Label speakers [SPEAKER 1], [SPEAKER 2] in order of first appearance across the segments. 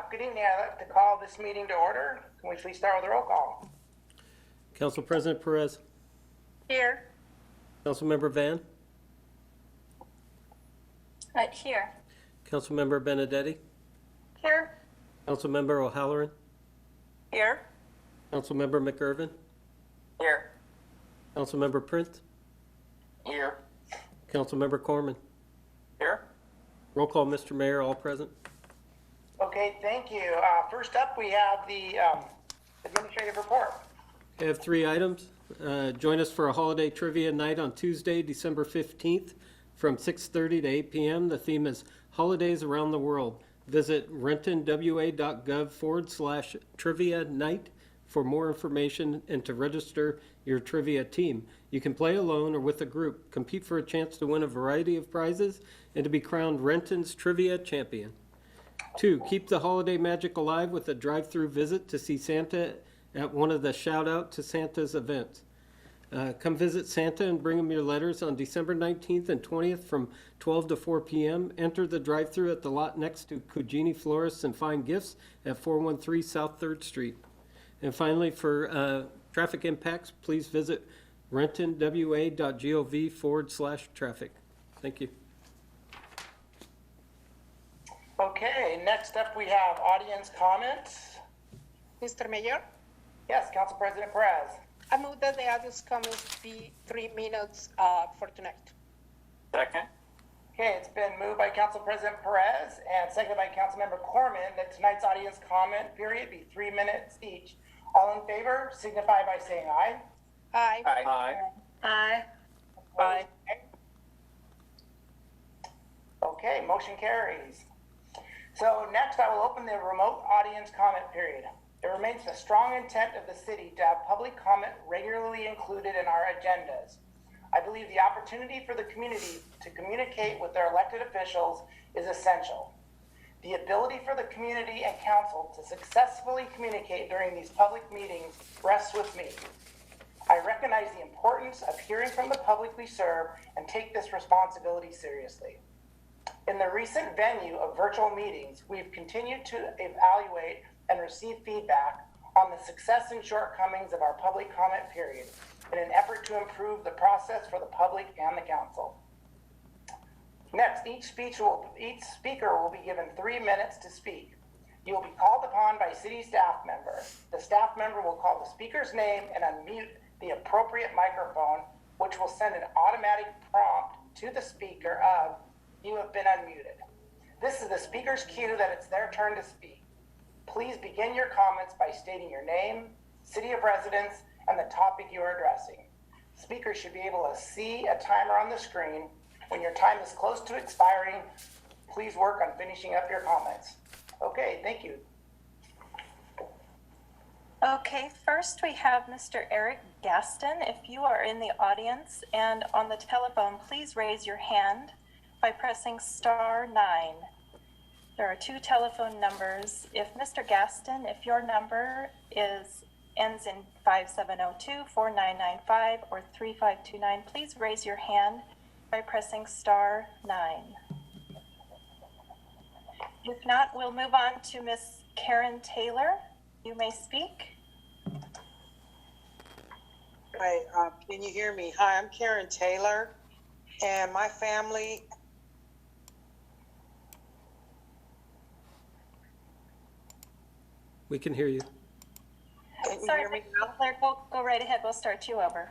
[SPEAKER 1] Good evening. I'd like to call this meeting to order. Can we please start with a roll call?
[SPEAKER 2] Council President Perez.
[SPEAKER 3] Here.
[SPEAKER 2] Councilmember Van.
[SPEAKER 3] Here.
[SPEAKER 2] Councilmember Benedetti.
[SPEAKER 3] Here.
[SPEAKER 2] Councilmember O'Halloran.
[SPEAKER 3] Here.
[SPEAKER 2] Councilmember McIrvin.
[SPEAKER 3] Here.
[SPEAKER 2] Councilmember Prince.
[SPEAKER 1] Here.
[SPEAKER 2] Councilmember Corman.
[SPEAKER 1] Here.
[SPEAKER 2] Roll call, Mr. Mayor, all present.
[SPEAKER 1] Okay, thank you. First up, we have the administrative report.
[SPEAKER 2] I have 3 items. Join us for a holiday trivia night on Tuesday, December 15th from 6:30 to 8 p.m. The theme is Holidays Around the World. Visit rentonwa.gov/trivia night for more information and to register your trivia team. You can play alone or with a group, compete for a chance to win a variety of prizes, and to be crowned Renton's Trivia Champion. 2, keep the holiday magic alive with a drive-through visit to see Santa at one of the Shout Out to Santa's events. Come visit Santa and bring him your letters on December 19th and 20th from 12 to 4 p.m. Enter the drive-through at the lot next to Cugini Florists and find gifts at 413 South 3rd Street. And finally, for traffic impacts, please visit rentonwa.gov/traffic. Thank you.
[SPEAKER 1] Okay, next up we have audience comments.
[SPEAKER 4] Mr. Mayor,
[SPEAKER 1] Yes, Council President Perez.
[SPEAKER 4] I move that the audience comments be 3 minutes for tonight.
[SPEAKER 5] Second.
[SPEAKER 1] Okay, it's been moved by Council President Perez and seconded by Councilmember Corman that tonight's audience comment period be 3 minutes each. All in favor signify by saying aye.
[SPEAKER 4] Aye.
[SPEAKER 5] Aye.
[SPEAKER 3] Aye.
[SPEAKER 4] Aye.
[SPEAKER 1] Okay, motion carries. So next I will open the remote audience comment period. It remains the strong intent of the city to have public comment regularly included in our agendas. I believe the opportunity for the community to communicate with their elected officials is essential. The ability for the community and council to successfully communicate during these public meetings rests with me. I recognize the importance of hearing from the public we serve and take this responsibility seriously. In the recent venue of virtual meetings, we've continued to evaluate and receive feedback on the success and shortcomings of our public comment period in an effort to improve the process for the public and the council. Next, each speaker will be given 3 minutes to speak. You will be called upon by city staff member. The staff member will call the speaker's name and unmute the appropriate microphone, which will send an automatic prompt to the speaker of, "You have been unmuted." This is the speaker's cue that it's their turn to speak. Please begin your comments by stating your name, city of residence, and the topic you are addressing. Speakers should be able to see a timer on the screen. When your time is close to expiring, please work on finishing up your comments. Okay, thank you.
[SPEAKER 3] Okay, first we have Mr. Eric Gaston. If you are in the audience and on the telephone, please raise your hand by pressing *9. There are 2 telephone numbers. If Mr. Gaston, if your number ends in 5702, 4995, or 3529, please raise your hand by pressing *9. If not, we'll move on to Miss Karen Taylor. You may speak.
[SPEAKER 6] Hi, can you hear me? Hi, I'm Karen Taylor, and my family.
[SPEAKER 2] We can hear you.
[SPEAKER 6] Can you
[SPEAKER 3] Sorry,
[SPEAKER 6] hear me now?
[SPEAKER 3] Claire, go right ahead. We'll start you over.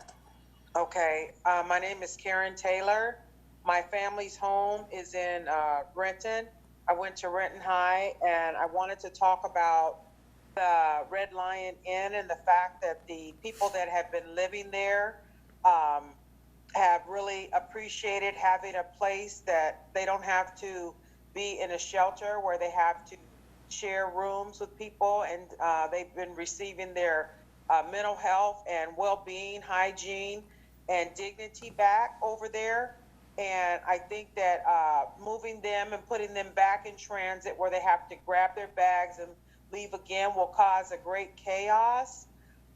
[SPEAKER 6] Okay, my name is Karen Taylor. My family's home is in Renton. I went to Renton High, and I wanted to talk about the Red Lion Inn and the fact that the people that have been living there have really appreciated having a place that they don't have to be in a shelter where they have to share rooms with people, and they've been receiving their mental health and well-being, hygiene, and dignity back over there. And I think that moving them and putting them back in transit where they have to grab their bags and leave again will cause a great chaos.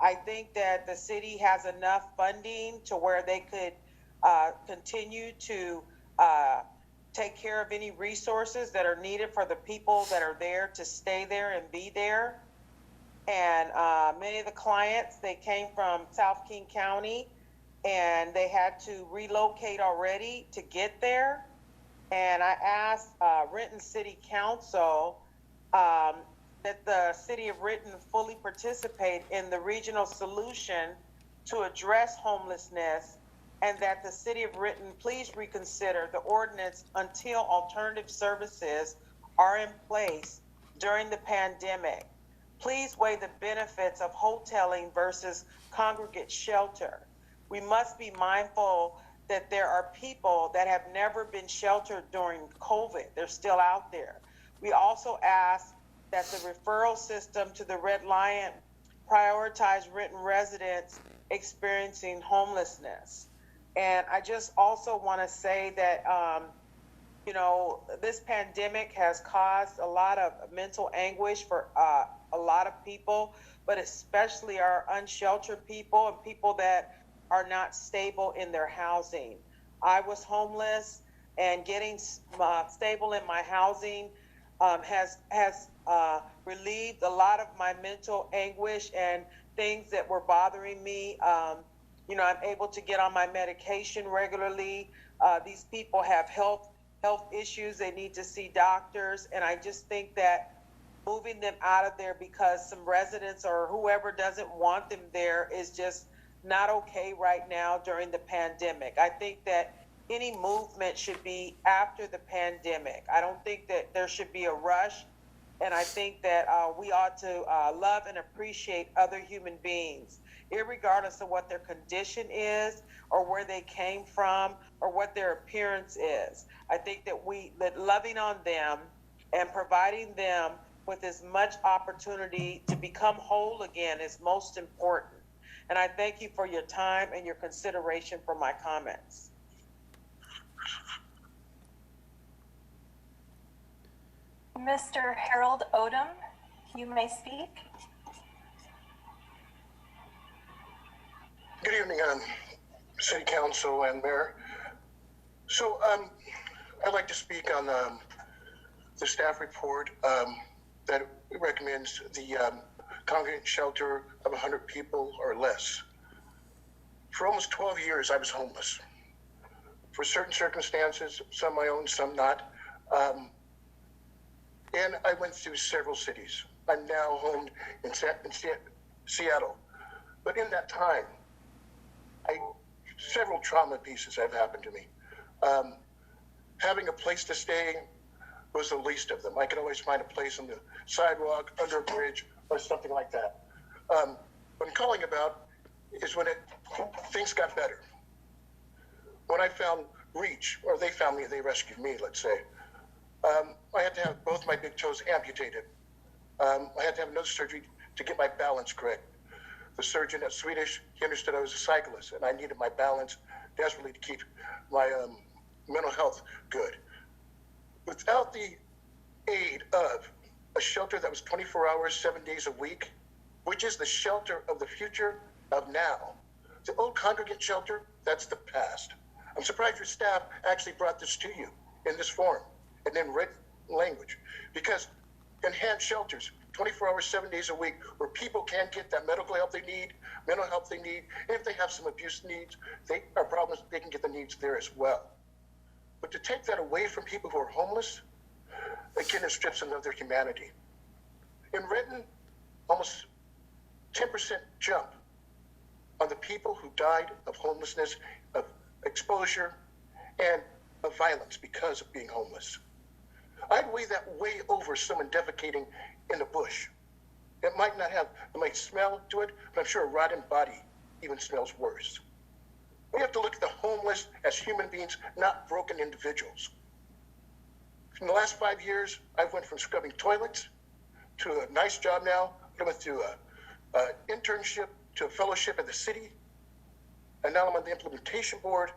[SPEAKER 6] I think that the city has enough funding to where they could continue to take care of any resources that are needed for the people that are there to stay there and be there. And many of the clients, they came from South King County, and they had to relocate already to get there. And I asked Renton City Council that the city of Renton fully participate in the regional solution to address homelessness, and that the city of Renton please reconsider the ordinance until alternative services are in place during the pandemic. Please weigh the benefits of hoteling versus congregate shelter. We must be mindful that there are people that have never been sheltered during COVID. They're still out there. We also ask that the referral system to the Red Lion prioritize Renton residents experiencing homelessness. And I just also want to say that, you know, this pandemic has caused a lot of mental anguish for a lot of people, but especially our unsheltered people and people that are not stable in their housing. I was homeless, and getting stable in my housing has relieved a lot of my mental anguish and things that were bothering me. You know, I'm able to get on my medication regularly. These people have health issues. They need to see doctors. And I just think that moving them out of there because some residents or whoever doesn't want them there is just not okay right now during the pandemic. I think that any movement should be after the pandemic. I don't think that there should be a rush. And I think that we ought to love and appreciate other human beings, irregardless of what their condition is or where they came from or what their appearance is. I think that loving on them and providing them with as much opportunity to become whole again is most important. And I thank you for your time and your consideration for my comments.
[SPEAKER 3] Mr. Harold Odom, you may speak.
[SPEAKER 5] Good evening, City Council and Mayor. So I'd like to speak on the staff report that recommends the congregate shelter of 100 people or less. For almost 12 years, I was homeless. For certain circumstances, some my own, some not. And I went through several cities. I'm now homed in Seattle. But in that time, several trauma pieces have happened to me. Having a place to stay was the least of them. I could always find a place on the sidewalk, under a bridge, or something like that. What I'm calling about is when things got better. When I found Reach, or they found me, they rescued me, let's say, I had to have both my big toes amputated. I had to have another surgery to get my balance correct. The surgeon at Swedish, he understood I was a cyclist and I needed my balance desperately to keep my mental health good. Without the aid of a shelter that was 24 hours, 7 days a week, which is the shelter of the future of now. The old congregate shelter, that's the past. I'm surprised your staff actually brought this to you in this form and in written language, because enhanced shelters, 24 hours, 7 days a week, where people can get that medical help they need, mental health they need, and if they have some abuse needs, problems, they can get the needs there as well. But to take that away from people who are homeless, again, it strips them of their humanity. In Renton, almost 10% jump on the people who died of homelessness, of exposure, and of violence because of being homeless. I'd weigh that way over someone defecating in the bush. It might smell to it, but I'm sure a rotten body even smells worse. We have to look at the homeless as human beings, not broken individuals. In the last 5 years, I went from scrubbing toilets to a nice job now. I went through an internship to a fellowship at the city, and now I'm on the implementation board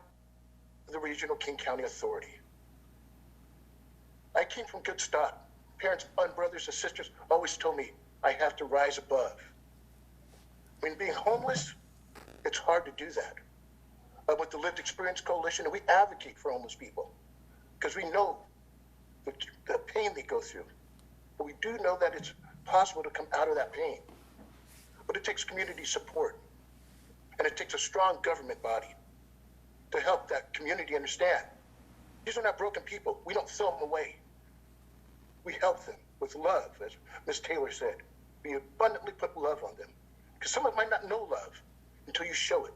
[SPEAKER 5] of the Regional King County Authority. I came from good stock. Parents and brothers and sisters always told me I have to rise above. When being homeless, it's hard to do that. With the Lived Experience Coalition, we advocate for homeless people. because we know the pain they go through. But we do know that it's possible to come out of that pain. But it takes community support, and it takes a strong government body to help that community understand. These are not broken people. We don't throw them away. We help them with love, as Ms. Taylor said. We abundantly put love on them. Because someone might not know love until you show it.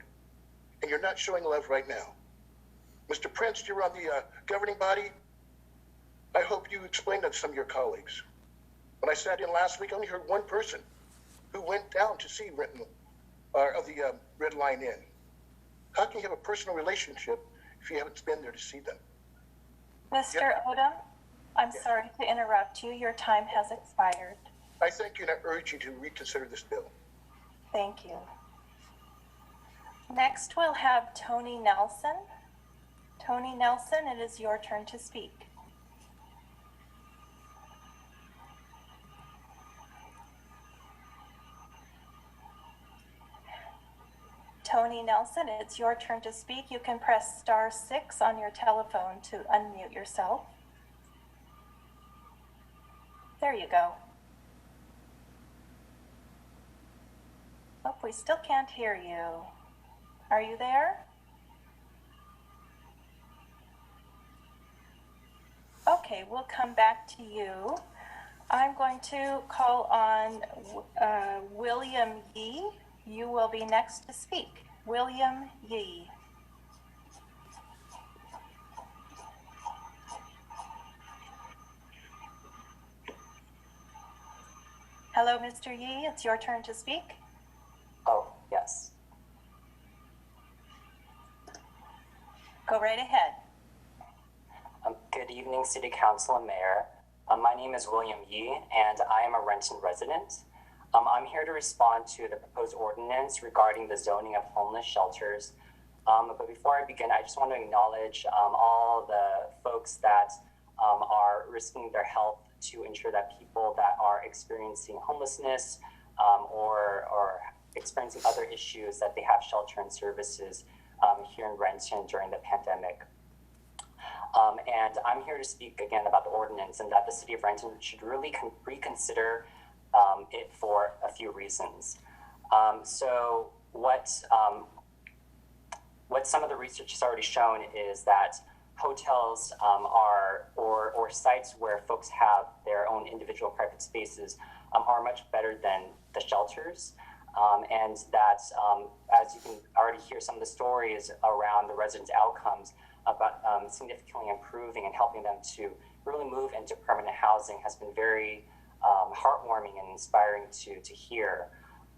[SPEAKER 5] And you're not showing love right now. Mr. Prince, you're on the governing body. I hope you explain that to some of your colleagues. When I sat in last week, I only heard one person who went down to see Renton, of the Red Line Inn. How can you have a personal relationship if you haven't been there to see them?
[SPEAKER 3] Mr. Odom, I'm sorry to interrupt you. Your time has expired.
[SPEAKER 5] I thank you, and I urge you to reconsider this bill.
[SPEAKER 3] Thank you. Next, we'll have Tony Nelson. Tony Nelson, it is your turn to speak. Tony Nelson, it's your turn to speak. You can press *6 on your telephone to unmute yourself. There you go. Oh, we still can't hear you. Are you there? Okay, we'll come back to you. I'm going to call on William Yee. You will be next to speak. William Yee. Hello, Mr. Yee. It's your turn to speak.
[SPEAKER 7] Oh, yes.
[SPEAKER 3] Go right ahead.
[SPEAKER 7] Good evening, City Council and Mayor. My name is William Yee, and I am a Renton resident. I'm here to respond to the proposed ordinance regarding the zoning of homeless shelters. But before I begin, I just want to acknowledge all the folks that are risking their health to ensure that people that are experiencing homelessness or experiencing other issues, that they have shelter and services here in Renton during the pandemic. And I'm here to speak again about the ordinance, and that the City of Renton should really reconsider it for a few reasons. So what some of the research has already shown is that hotels or sites where folks have their own individual private spaces are much better than the shelters. And that as you can already hear some of the stories around the residents' outcomes about significantly improving and helping them to really move into permanent housing has been very heartwarming and inspiring to hear.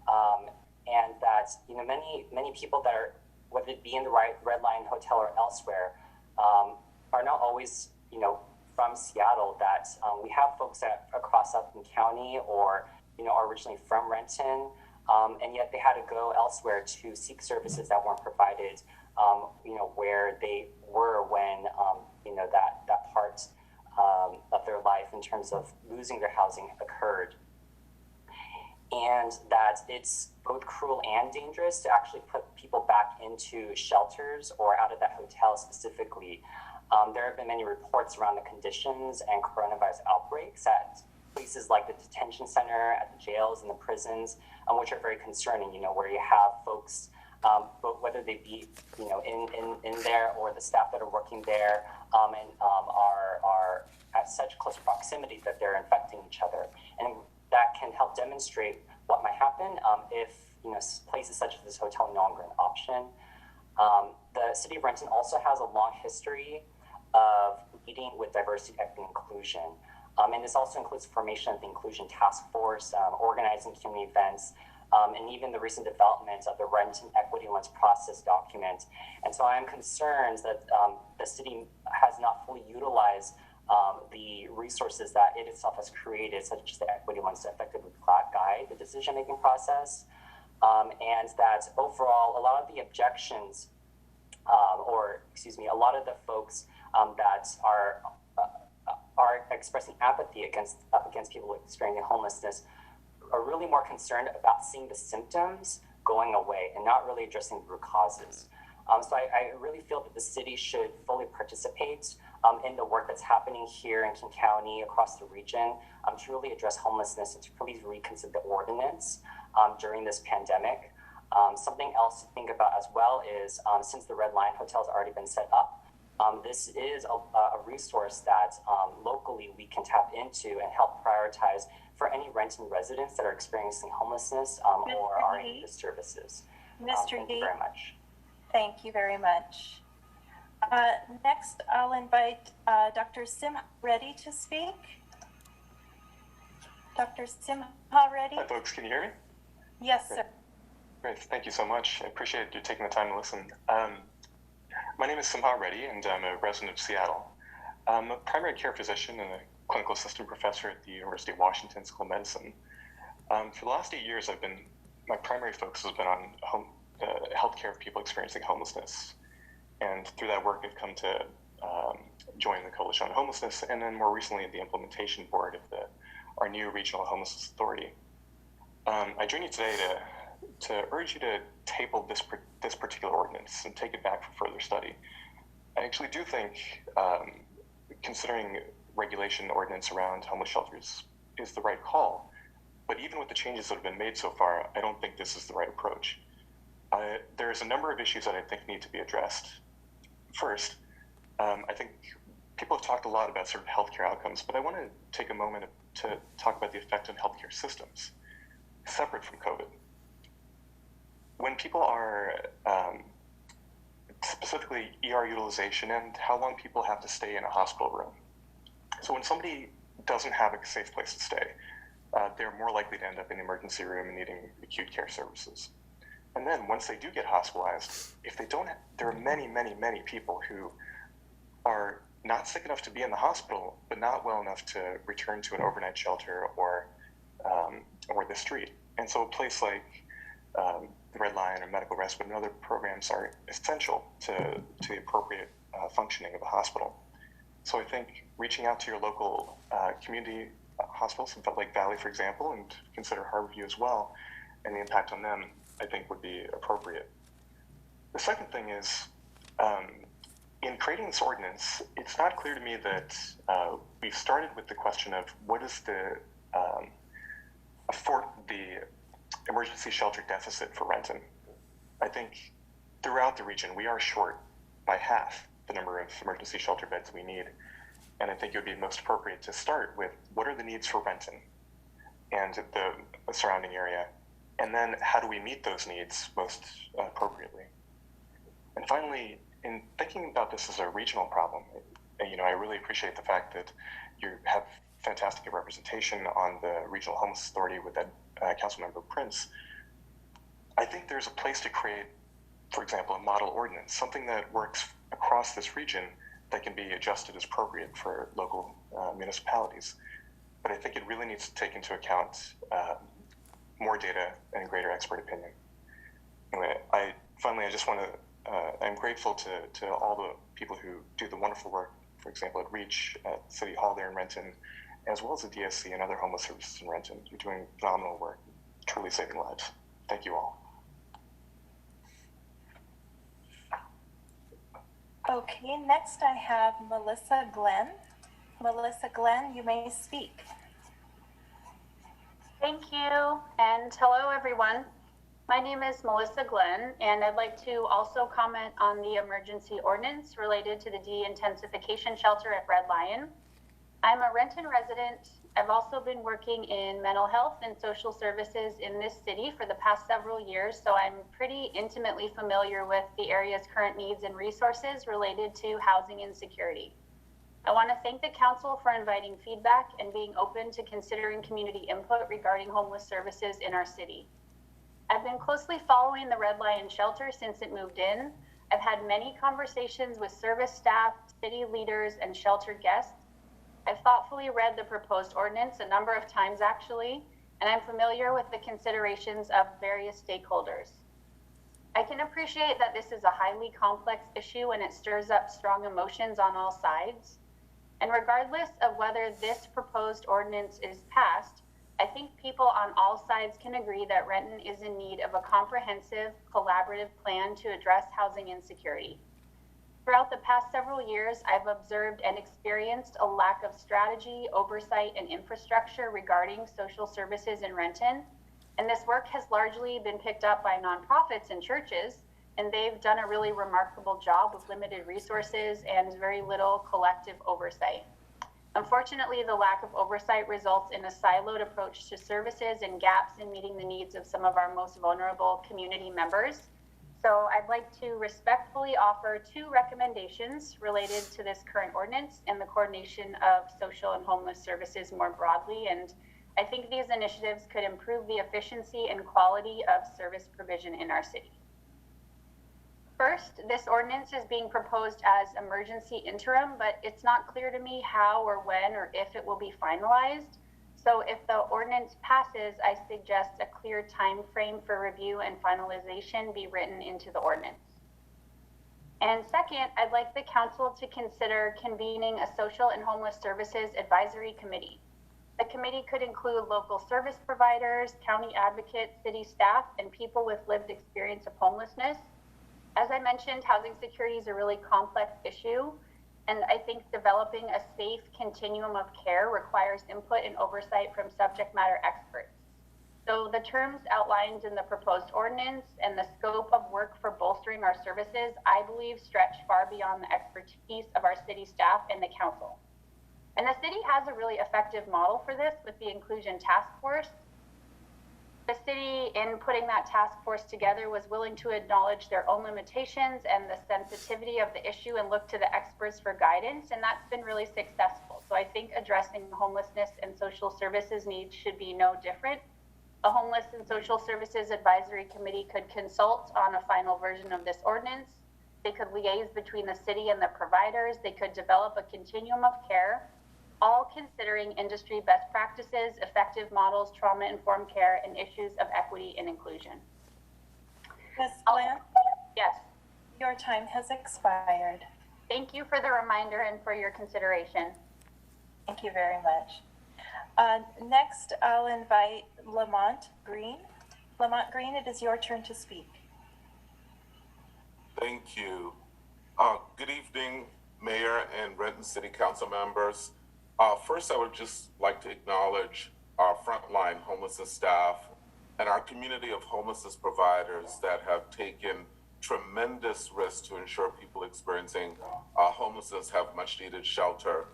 [SPEAKER 7] And that, you know, many people that are, whether it be in the Red Line Hotel or elsewhere, are not always, you know, from Seattle. That we have folks that across Upton County or, you know, are originally from Renton, and yet they had to go elsewhere to seek services that weren't provided, you know, where they were when, you know, that part of their life in terms of losing their housing occurred. And that it's both cruel and dangerous to actually put people back into shelters or out of that hotel specifically. There have been many reports around the conditions and coronavirus outbreaks at places like the detention center, at the jails and the prisons, which are very concerning, you know, where you have folks, but whether they be, you know, in there or the staff that are working there, and are at such close proximity that they're infecting each other. And that can help demonstrate what might happen if, you know, places such as this hotel are no longer an option. The City of Renton also has a long history of leading with diversity, equity, and inclusion. And this also includes the formation of the Inclusion Task Force, organizing community events, and even the recent development of the Renton Equity Lens Process document. And so I am concerned that the city has not fully utilized the resources that it itself has created, such as the Equity Lens, to effectively guide the decision-making process. And that overall, a lot of the objections, a lot of the folks that are expressing apathy against people experiencing homelessness are really more concerned about seeing the symptoms going away and not really addressing the root causes. So I really feel that the city should fully participate in the work that's happening here in King County, across the region, to really address homelessness and to really reconsider the ordinance during this pandemic. Something else to think about as well is since the Red Lion Hotel has already been set up, this is a resource that locally we can tap into and help prioritize for any Renton residents that are experiencing homelessness or are in need of services.
[SPEAKER 3] Mr.
[SPEAKER 7] Thank you
[SPEAKER 3] Yee,
[SPEAKER 7] very much.
[SPEAKER 3] thank you very much. Next, I'll invite Dr. Simha Reddy to speak. Dr. Simha Reddy?
[SPEAKER 8] Hi, folks. Can you hear me?
[SPEAKER 3] Yes, sir.
[SPEAKER 8] Great. Thank you so much. I appreciate you taking the time to listen. My name is Simha Reddy, and I'm a resident of Seattle. I'm a primary care physician and a clinical assistant professor at the University of Washington School of Medicine. For the last 8 years, my primary focus has been on healthcare of people experiencing homelessness. And through that work, I've come to join the Coalition on Homelessness, and then more recently the implementation board of our new Regional Homelessness Authority. I join you today to urge you to table this particular ordinance and take it back for further study. I actually do think considering regulation ordinance around homeless shelters is the right call, but even with the changes that have been made so far, I don't think this is the right approach. There's a number of issues that I think need to be addressed. First, I think people have talked a lot about certain healthcare outcomes, but I want to take a moment to talk about the effect on healthcare systems, separate from COVID. When people are, specifically ER utilization and how long people have to stay in a hospital room. So when somebody doesn't have a safe place to stay, they're more likely to end up in the emergency room and needing acute care services. And then once they do get hospitalized, if they don't, there are many, many, many people who are not sick enough to be in the hospital, but not well enough to return to an overnight shelter or the street. And so a place like the Red Lion or Medical Respite and other programs are essential to the appropriate functioning of a hospital. So I think reaching out to your local community hospitals, like Valley, for example, and consider Harborview as well, and the impact on them, I think would be appropriate. The second thing is, in creating this ordinance, it's not clear to me that we've started with the question of what is the emergency shelter deficit for Renton. I think throughout the region, we are short by half the number of emergency shelter beds we need. And I think it would be most appropriate to start with what are the needs for Renton and the surrounding area, and then how do we meet those needs most appropriately. And finally, in thinking about this as a regional problem, I really appreciate the fact that you have fantastic representation on the Regional Homeless Authority with that Councilmember Prince. I think there's a place to create, for example, a model ordinance, something that works across this region that can be adjusted as appropriate for local municipalities. But I think it really needs to take into account more data and greater expert opinion. Anyway, I just want to, I'm grateful to all the people who do the wonderful work, for example, at REACH, at City Hall there in Renton, as well as the DSC and other homeless services in Renton. You're doing phenomenal work, truly saving lives. Thank you all.
[SPEAKER 3] Okay, next I have Melissa Glenn. Melissa Glenn, you may speak.
[SPEAKER 9] Thank you, and hello everyone. My name is Melissa Glenn, and I'd like to also comment on the emergency ordinance related to the de-intensification shelter at Red Lion. I'm a Renton resident. I've also been working in mental health and social services in this city for the past several years, so I'm pretty intimately familiar with the area's current needs and resources related to housing insecurity. I want to thank the council for inviting feedback and being open to considering community input regarding homeless services in our city. I've been closely following the Red Lion shelter since it moved in. I've had many conversations with service staff, city leaders, and shelter guests. I've thoughtfully read the proposed ordinance a number of times actually, and I'm familiar with the considerations of various stakeholders. I can appreciate that this is a highly complex issue and it stirs up strong emotions on all sides. And regardless of whether this proposed ordinance is passed, I think people on all sides can agree that Renton is in need of a comprehensive, collaborative plan to address housing insecurity. Throughout the past several years, I've observed and experienced a lack of strategy, oversight, and infrastructure regarding social services in Renton. And this work has largely been picked up by nonprofits and churches, and they've done a really remarkable job with limited resources and very little collective oversight. Unfortunately, the lack of oversight results in a siloed approach to services and gaps in meeting the needs of some of our most vulnerable community members. So I'd like to respectfully offer 2 recommendations related to this current ordinance and the coordination of social and homeless services more broadly. And I think these initiatives could improve the efficiency and quality of service provision in our city. First, this ordinance is being proposed as emergency interim, but it's not clear to me how or when or if it will be finalized. So if the ordinance passes, I suggest a clear time frame for review and finalization be written into the ordinance. And second, I'd like the council to consider convening a social and homeless services advisory committee. The committee could include local service providers, county advocates, city staff, and people with lived experience of homelessness. As I mentioned, housing security is a really complex issue, and I think developing a safe continuum of care requires input and oversight from subject matter experts. So the terms outlined in the proposed ordinance and the scope of work for bolstering our services, I believe, stretch far beyond the expertise of our city staff and the council. And the city has a really effective model for this with the Inclusion Task Force. The city, in putting that task force together, was willing to acknowledge their own limitations and the sensitivity of the issue and look to the experts for guidance, and that's been really successful. So I think addressing homelessness and social services needs should be no different. A Homeless and Social Services Advisory Committee could consult on a final version of this ordinance. They could liaise between the city and the providers. They could develop a continuum of care, all considering industry best practices, effective models, trauma-informed care, and issues of equity and inclusion.
[SPEAKER 3] Ms. Glenn,
[SPEAKER 9] Yes,
[SPEAKER 3] your time has expired.
[SPEAKER 9] thank you for the reminder and for your consideration.
[SPEAKER 3] Thank you very much. Next, I'll invite Lamont Green. Lamont Green, it is your turn to speak.
[SPEAKER 10] Thank you. Good evening, Mayor and Renton City Council members. First, I would just like to acknowledge our frontline homelessness staff and our community of homelessness providers that have taken tremendous risks to ensure people experiencing homelessness have much needed shelter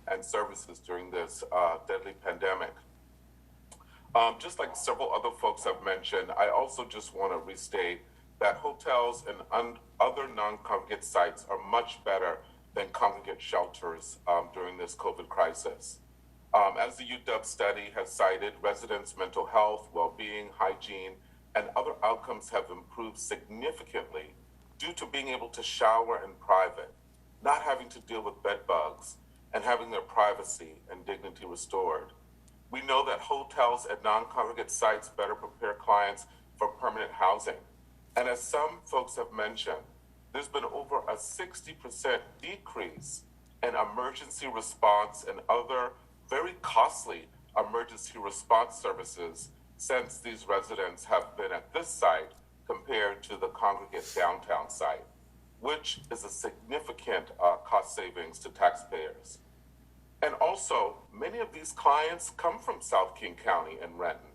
[SPEAKER 10] and services during this deadly pandemic. Just like several other folks have mentioned, I also just want to restate that hotels and other non-congregate sites are much better than congregate shelters during this COVID crisis. As the UW study has cited, residents' mental health, well-being, hygiene, and other outcomes have improved significantly due to being able to shower in private, not having to deal with bed bugs, and having their privacy and dignity restored. We know that hotels at non-congregate sites better prepare clients for permanent housing. And as some folks have mentioned, there's been over a 60% decrease in emergency response and other very costly emergency response services since these residents have been at this site compared to the congregate downtown site, which is a significant cost savings to taxpayers. And also, many of these clients come from South King County and Renton.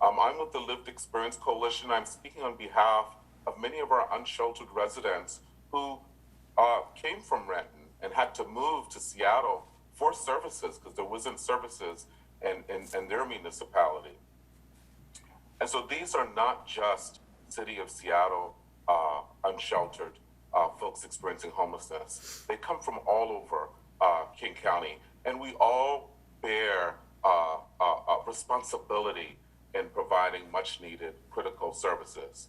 [SPEAKER 10] I'm with the Lived Experience Coalition. I'm speaking on behalf of many of our unsheltered residents who came from Renton and had to move to Seattle for services because there wasn't services in their municipality. And so these are not just City of Seattle unsheltered folks experiencing homelessness. They come from all over King County, and we all bear a responsibility in providing much needed critical services.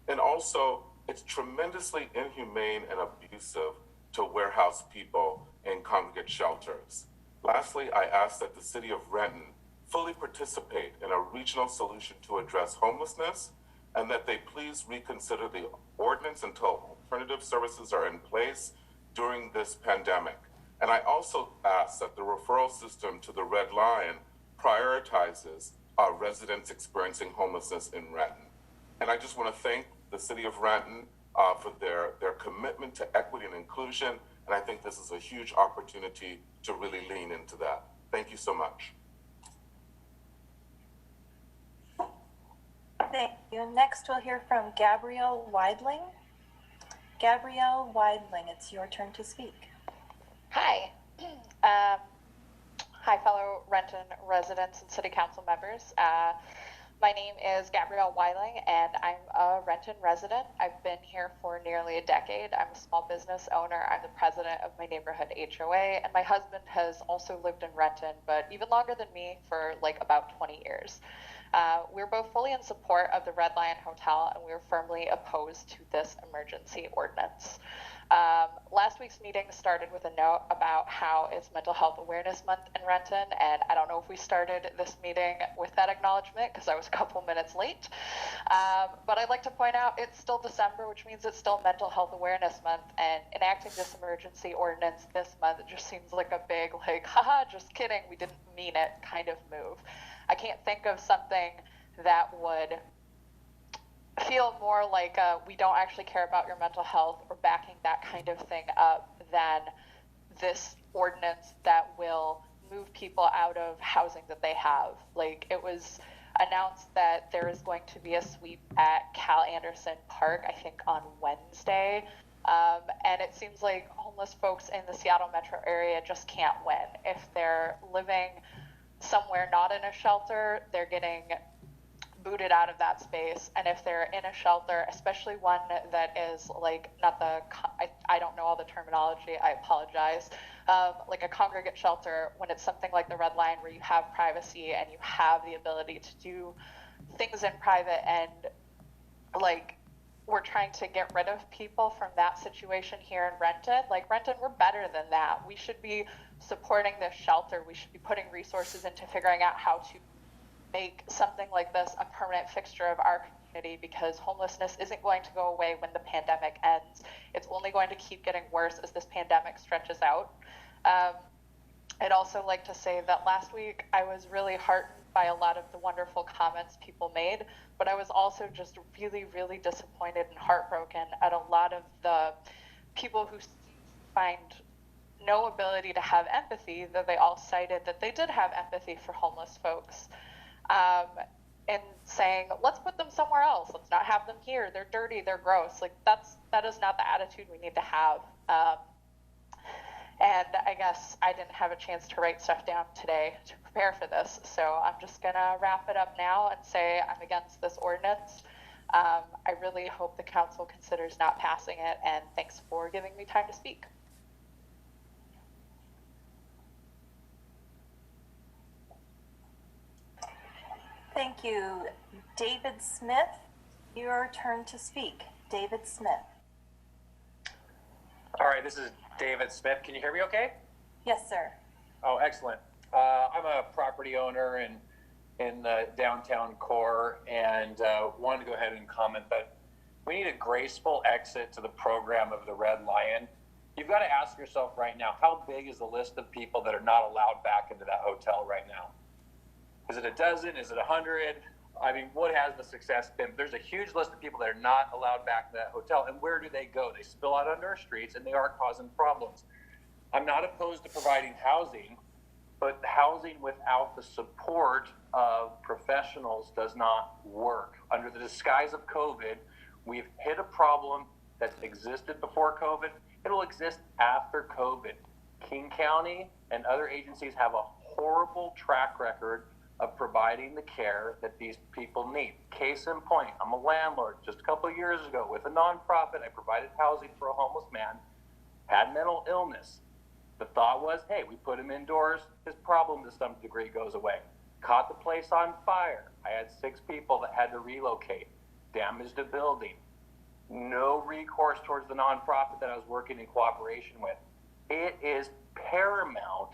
[SPEAKER 10] And also, it's tremendously inhumane and abusive to warehouse people in congregate shelters. Lastly, I ask that the City of Renton fully participate in a regional solution to address homelessness, and that they please reconsider the ordinance until alternative services are in place during this pandemic. And I also ask that the referral system to the Red Lion prioritizes residents experiencing homelessness in Renton. And I just want to thank the City of Renton for their commitment to equity and inclusion. And I think this is a huge opportunity to really lean into that. Thank you so much.
[SPEAKER 3] Thank you. Next, we'll hear from Gabrielle Weidling. Gabrielle Weidling, it's your turn to speak.
[SPEAKER 11] Hi. Hi, fellow Renton residents and city council members. My name is Gabrielle Weiling, and I'm a Renton resident. I've been here for nearly a decade. I'm a small business owner. I'm the president of my neighborhood HOA, and my husband has also lived in Renton, but even longer than me, for like about 20 years. We're both fully in support of the Red Lion Hotel, and we're firmly opposed to this emergency ordinance. Last week's meeting started with a note about how it's Mental Health Awareness Month in Renton, and I don't know if we started this meeting with that acknowledgement because I was a couple minutes late. But I'd like to point out it's still December, which means it's still Mental Health Awareness Month, and enacting this emergency ordinance this month just seems like a big, like, haha, just kidding, we didn't mean it kind of move. I can't think of something that would feel more like we don't actually care about your mental health or backing that kind of thing up than this ordinance that will move people out of housing that they have. Like, it was announced that there is going to be a sweep at Cal Anderson Park, I think on Wednesday. And it seems like homeless folks in the Seattle metro area just can't win. If they're living somewhere not in a shelter, they're getting booted out of that space. And if they're in a shelter, especially one that is like not the, I don't know all the terminology, I apologize, like a congregate shelter, when it's something like the Red Lion where you have privacy and you have the ability to do things in private, and like we're trying to get rid of people from that situation here in Renton. Like, Renton, we're better than that. We should be supporting this shelter. We should be putting resources into figuring out how to make something like this a permanent fixture of our community, because homelessness isn't going to go away when the pandemic ends. It's only going to keep getting worse as this pandemic stretches out. I'd also like to say that last week I was really heartened by a lot of the wonderful comments people made, but I was also just really, really disappointed and heartbroken at a lot of the people who find no ability to have empathy, though they all cited that they did have empathy for homeless folks. And saying, let's put them somewhere else. Let's not have them here. They're dirty. They're gross. Like, that is not the attitude we need to have. And I guess I didn't have a chance to write stuff down today to prepare for this. So I'm just going to wrap it up now and say I'm against this ordinance. I really hope the council considers not passing it, and thanks for giving me time to speak.
[SPEAKER 3] Thank you. David Smith, your turn to speak. David Smith.
[SPEAKER 12] All right, this is David Smith. Can you hear me okay?
[SPEAKER 3] Yes, sir.
[SPEAKER 12] Oh, excellent. I'm a property owner in the downtown core, and wanted to go ahead and comment that we need a graceful exit to the program of the Red Lion. You've got to ask yourself right now, how big is the list of people that are not allowed back into that hotel right now? Is it a dozen? Is it 100? I mean, what has the success been? There's a huge list of people that are not allowed back in that hotel. And where do they go? They spill out onto our streets, and they are causing problems. I'm not opposed to providing housing, but housing without the support of professionals does not work. Under the disguise of COVID, we've hit a problem that existed before COVID. It'll exist after COVID. King County and other agencies have a horrible track record of providing the care that these people need. Case in point, I'm a landlord. Just a couple of years ago with a nonprofit, I provided housing for a homeless man, had mental illness. The thought was, hey, we put him indoors, his problem to some degree goes away. Caught the place on fire. I had 6 people that had to relocate, damaged a building. No recourse towards the nonprofit that I was working in cooperation with. It is paramount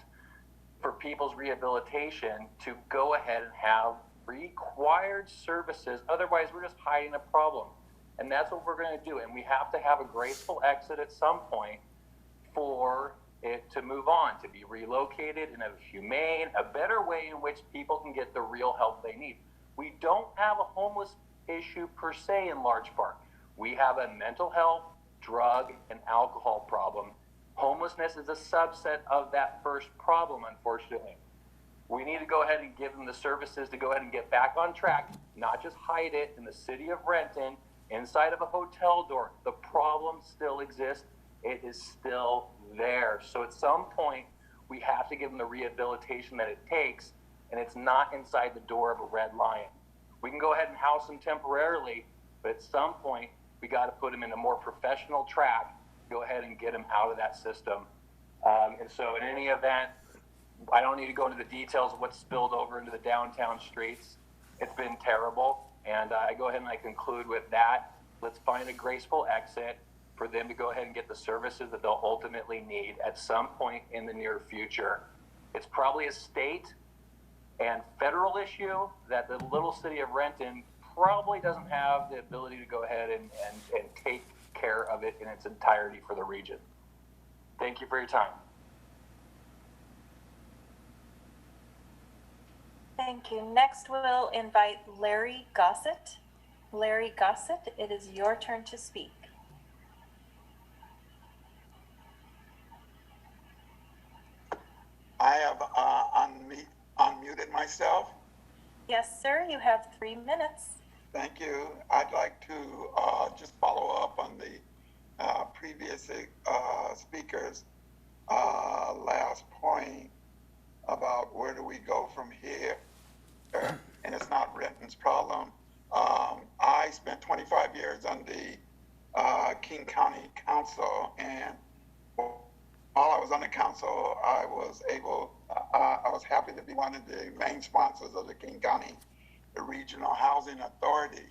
[SPEAKER 12] for people's rehabilitation to go ahead and have required services. Otherwise, we're just hiding a problem. And that's what we're going to do. And we have to have a graceful exit at some point for it to move on, to be relocated in a humane, a better way in which people can get the real help they need. We don't have a homeless issue per se in large part. We have a mental health, drug, and alcohol problem. Homelessness is a subset of that first problem, unfortunately. We need to go ahead and give them the services to go ahead and get back on track, not just hide it in the city of Renton inside of a hotel door. The problem still exists. It is still there. So at some point, we have to give them the rehabilitation that it takes, and it's not inside the door of a Red Lion. We can go ahead and house them temporarily, but at some point, we got to put them in a more professional track, go ahead and get them out of that system. And so in any event, I don't need to go into the details of what's spilled over into the downtown streets. It's been terrible. And I go ahead and I conclude with that. Let's find a graceful exit for them to go ahead and get the services that they'll ultimately need at some point in the near future. It's probably a state and federal issue that the little city of Renton probably doesn't have the ability to go ahead and take care of it in its entirety for the region. Thank you for your time.
[SPEAKER 3] Thank you. Next, we'll invite Larry Gossett. Larry Gossett, it is your turn to speak.
[SPEAKER 13] I have unmuted myself.
[SPEAKER 3] Yes, sir, you have 3 minutes.
[SPEAKER 13] Thank you. I'd like to just follow up on the previous speaker's last point about where do we go from here, and it's not Renton's problem. I spent 25 years on the King County Council, and while I was on the council, I was happy to be one of the main sponsors of the King County Regional Housing Authority.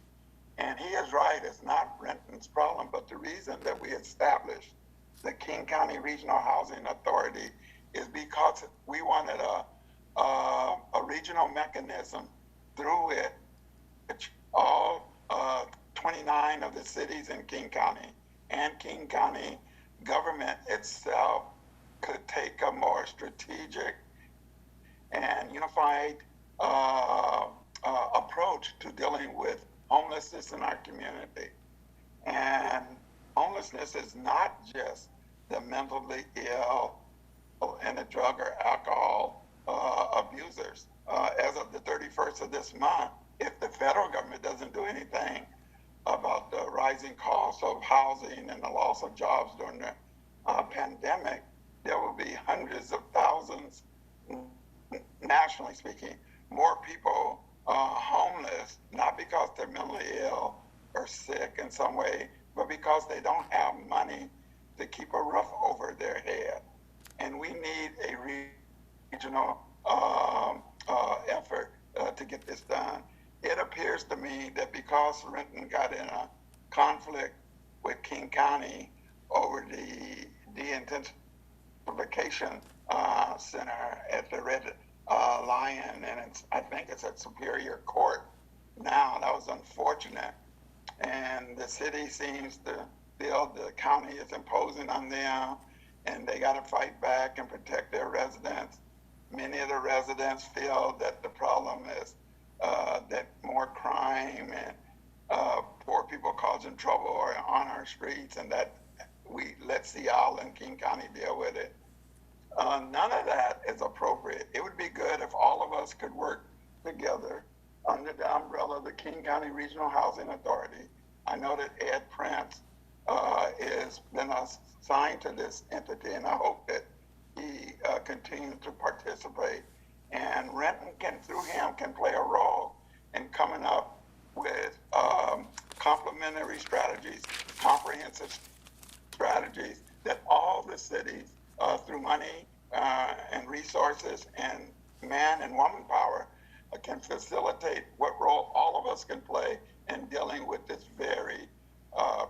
[SPEAKER 13] And he is right, it's not Renton's problem, but the reason that we established the King County Regional Housing Authority is because we wanted a regional mechanism through which all 29 of the cities in King County and King County government itself could take a more strategic and unified approach to dealing with homelessness in our community. And homelessness is not just the mentally ill and the drug or alcohol abusers. As of the 31st of this month, if the federal government doesn't do anything about the rising costs of housing and the loss of jobs during the pandemic, there will be hundreds of thousands, nationally speaking, more people homeless, not because they're mentally ill or sick in some way, but because they don't have money to keep a roof over their head. And we need a regional effort to get this done. It appears to me that because Renton got in a conflict with King County over the de-intensification center at the Red Lion, and I think it's at Superior Court now. That was unfortunate. And the city seems to feel the county is imposing on them, and they got to fight back and protect their residents. Many of the residents feel that the problem is that more crime and poor people causing trouble are on our streets, and that we let Seattle and King County deal with it. None of that is appropriate. It would be good if all of us could work together under the umbrella of the King County Regional Housing Authority. I know that Ed Prince has been assigned to this entity, and I hope that he continues to participate. And Renton through him, can play a role in coming up with complementary strategies, comprehensive strategies that all the cities, through money and resources and man and woman power, can facilitate what role all of us can play in dealing with this very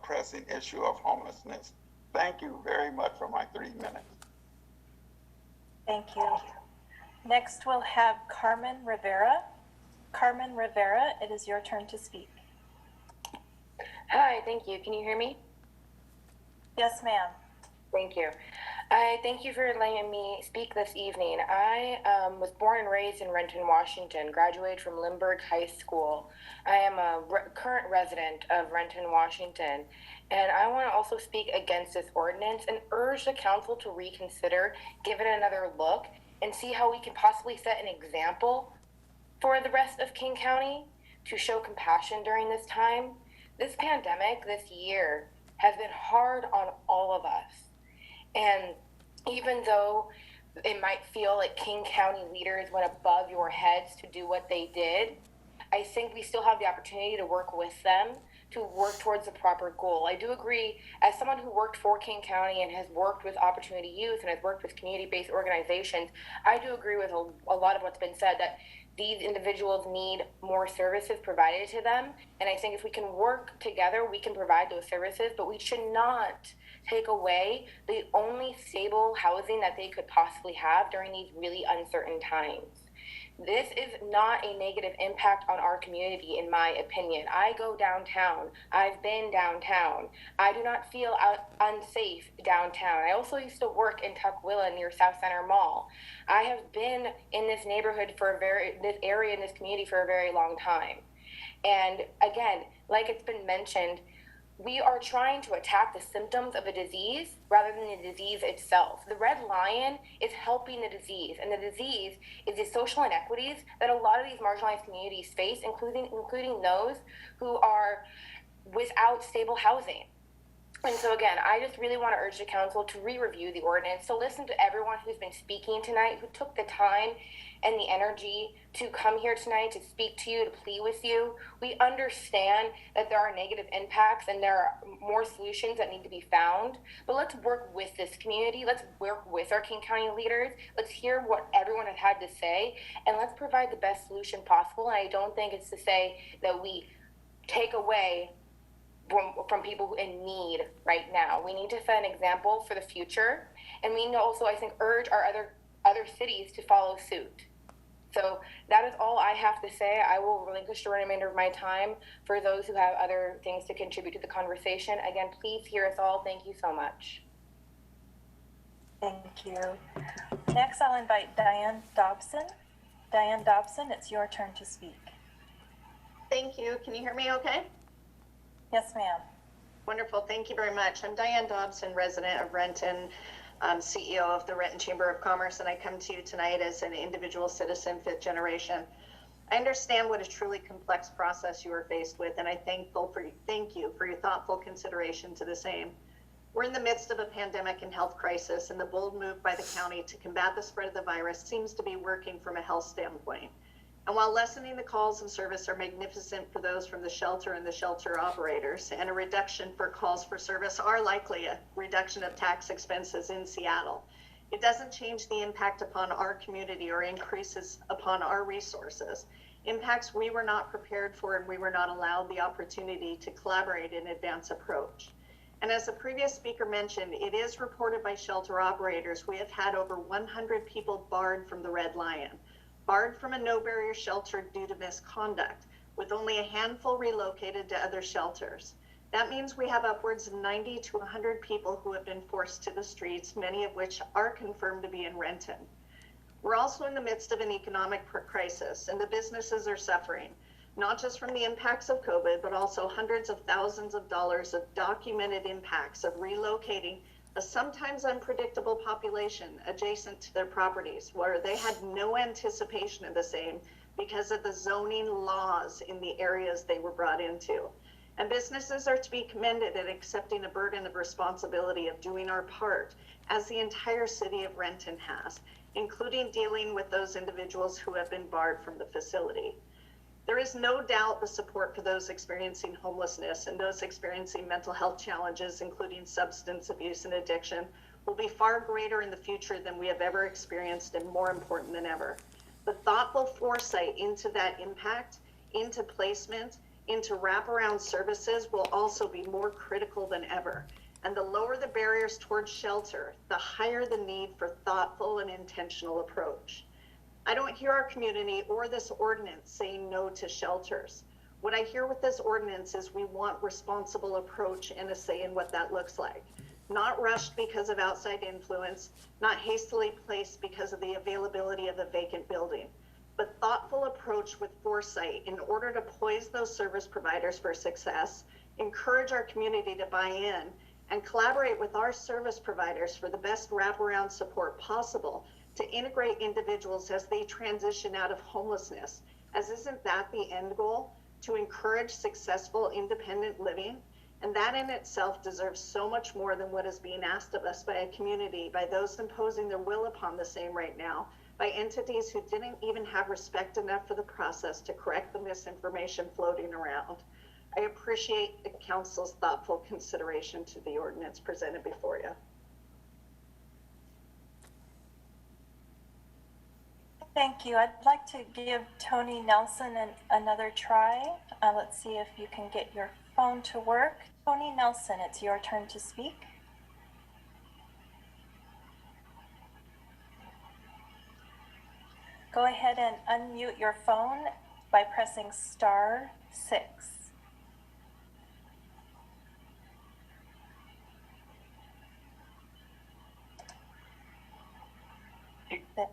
[SPEAKER 13] pressing issue of homelessness. Thank you very much for my 3 minutes.
[SPEAKER 3] Thank you. Next, we'll have Carmen Rivera. Carmen Rivera, it is your turn to speak.
[SPEAKER 14] Hi, thank you. Can you hear me?
[SPEAKER 3] Yes, ma'am.
[SPEAKER 14] Thank you. I thank you for letting me speak this evening. I was born and raised in Renton, Washington, graduated from Lindbergh High School. I am a current resident of Renton, Washington, and I want to also speak against this ordinance and urge the council to reconsider, give it another look, and see how we can possibly set an example for the rest of King County to show compassion during this time. This pandemic this year has been hard on all of us. And even though it might feel like King County leaders went above your heads to do what they did, I think we still have the opportunity to work with them to work towards the proper goal. I do agree, as someone who worked for King County and has worked with Opportunity Youth and has worked with community-based organizations, I do agree with a lot of what's been said, that these individuals need more services provided to them. And I think if we can work together, we can provide those services, but we should not take away the only stable housing that they could possibly have during these really uncertain times. This is not a negative impact on our community, in my opinion. I go downtown. I've been downtown. I do not feel unsafe downtown. I also used to work in Tukwila near South Center Mall. I have been in this neighborhood this area in this community for a very long time. And again, like it's been mentioned, we are trying to attack the symptoms of a disease rather than the disease itself. The Red Lion is helping the disease, and the disease is the social inequities that a lot of these marginalized communities face, including those who are without stable housing. And so again, I just really want to urge the council to re-review the ordinance, to listen to everyone who's been speaking tonight, who took the time and the energy to come here tonight to speak to you, to plead with you. We understand that there are negative impacts and there are more solutions that need to be found, but let's work with this community. Let's work with our King County leaders. Let's hear what everyone has had to say, and let's provide the best solution possible. And I don't think it's to say that we take away from people in need right now. We need to set an example for the future, and we need to also, I think, urge our other cities to follow suit. So that is all I have to say. I will relinquish the remainder of my time for those who have other things to contribute to the conversation. Again, please hear us all. Thank you so much.
[SPEAKER 3] Thank you. Next, I'll invite Diane Dobson. Diane Dobson, it's your turn to speak.
[SPEAKER 15] Thank you. Can you hear me okay?
[SPEAKER 3] Yes, ma'am.
[SPEAKER 15] Wonderful. Thank you very much. I'm Diane Dobson, resident of Renton, CEO of the Renton Chamber of Commerce, and I come to you tonight as an individual citizen, fifth generation. I understand what a truly complex process you are faced with, and I thank you for your thoughtful consideration to the same. We're in the midst of a pandemic and health crisis, and the bold move by the county to combat the spread of the virus seems to be working from a health standpoint. And while lessening the calls and service are magnificent for those from the shelter and the shelter operators, and a reduction for calls for service are likely a reduction of tax expenses in Seattle, it doesn't change the impact upon our community or increases upon our resources, impacts we were not prepared for and we were not allowed the opportunity to collaborate in advance approach. And as the previous speaker mentioned, it is reported by shelter operators we have had over 100 people barred from the Red Lion, barred from a no-barrier shelter due to misconduct, with only a handful relocated to other shelters. That means we have upwards of 90 to 100 people who have been forced to the streets, many of which are confirmed to be in Renton. We're also in the midst of an economic crisis, and the businesses are suffering, not just from the impacts of COVID, but also hundreds of thousands of dollars of documented impacts of relocating a sometimes unpredictable population adjacent to their properties, where they had no anticipation of the same because of the zoning laws in the areas they were brought into. And businesses are to be commended at accepting a burden of responsibility of doing our part, as the entire city of Renton has, including dealing with those individuals who have been barred from the facility. There is no doubt the support for those experiencing homelessness and those experiencing mental health challenges, including substance abuse and addiction, will be far greater in the future than we have ever experienced, and more important than ever. The thoughtful foresight into that impact, into placement, into wraparound services will also be more critical than ever. And the lower the barriers towards shelter, the higher the need for thoughtful and intentional approach. I don't hear our community or this ordinance saying no to shelters. What I hear with this ordinance is we want responsible approach and a say in what that looks like. not rushed because of outside influence, not hastily placed because of the availability of a vacant building, but thoughtful approach with foresight in order to poise those service providers for success, encourage our community to buy in, and collaborate with our service providers for the best wraparound support possible to integrate individuals as they transition out of homelessness, as isn't that the end goal? To encourage successful independent living? And that in itself deserves so much more than what is being asked of us by a community, by those imposing their will upon the same right now, by entities who didn't even have respect enough for the process to correct the misinformation floating around. I appreciate the council's thoughtful consideration to the ordinance presented before you.
[SPEAKER 3] Thank you. I'd like to give Tony Nelson another try. Let's see if you can get your phone to work. Tony Nelson, it's your turn to speak. Go ahead and unmute your phone by pressing *6.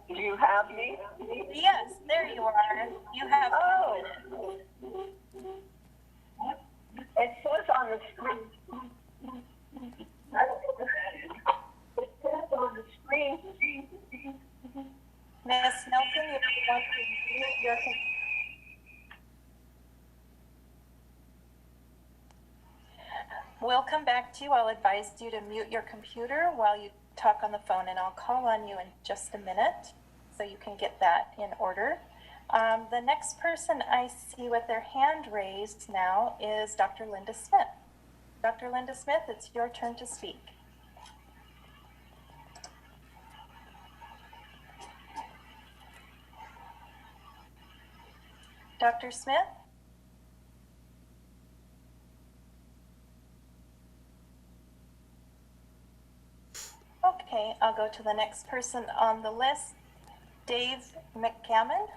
[SPEAKER 16] Do you have me?
[SPEAKER 3] Yes, there you are. You have 2 minutes.
[SPEAKER 16] It says on the screen. It says on the screen.
[SPEAKER 3] Ms. Nelson, you want to mute your We'll come back to you. I'll advise you to mute your computer while you talk on the phone, and I'll call on you in just a minute so you can get that in order. The next person I see with their hand raised now is Dr. Linda Smith. Dr. Linda Smith, it's your turn to speak. Dr. Smith? Okay, I'll go to the next person on the list, Dave McCammon.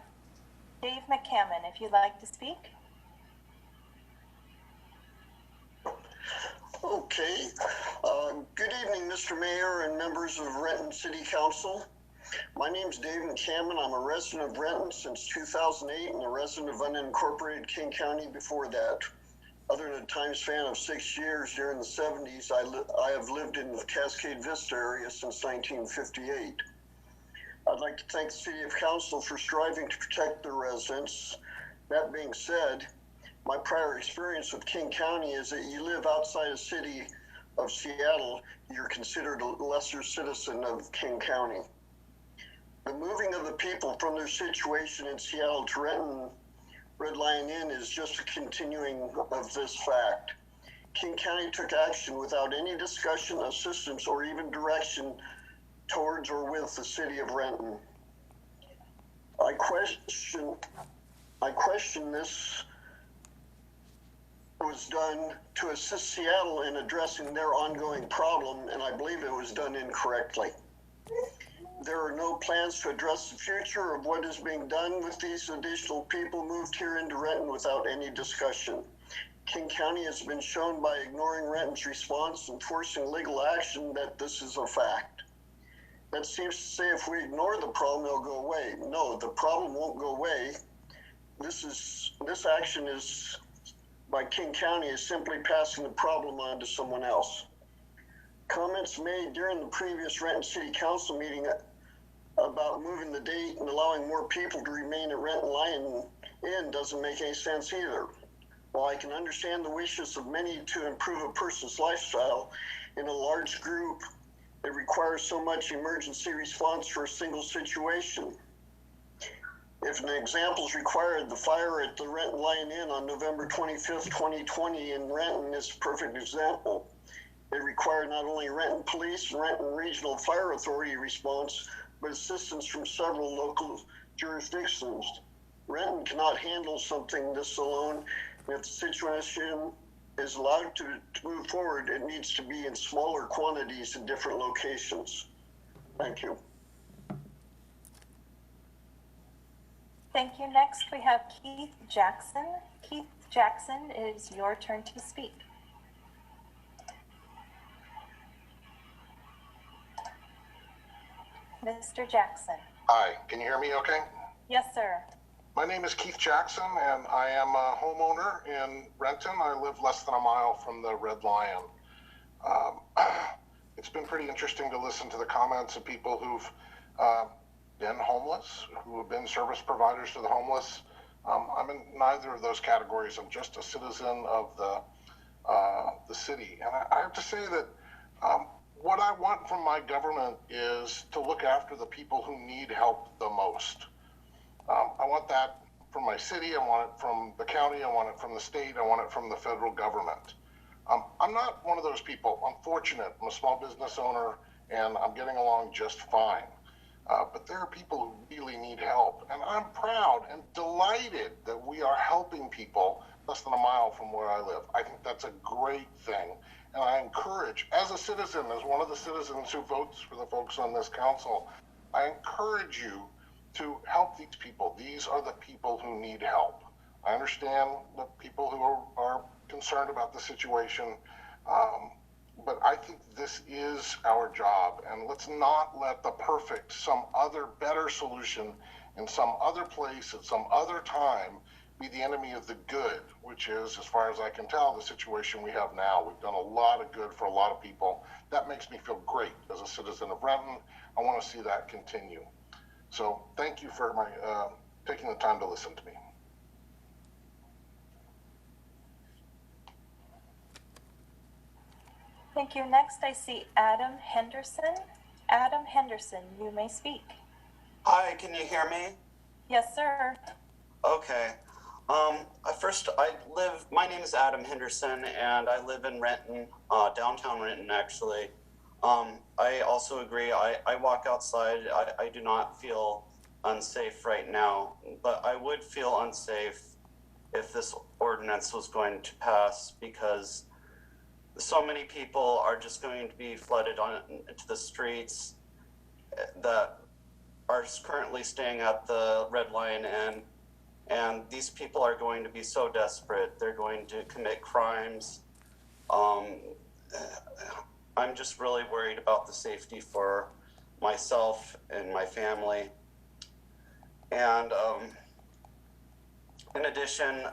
[SPEAKER 3] Dave McCammon, if you'd like to speak.
[SPEAKER 17] Okay. Good evening, Mr. Mayor and members of Renton City Council. My name's Dave McCammon. I'm a resident of Renton since 2008 and a resident of unincorporated King County before that. Other than a time span of 6 years during the 70s, I have lived in the Cascade Vista area since 1958. I'd like to thank the City of Council for striving to protect their residents. That being said, my prior experience with King County is that you live outside the city of Seattle, you're considered a lesser citizen of King County. The moving of the people from their situation in Seattle to Renton Red Lion Inn is just a continuing of this fact. King County took action without any discussion, assistance, or even direction towards or with the city of Renton. I question this was done to assist Seattle in addressing their ongoing problem, and I believe it was done incorrectly. There are no plans to address the future of what is being done with these additional people moved here into Renton without any discussion. King County has been shown by ignoring Renton's response and forcing legal action that this is a fact. That seems to say if we ignore the problem, it'll go away. No, the problem won't go away. This action is by King County is simply passing the problem on to someone else. Comments made during the previous Renton City Council meeting about moving the date and allowing more people to remain at Renton Lion Inn doesn't make any sense either. While I can understand the wishes of many to improve a person's lifestyle, in a large group, it requires so much emergency response for a single situation. If an example is required, the fire at the Renton Lion Inn on November 25th, 2020 in Renton is a perfect example. It required not only Renton Police and Renton Regional Fire Authority response, but assistance from several local jurisdictions. Renton cannot handle something this alone. If the situation is allowed to move forward, it needs to be in smaller quantities in different locations. Thank you.
[SPEAKER 3] Thank you. Next, we have Keith Jackson. Keith Jackson, it is your turn to speak. Mr. Jackson.
[SPEAKER 5] Hi, can you hear me okay?
[SPEAKER 3] Yes, sir.
[SPEAKER 5] My name is Keith Jackson, and I am a homeowner in Renton. I live less than a mile from the Red Lion. It's been pretty interesting to listen to the comments of people who've been homeless, who have been service providers to the homeless. I'm in neither of those categories. I'm just a citizen of the city. And I have to say that what I want from my government is to look after the people who need help the most. I want that from my city. I want it from the county. I want it from the state. I want it from the federal government. I'm not one of those people. I'm fortunate. I'm a small business owner, and I'm getting along just fine. But there are people who really need help, and I'm proud and delighted that we are helping people less than a mile from where I live. I think that's a great thing, and I encourage, as a citizen, as one of the citizens who votes for the folks on this council, I encourage you to help these people. These are the people who need help. I understand the people who are concerned about the situation, but I think this is our job, and let's not let the perfect, some other better solution in some other place at some other time be the enemy of the good, which is, as far as I can tell, the situation we have now. We've done a lot of good for a lot of people. That makes me feel great as a citizen of Renton. I want to see that continue. So thank you for my taking the time to listen to me.
[SPEAKER 3] Thank you. Next, I see Adam Henderson. Adam Henderson, you may speak.
[SPEAKER 18] Hi, can you hear me?
[SPEAKER 3] Yes, sir.
[SPEAKER 18] Okay. First, my name is Adam Henderson, and I live in Renton, downtown Renton, actually. I also agree. I walk outside. I do not feel unsafe right now, but I would feel unsafe if this ordinance was going to pass, because so many people are just going to be flooded into the streets that are currently staying at the Red Lion Inn. And these people are going to be so desperate. They're going to commit crimes. I'm just really worried about the safety for myself and my family. And in addition,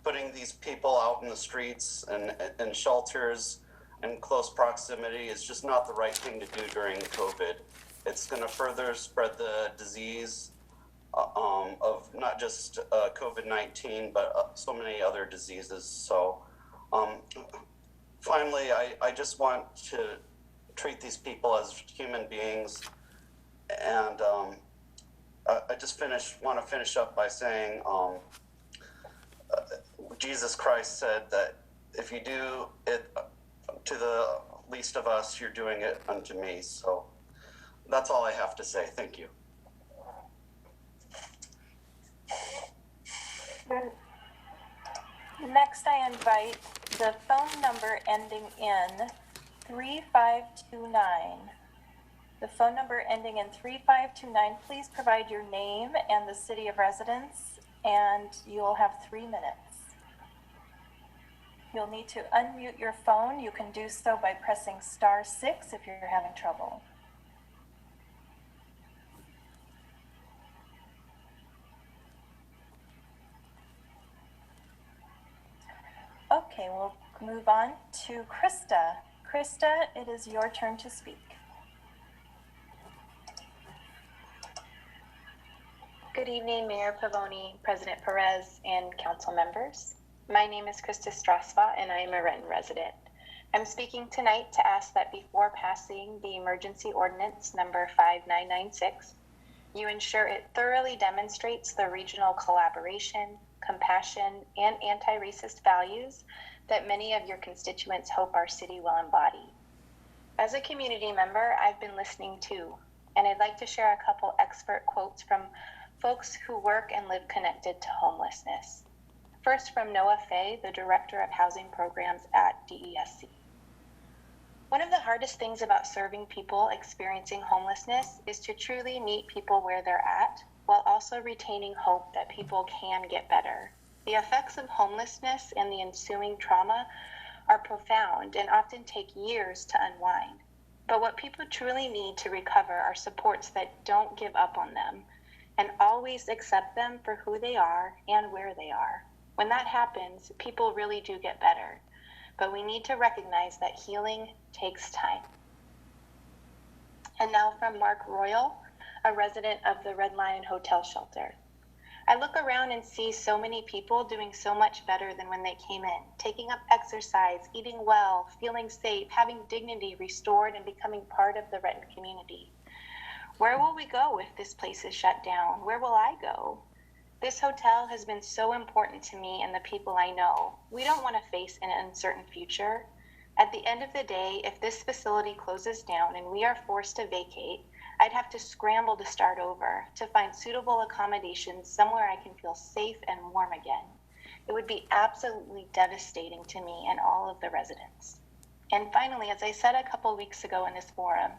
[SPEAKER 18] putting these people out in the streets and in shelters in close proximity is just not the right thing to do during COVID. It's going to further spread the disease of not just COVID-19, but so many other diseases. So finally, I just want to treat these people as human beings. And I just want to finish up by saying, Jesus Christ said that if you do it to the least of us, you're doing it unto me. So that's all I have to say. Thank you.
[SPEAKER 3] Next, I invite the phone number ending in 3529. The phone number ending in 3529, please provide your name and the city of residence, and you'll have 3 minutes. You'll need to unmute your phone. You can do so by pressing *6 if you're having trouble. Okay, we'll move on to Krista. Krista, it is your turn to speak.
[SPEAKER 19] Good evening, Mayor Pavoni, President Perez, and council members. My name is Krista Strasva, and I am a Renton resident. I'm speaking tonight to ask that before passing the emergency ordinance number 5996, you ensure it thoroughly demonstrates the regional collaboration, compassion, and anti-racist values that many of your constituents hope our city will embody. As a community member, I've been listening too, and I'd like to share a couple expert quotes from folks who work and live connected to homelessness. First, from Noah Fay, the Director of Housing Programs at DESC. One of the hardest things about serving people experiencing homelessness is to truly meet people where they're at, while also retaining hope that people can get better. The effects of homelessness and the ensuing trauma are profound and often take years to unwind. But what people truly need to recover are supports that don't give up on them and always accept them for who they are and where they are. When that happens, people really do get better. But we need to recognize that healing takes time. And now from Mark Royal, a resident of the Red Lion Hotel Shelter. I look around and see so many people doing so much better than when they came in, taking up exercise, eating well, feeling safe, having dignity restored, and becoming part of the Renton community. Where will we go if this place is shut down? Where will I go? This hotel has been so important to me and the people I know. We don't want to face an uncertain future. At the end of the day, if this facility closes down and we are forced to vacate, I'd have to scramble to start over, to find suitable accommodations somewhere I can feel safe and warm again. It would be absolutely devastating to me and all of the residents. And finally, as I said a couple weeks ago in this forum,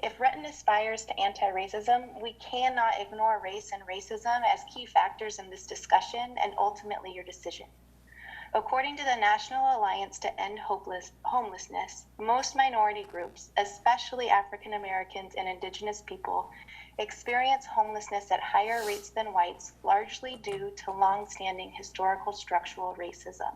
[SPEAKER 19] if Renton aspires to anti-racism, we cannot ignore race and racism as key factors in this discussion and ultimately your decision. According to the National Alliance to End Homelessness, most minority groups, especially African Americans and Indigenous people, experience homelessness at higher rates than whites, largely due to long-standing historical structural racism.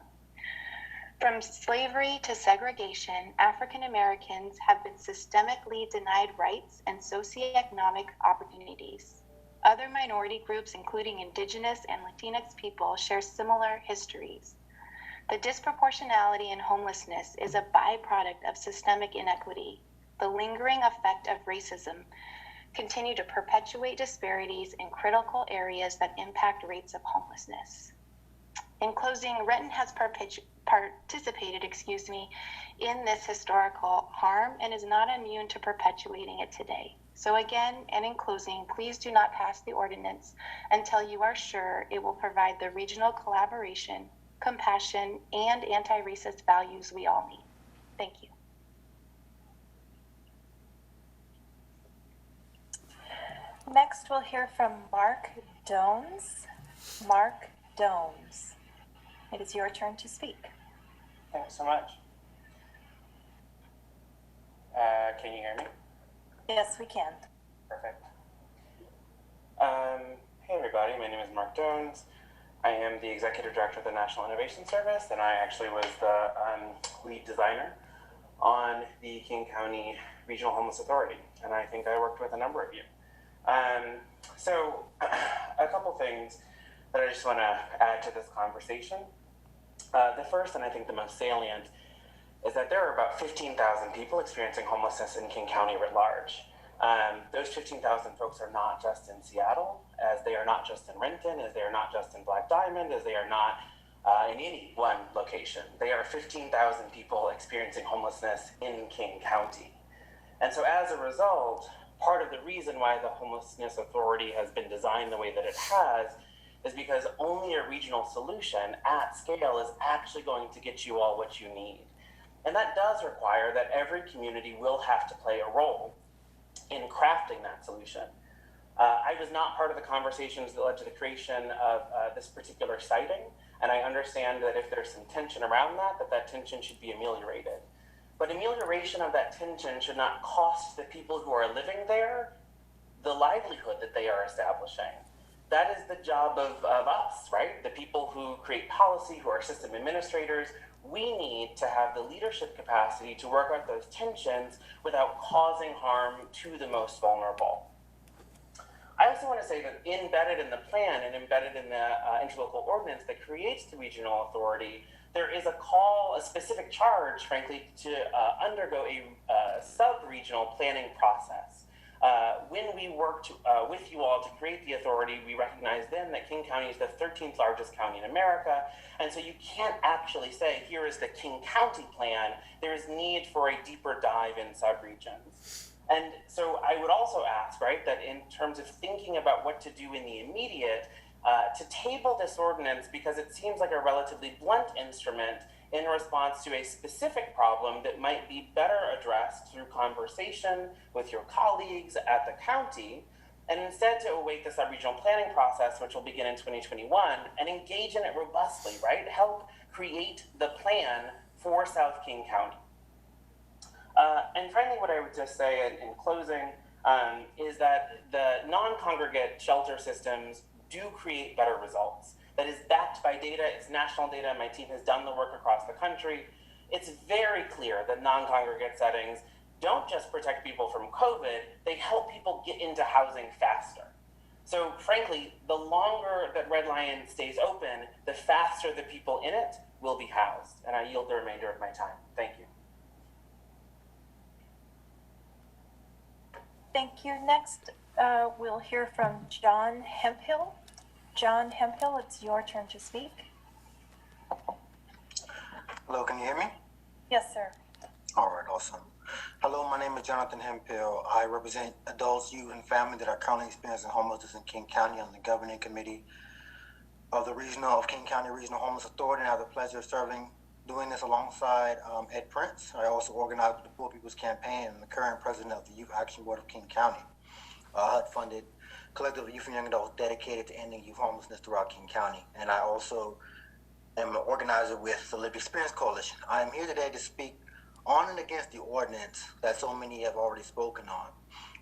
[SPEAKER 19] From slavery to segregation, African Americans have been systemically denied rights and socioeconomic opportunities. Other minority groups, including Indigenous and Latinx people, share similar histories. The disproportionality in homelessness is a byproduct of systemic inequity. The lingering effect of racism continue to perpetuate disparities in critical areas that impact rates of homelessness. In closing, Renton has participated in this historical harm and is not immune to perpetuating it today. So again, and in closing, please do not pass the ordinance until you are sure it will provide the regional collaboration, compassion, and anti-racist values we all need. Thank you. Next, we'll hear from Mark Dones. Mark Dones, it is your turn to speak.
[SPEAKER 20] Thanks so much. Can you hear me?
[SPEAKER 19] Yes, we can.
[SPEAKER 20] Perfect. Hey everybody, my name is Mark Dones. I am the Executive Director of the National Innovation Service, and I actually was the lead designer on the King County Regional Homeless Authority, and I think I worked with a number of you. So a couple things that I just want to add to this conversation. The first, and I think the most salient, is that there are about 15,000 people experiencing homelessness in King County writ large. Those 15,000 folks are not just in Seattle, as they are not just in Renton, as they are not just in Black Diamond, as they are not in any one location. They are 15,000 people experiencing homelessness in King County. And so as a result, part of the reason why the Homelessness Authority has been designed the way that it has is because only a regional solution at scale is actually going to get you all what you need. And that does require that every community will have to play a role in crafting that solution. I was not part of the conversations that led to the creation of this particular siting, and I understand that if there's some tension around that tension should be ameliorated. But amelioration of that tension should not cost the people who are living there the livelihood that they are establishing. That is the job of us, right? The people who create policy, who are system administrators. We need to have the leadership capacity to work out those tensions without causing harm to the most vulnerable. I also want to say that embedded in the plan and embedded in the interlocal ordinance that creates the regional authority, there is a call, a specific charge, frankly, to undergo a sub-regional planning process. When we worked with you all to create the authority, we recognized then that King County is the 13th largest county in America, and so you can't actually say, here is the King County plan. There is need for a deeper dive in subregions. And so I would also ask, right, that in terms of thinking about what to do in the immediate, to table this ordinance because it seems like a relatively blunt instrument in response to a specific problem that might be better addressed through conversation with your colleagues at the county, and instead to await the sub-regional planning process, which will begin in 2021, and engage in it robustly, right? Help create the plan for South King County. And finally, what I would just say in closing is that the non-congregate shelter systems do create better results. That is backed by data, it's national data. My team has done the work across the country. It's very clear that non-congregate settings don't just protect people from COVID, they help people get into housing faster. So frankly, the longer that Red Lion stays open, the faster the people in it will be housed. And I yield the remainder of my time. Thank you.
[SPEAKER 3] Thank you. Next, we'll hear from John Hemphill. John Hemphill, it's your turn to speak.
[SPEAKER 21] Hello, can you hear me?
[SPEAKER 3] Yes, sir.
[SPEAKER 21] All right, awesome. Hello, my name is Jonathan Hemphill. I represent adults, youth, and family that are currently experiencing homelessness in King County on the governing committee of the King County Regional Homeless Authority, and I have the pleasure of doing this alongside Ed Prince. I also organize the Poor People's Campaign and the current president of the Youth Action Board of King County, HUD-funded collective of youth and young adults dedicated to ending youth homelessness throughout King County. And I also am an organizer with the Lived Experience Coalition. I am here today to speak on and against the ordinance that so many have already spoken on.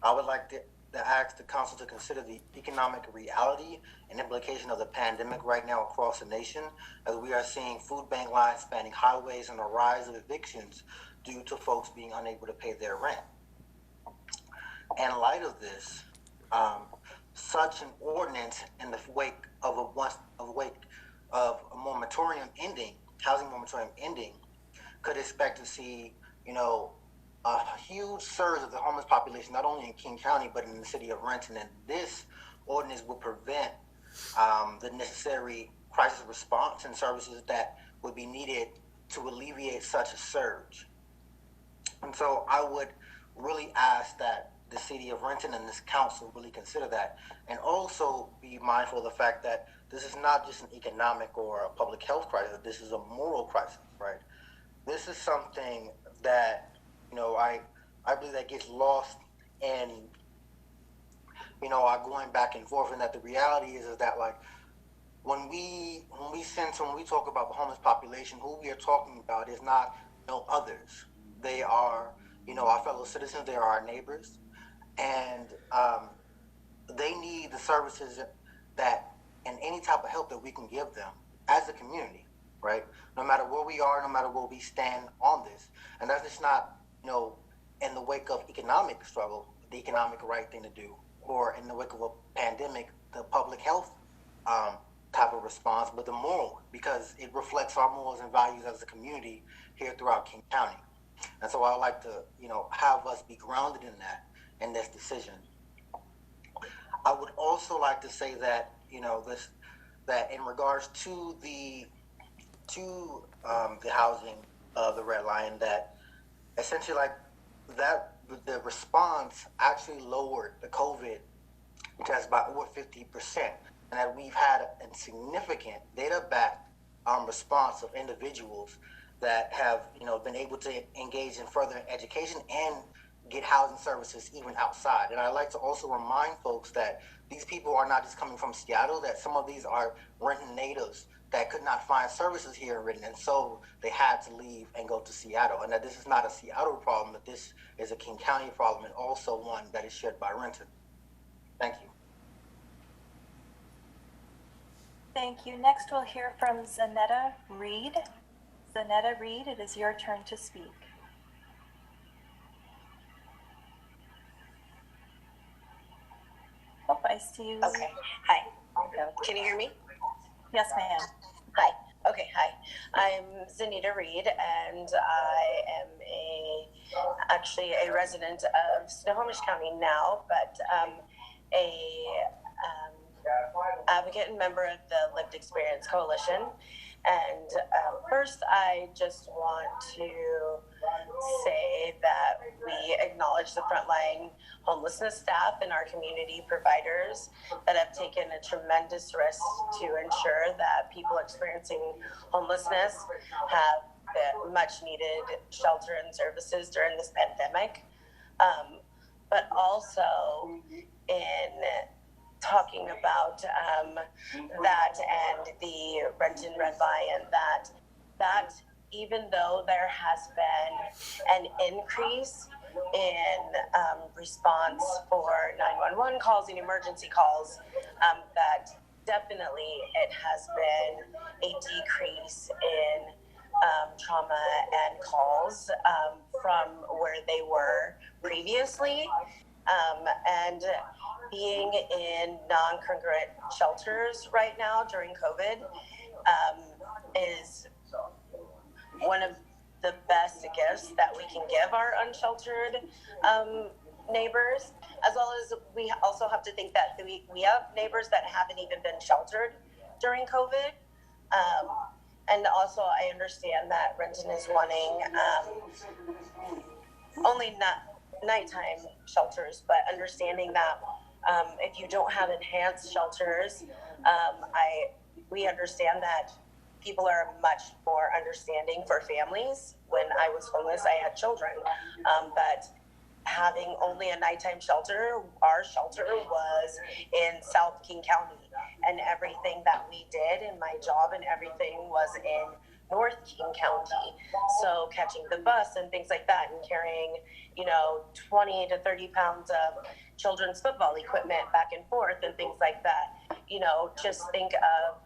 [SPEAKER 21] I would like to ask the council to consider the economic reality and implication of the pandemic right now across the nation, as we are seeing food bank lines spanning highways and a rise of evictions due to folks being unable to pay their rent. In light of this, such an ordinance in the wake of a moratorium ending, housing moratorium ending, could expect to see, a huge surge of the homeless population, not only in King County, but in the city of Renton. And this ordinance will prevent the necessary crisis response and services that would be needed to alleviate such a surge. And so I would really ask that the city of Renton and this council really consider that, and also be mindful of the fact that this is not just an economic or a public health crisis, this is a moral crisis, right? This is something that, I believe that gets lost in, our going back and forth, and that the reality is that, like, when we talk about the homeless population, who we are talking about is not others. They are, our fellow citizens, they are our neighbors, and they need the services that, and any type of help that we can give them as a community, right? No matter where we are, no matter where we stand on this. And that's just not, in the wake of economic struggle, the economic right thing to do, or in the wake of a pandemic, the public health type of response, but the moral, because it reflects our morals and values as a community here throughout King County. And so I would like to, have us be grounded in that, in this decision. I would also like to say that, that in regards to the housing of the Red Lion, that essentially the response actually lowered the COVID test by over 50%, and that we've had a significant data-backed response of individuals that have been able to engage in further education and get housing services even outside. And I'd like to also remind folks that these people are not just coming from Seattle, that some of these are Renton natives that could not find services here in Renton, and so they had to leave and go to Seattle. And that this is not a Seattle problem, but this is a King County problem, and also one that is shared by Renton. Thank you.
[SPEAKER 3] Thank you. Next, we'll hear from Zanetta Reed. Zanetta Reed, it is your turn to speak. Oh, I see you.
[SPEAKER 22] Okay. Hi. Can you hear me?
[SPEAKER 3] Yes, ma'am.
[SPEAKER 22] Hi. Okay. Hi. I'm Zanetta Reed, and I am actually a resident of Snohomish County now, but a advocate and member of the Lived Experience Coalition. And first, I just want to say that we acknowledge the frontline homelessness staff and our community providers that have taken a tremendous risk to ensure that people experiencing homelessness have the much needed shelter and services during this pandemic. But also in talking about that and the Renton Red Lion, that even though there has been an increase in response for 911 calls and emergency calls, that definitely it has been a decrease in trauma and calls from where they were previously. And being in non-congruent shelters right now during COVID is one of the best gifts that we can give our unsheltered neighbors, as well as we also have to think that we have neighbors that haven't even been sheltered during COVID. And also I understand that Renton is wanting only not nighttime shelters, but understanding that if you don't have enhanced shelters, we understand that people are much more understanding for families. When I was homeless, I had children, but having only a nighttime shelter, our shelter was in South King County, and everything that we did in my job and everything was in North King County. So catching the bus and things like that, and carrying, 20 to 30 pounds of children's football equipment back and forth and things like that. Just think of,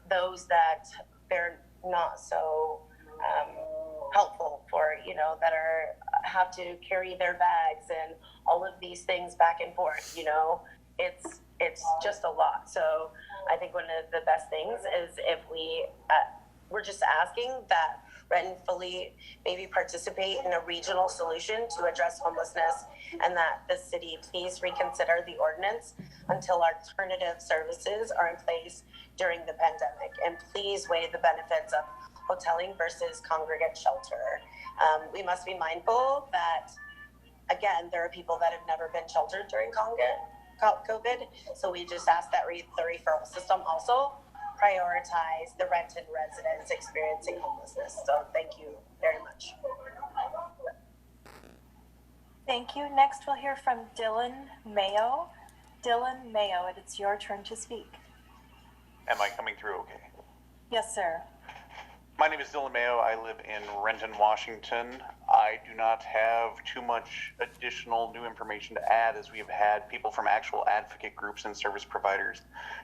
[SPEAKER 22] those that they're not so helpful for, that have to carry their bags and all of these things back and forth. It's just a lot. So I think one of the best things is if we're just asking that Renton fully maybe participate in a regional solution to address homelessness, and that the city please reconsider the ordinance until alternative services are in place during the pandemic, and please weigh the benefits of hoteling versus congregate shelter. We must be mindful that, again, there are people that have never been sheltered during COVID, so we just ask that the referral system also prioritize the Renton residents experiencing homelessness. So thank you very much.
[SPEAKER 3] Thank you. Next, we'll hear from Dylan Mayo. Dylan Mayo, it's your turn to speak.
[SPEAKER 1] Am I coming through okay?
[SPEAKER 3] Yes, sir.
[SPEAKER 1] My name is Dylan Mayo. I live in Renton, Washington. I do not have too much additional new information to add, as we have had people from actual advocate groups and service providers.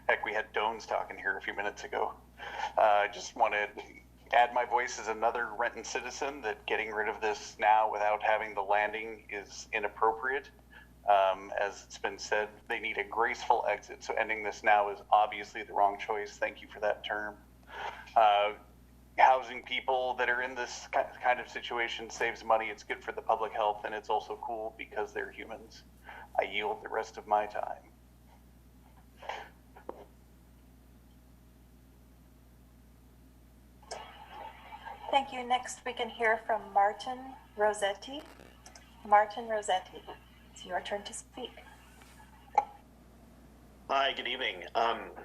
[SPEAKER 1] Heck, we had Dones talking here a few minutes ago. I just want to add my voice as another Renton citizen that getting rid of this now without having the landing is inappropriate. As it's been said, they need a graceful exit. So ending this now is obviously the wrong choice. Thank you for that term. Housing people that are in this kind of situation saves money. It's good for the public health, and it's also cool because they're humans. I yield the rest of my time.
[SPEAKER 3] Thank you. Next, we can hear from Martin Rossetti. Martin Rossetti, it's your turn to speak.
[SPEAKER 4] Hi, good evening.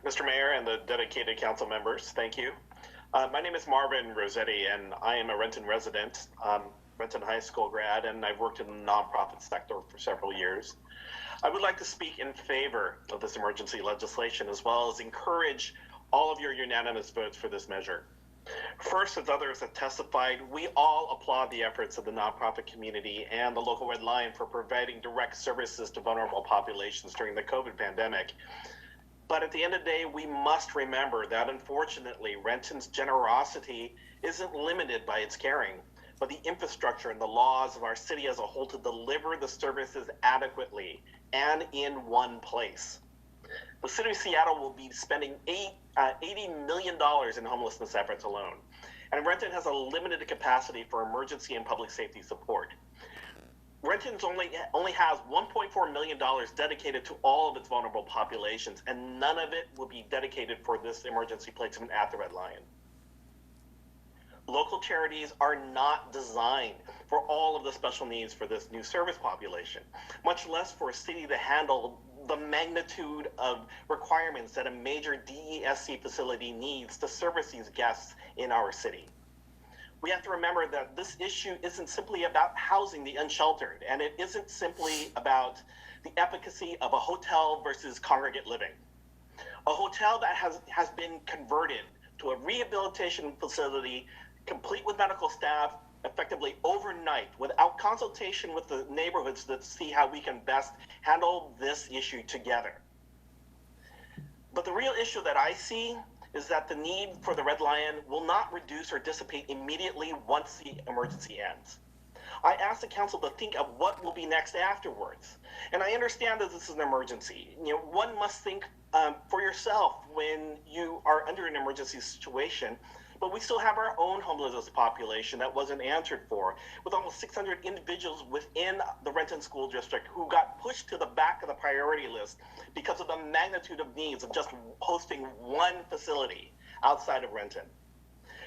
[SPEAKER 4] Mr. Mayor and the dedicated council members, thank you. My name is Marvin Rossetti, and I am a Renton resident, Renton High School grad, and I've worked in the nonprofit sector for several years. I would like to speak in favor of this emergency legislation, as well as encourage all of your unanimous votes for this measure. First, as others have testified, we all applaud the efforts of the nonprofit community and the local Red Lion for providing direct services to vulnerable populations during the COVID pandemic. But at the end of the day, we must remember that unfortunately, Renton's generosity isn't limited by its caring, but the infrastructure and the laws of our city as a whole to deliver the services adequately and in one place. The city of Seattle will be spending $80 million in homelessness efforts alone, and Renton has a limited capacity for emergency and public safety support. Renton only has $1.4 million dedicated to all of its vulnerable populations, and none of it will be dedicated for this emergency placement at the Red Lion. Local charities are not designed for all of the special needs for this new service population, much less for a city to handle the magnitude of requirements that a major DESC facility needs to service these guests in our city. We have to remember that this issue isn't simply about housing the unsheltered, and it isn't simply about the efficacy of a hotel versus congregate living. A hotel that has been converted to a rehabilitation facility complete with medical staff effectively overnight without consultation with the neighborhoods to see how we can best handle this issue together. But the real issue that I see is that the need for the Red Lion will not reduce or dissipate immediately once the emergency ends. I asked the council to think of what will be next afterwards. And I understand that this is an emergency. One must think for yourself when you are under an emergency situation, but we still have our own homelessness population that wasn't answered for, with almost 600 individuals within the Renton School District who got pushed to the back of the priority list because of the magnitude of needs of just hosting one facility outside of Renton.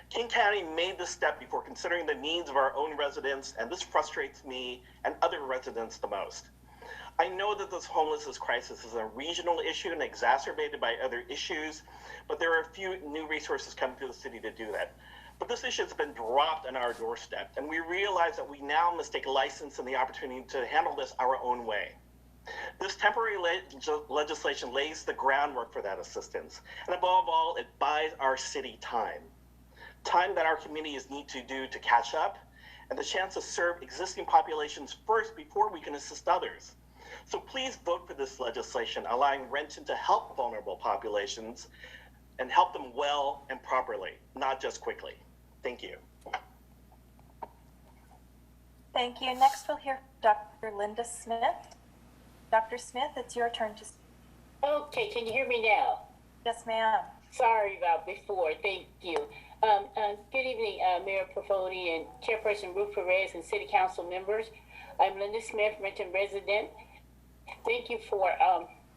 [SPEAKER 4] King County made this step before considering the needs of our own residents, and this frustrates me and other residents the most. I know that this homelessness crisis is a regional issue and exacerbated by other issues, but there are a few new resources coming to the city to do that. But this issue has been dropped on our doorstep, and we realize that we now must take license and the opportunity to handle this our own way. This temporary legislation lays the groundwork for that assistance, and above all, it buys our city time that our communities need to do to catch up, and the chance to serve existing populations first before we can assist others. So please vote for this legislation, allowing Renton to help vulnerable populations and help them well and properly, not just quickly. Thank you.
[SPEAKER 3] Thank you. Next, we'll hear Dr. Linda Smith. Dr. Smith, it's your turn to speak.
[SPEAKER 2] Okay, can you hear me now?
[SPEAKER 3] Yes, ma'am.
[SPEAKER 2] Sorry about before. Thank you. Good evening, Mayor Pavoni and Chairperson Ruth Perez and City Council members. I'm Linda Smith, Renton resident. Thank you for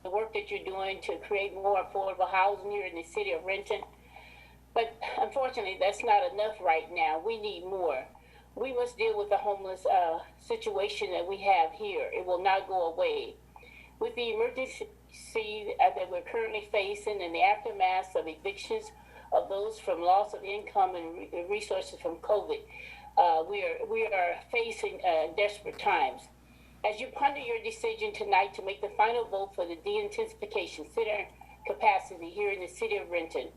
[SPEAKER 2] the work that you're doing to create more affordable housing here in the city of Renton. But unfortunately, that's not enough right now. We need more. We must deal with the homeless situation that we have here. It will not go away. With the emergency that we're currently facing and the aftermath of evictions of those from loss of income and resources from COVID, we are facing desperate times. As you ponder your decision tonight to make the final vote for the de-intensification center capacity here in the city of Renton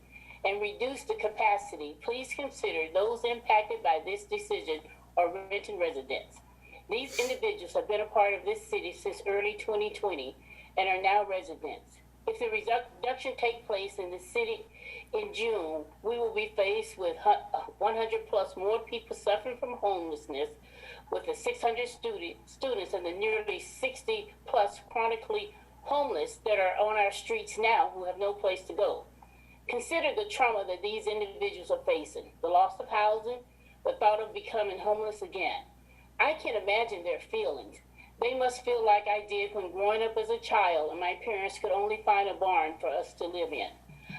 [SPEAKER 2] and reduce the capacity, please consider those impacted by this decision are Renton residents. These individuals have been a part of this city since early 2020 and are now residents. If the reduction takes place in the city in June, we will be faced with 100 plus more people suffering from homelessness, with the 600 students and the nearly 60 plus chronically homeless that are on our streets now who have no place to go. Consider the trauma that these individuals are facing, the loss of housing, the thought of becoming homeless again. I can imagine their feelings. They must feel like I did when growing up as a child and my parents could only find a barn for us to live in.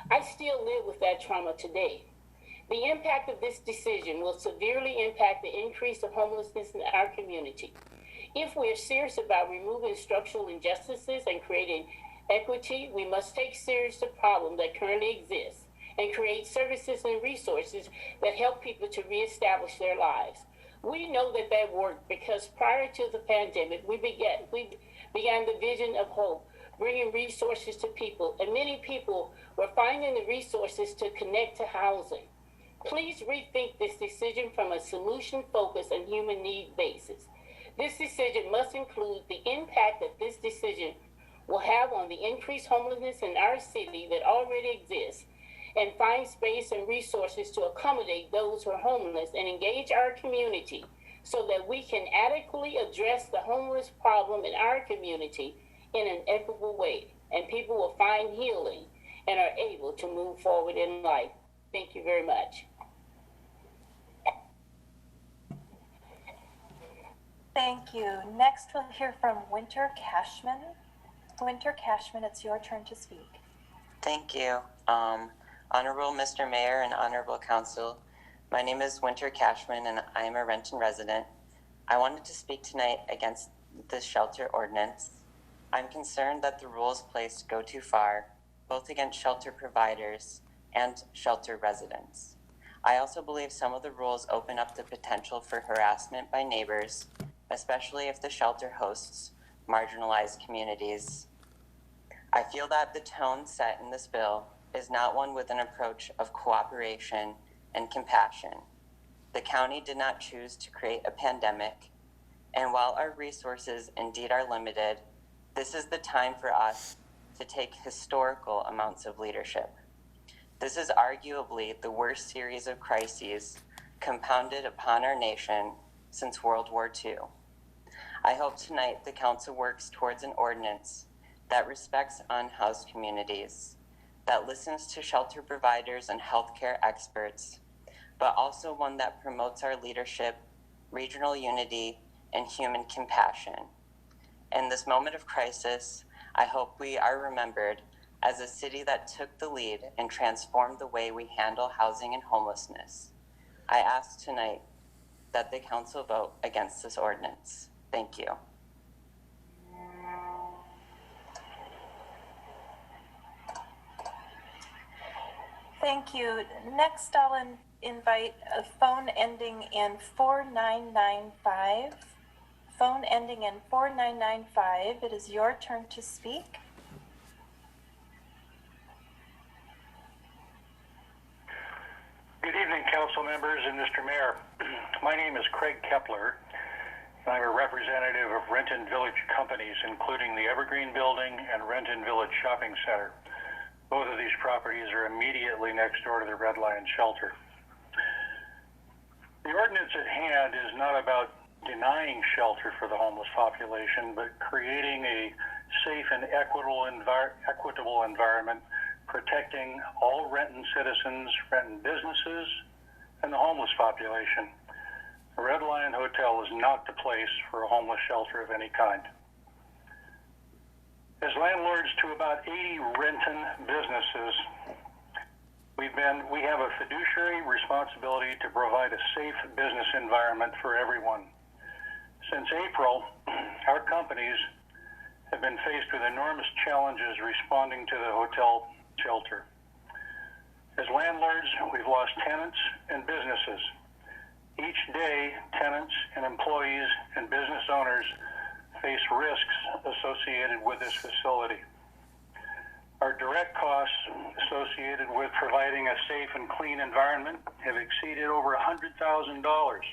[SPEAKER 2] I still live with that trauma today. The impact of this decision will severely impact the increase of homelessness in our community. If we are serious about removing structural injustices and creating equity, we must take serious the problem that currently exists and create services and resources that help people to reestablish their lives. We know that worked because prior to the pandemic, we began the vision of hope, bringing resources to people, and many people were finding the resources to connect to housing. Please rethink this decision from a solution-focused and human need basis. This decision must include the impact that this decision will have on the increased homelessness in our city that already exists, and find space and resources to accommodate those who are homeless and engage our community so that we can adequately address the homeless problem in our community in an equitable way, and people will find healing and are able to move forward in life. Thank you very much.
[SPEAKER 3] Thank you. Next, we'll hear from Winter Cashman. Winter Cashman, it's your turn to speak.
[SPEAKER 6] Thank you. Honorable Mr. Mayor and Honorable Council, my name is Winter Cashman and I am a Renton resident. I wanted to speak tonight against the shelter ordinance. I'm concerned that the rules placed go too far, both against shelter providers and shelter residents. I also believe some of the rules open up the potential for harassment by neighbors, especially if the shelter hosts marginalized communities. I feel that the tone set in this bill is not one with an approach of cooperation and compassion. The county did not choose to create a pandemic, and while our resources indeed are limited, this is the time for us to take historical amounts of leadership. This is arguably the worst series of crises compounded upon our nation since World War II. I hope tonight the council works towards an ordinance that respects unhoused communities, that listens to shelter providers and healthcare experts, but also one that promotes our leadership, regional unity, and human compassion. In this moment of crisis, I hope we are remembered as a city that took the lead and transformed the way we handle housing and homelessness. I ask tonight that the council vote against this ordinance. Thank you.
[SPEAKER 3] Thank you. Next, I'll invite a phone ending in 4995. Phone ending in 4995. It is your turn to speak.
[SPEAKER 7] Good evening, council members and Mr. Mayor. My name is Craig Kepler, and I'm a representative of Renton Village companies, including the Evergreen Building and Renton Village Shopping Center. Both of these properties are immediately next door to the Red Lion Shelter. The ordinance at hand is not about denying shelter for the homeless population, but creating a safe and equitable environment, protecting all Renton citizens, Renton businesses, and the homeless population. The Red Lion Hotel is not the place for a homeless shelter of any kind. As landlords to about 80 Renton businesses, we have a fiduciary responsibility to provide a safe business environment for everyone. Since April, our companies have been faced with enormous challenges responding to the hotel shelter. As landlords, we've lost tenants and businesses. Each day, tenants and employees and business owners face risks associated with this facility. Our direct costs associated with providing a safe and clean environment have exceeded over $100,000,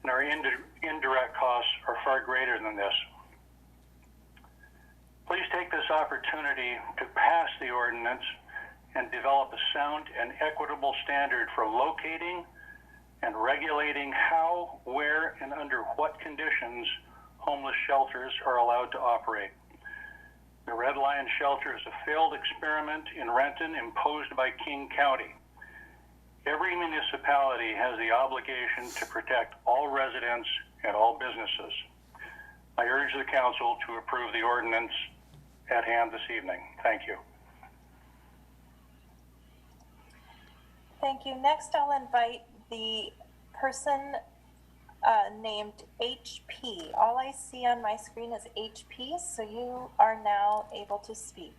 [SPEAKER 7] and our indirect costs are far greater than this. Please take this opportunity to pass the ordinance and develop a sound and equitable standard for locating and regulating how, where, and under what conditions homeless shelters are allowed to operate. The Red Lion Shelter is a failed experiment in Renton imposed by King County. Every municipality has the obligation to protect all residents and all businesses. I urge the council to approve the ordinance at hand this evening. Thank you.
[SPEAKER 3] Thank you. Next, I'll invite the person named HP. All I see on my screen is HP, so you are now able to speak.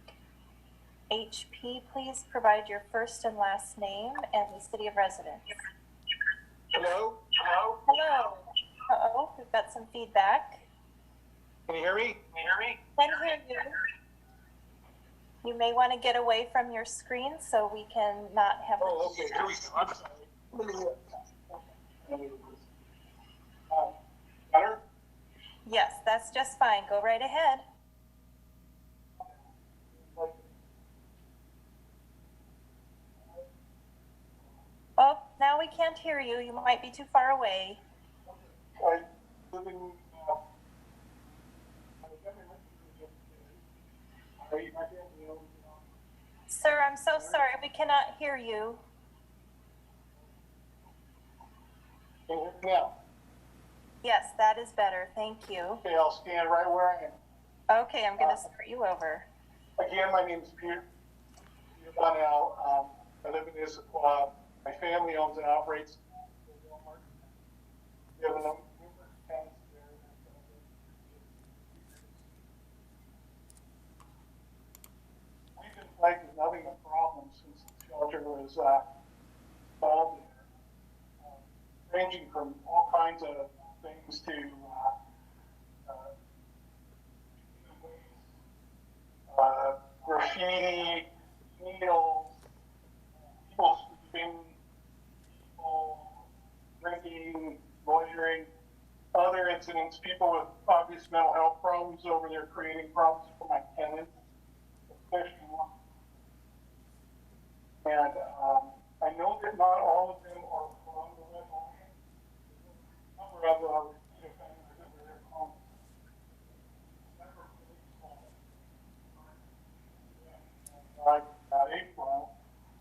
[SPEAKER 3] HP, please provide your first and last name and the city of residence.
[SPEAKER 5] Hello? Hello?
[SPEAKER 3] Hello. Uh-oh, we've got some feedback.
[SPEAKER 5] Can you hear me?
[SPEAKER 3] Can hear you. You may want to get away from your screen so we can not have.
[SPEAKER 5] Oh, okay. Here we go. I'm sorry. Better?
[SPEAKER 3] Yes, that's just fine. Go right ahead. Oh, now we can't hear you. You might be too far away. Sir, I'm so sorry. We cannot hear you.
[SPEAKER 5] Can you hear me now?
[SPEAKER 3] Yes, that is better. Thank you.
[SPEAKER 5] Okay, I'll stand right where I am.
[SPEAKER 3] Okay, I'm going to start you over.
[SPEAKER 5] Again, my name is Peter Bonnell. I live in Issaquah. My family owns and operates Walmart. We have a number of tenants there. We've been plagued with nothing but problems since the shelter was installed there, ranging from all kinds of things to graffiti, needles,
[SPEAKER 8] incidents, people with obvious mental health problems over there creating problems for my tenants, especially one. And I know that not all of them are from the Red Lion. A number of them are offenders that were there from. April,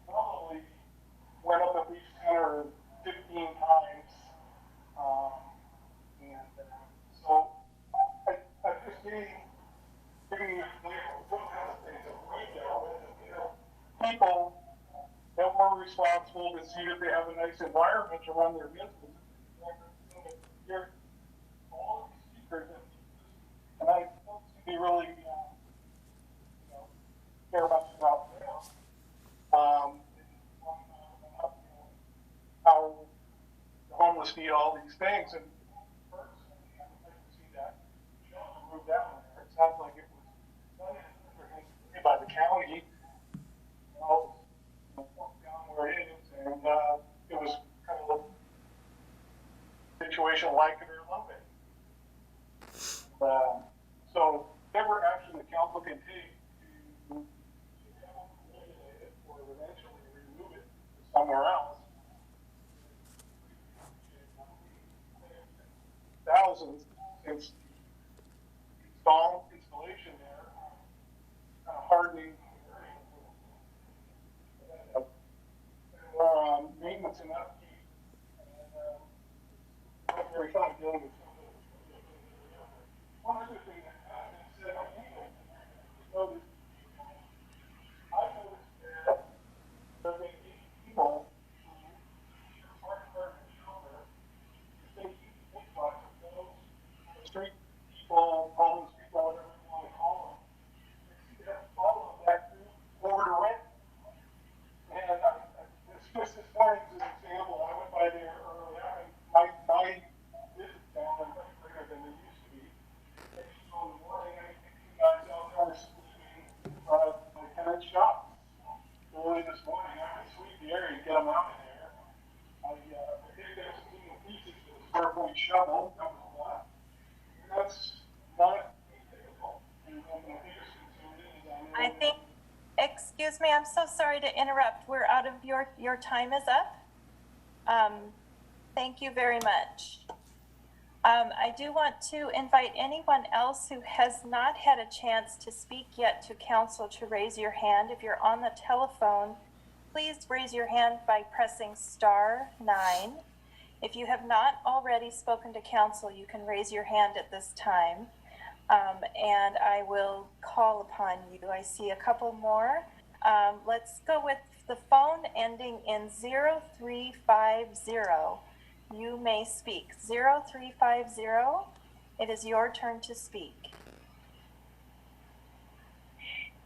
[SPEAKER 8] probably went up at least 10 or 15 times. So I just giving people that were responsible to see that they have a nice environment to run their business. Hear all of these speakers, and I don't seem to really care much about them. How the homeless need all these things, and personally, I would like to see that shelter moved down there. It sounds like it was done by the county. Down where it is, and it was kind of a situation like it or love it. So whatever action the council can take to eliminate it or eventually remove it somewhere else. Thousands since installation there, kind of hardening maintenance and upkeep. And very fun dealing with one other thing that happened is that I've noticed that there may be people who are part of the shelter, they keep big bucks of those street people, homeless people, whatever you want to call them. They see that follow that group over to rent. And just this morning's an example. I went by there early on, and my visits down are much bigger than they used to be. And so in the morning, I think you guys out there were sleeping my tenant shop. Early this morning, I could sweep the area and get them out of there. I think there's some little pieces with a 4-point shovel. That was a lot. And that's not difficult. And the biggest concern is
[SPEAKER 3] I think, excuse me, I'm so sorry to interrupt. We're out of your time is up. Thank you very much. I do want to invite anyone else who has not had a chance to speak yet to council to raise your hand. If you're on the telephone, please raise your hand by pressing *9. If you have not already spoken to council, you can raise your hand at this time. And I will call upon you. I see a couple more. Let's go with the phone ending in 0350. You may speak. 0350. It is your turn to speak.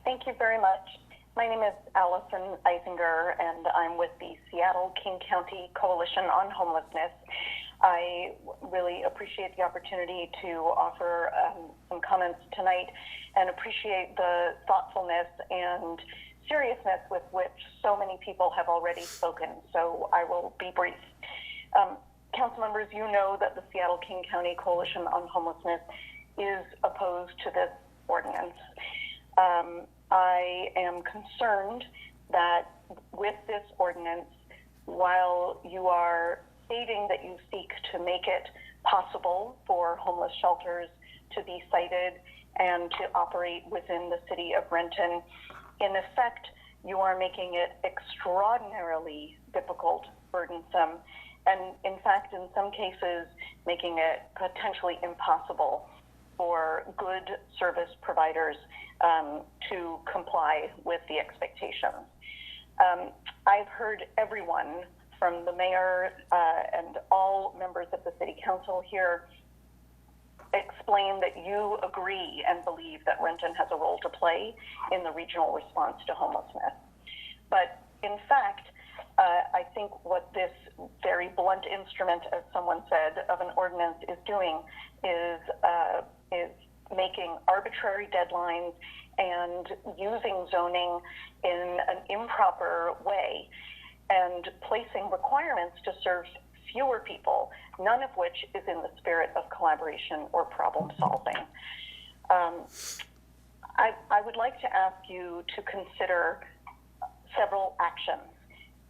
[SPEAKER 9] Thank you very much. My name is Allison Eisinger, and I'm with the Seattle-King County Coalition on Homelessness. I really appreciate the opportunity to offer some comments tonight and appreciate the thoughtfulness and seriousness with which so many people have already spoken. So I will be brief. Council members, you know that the Seattle-King County Coalition on Homelessness is opposed to this ordinance. I am concerned that with this ordinance, while you are stating that you seek to make it possible for homeless shelters to be sited and to operate within the city of Renton, in effect, you are making it extraordinarily difficult, burdensome, and in fact, in some cases, making it potentially impossible for good service providers to comply with the expectations. I've heard everyone from the mayor and all members of the city council here explain that you agree and believe that Renton has a role to play in the regional response to homelessness. But in fact, I think what this very blunt instrument, as someone said, of an ordinance is doing is making arbitrary deadlines and using zoning in an improper way and placing requirements to serve fewer people, none of which is in the spirit of collaboration or problem solving. I would like to ask you to consider several actions.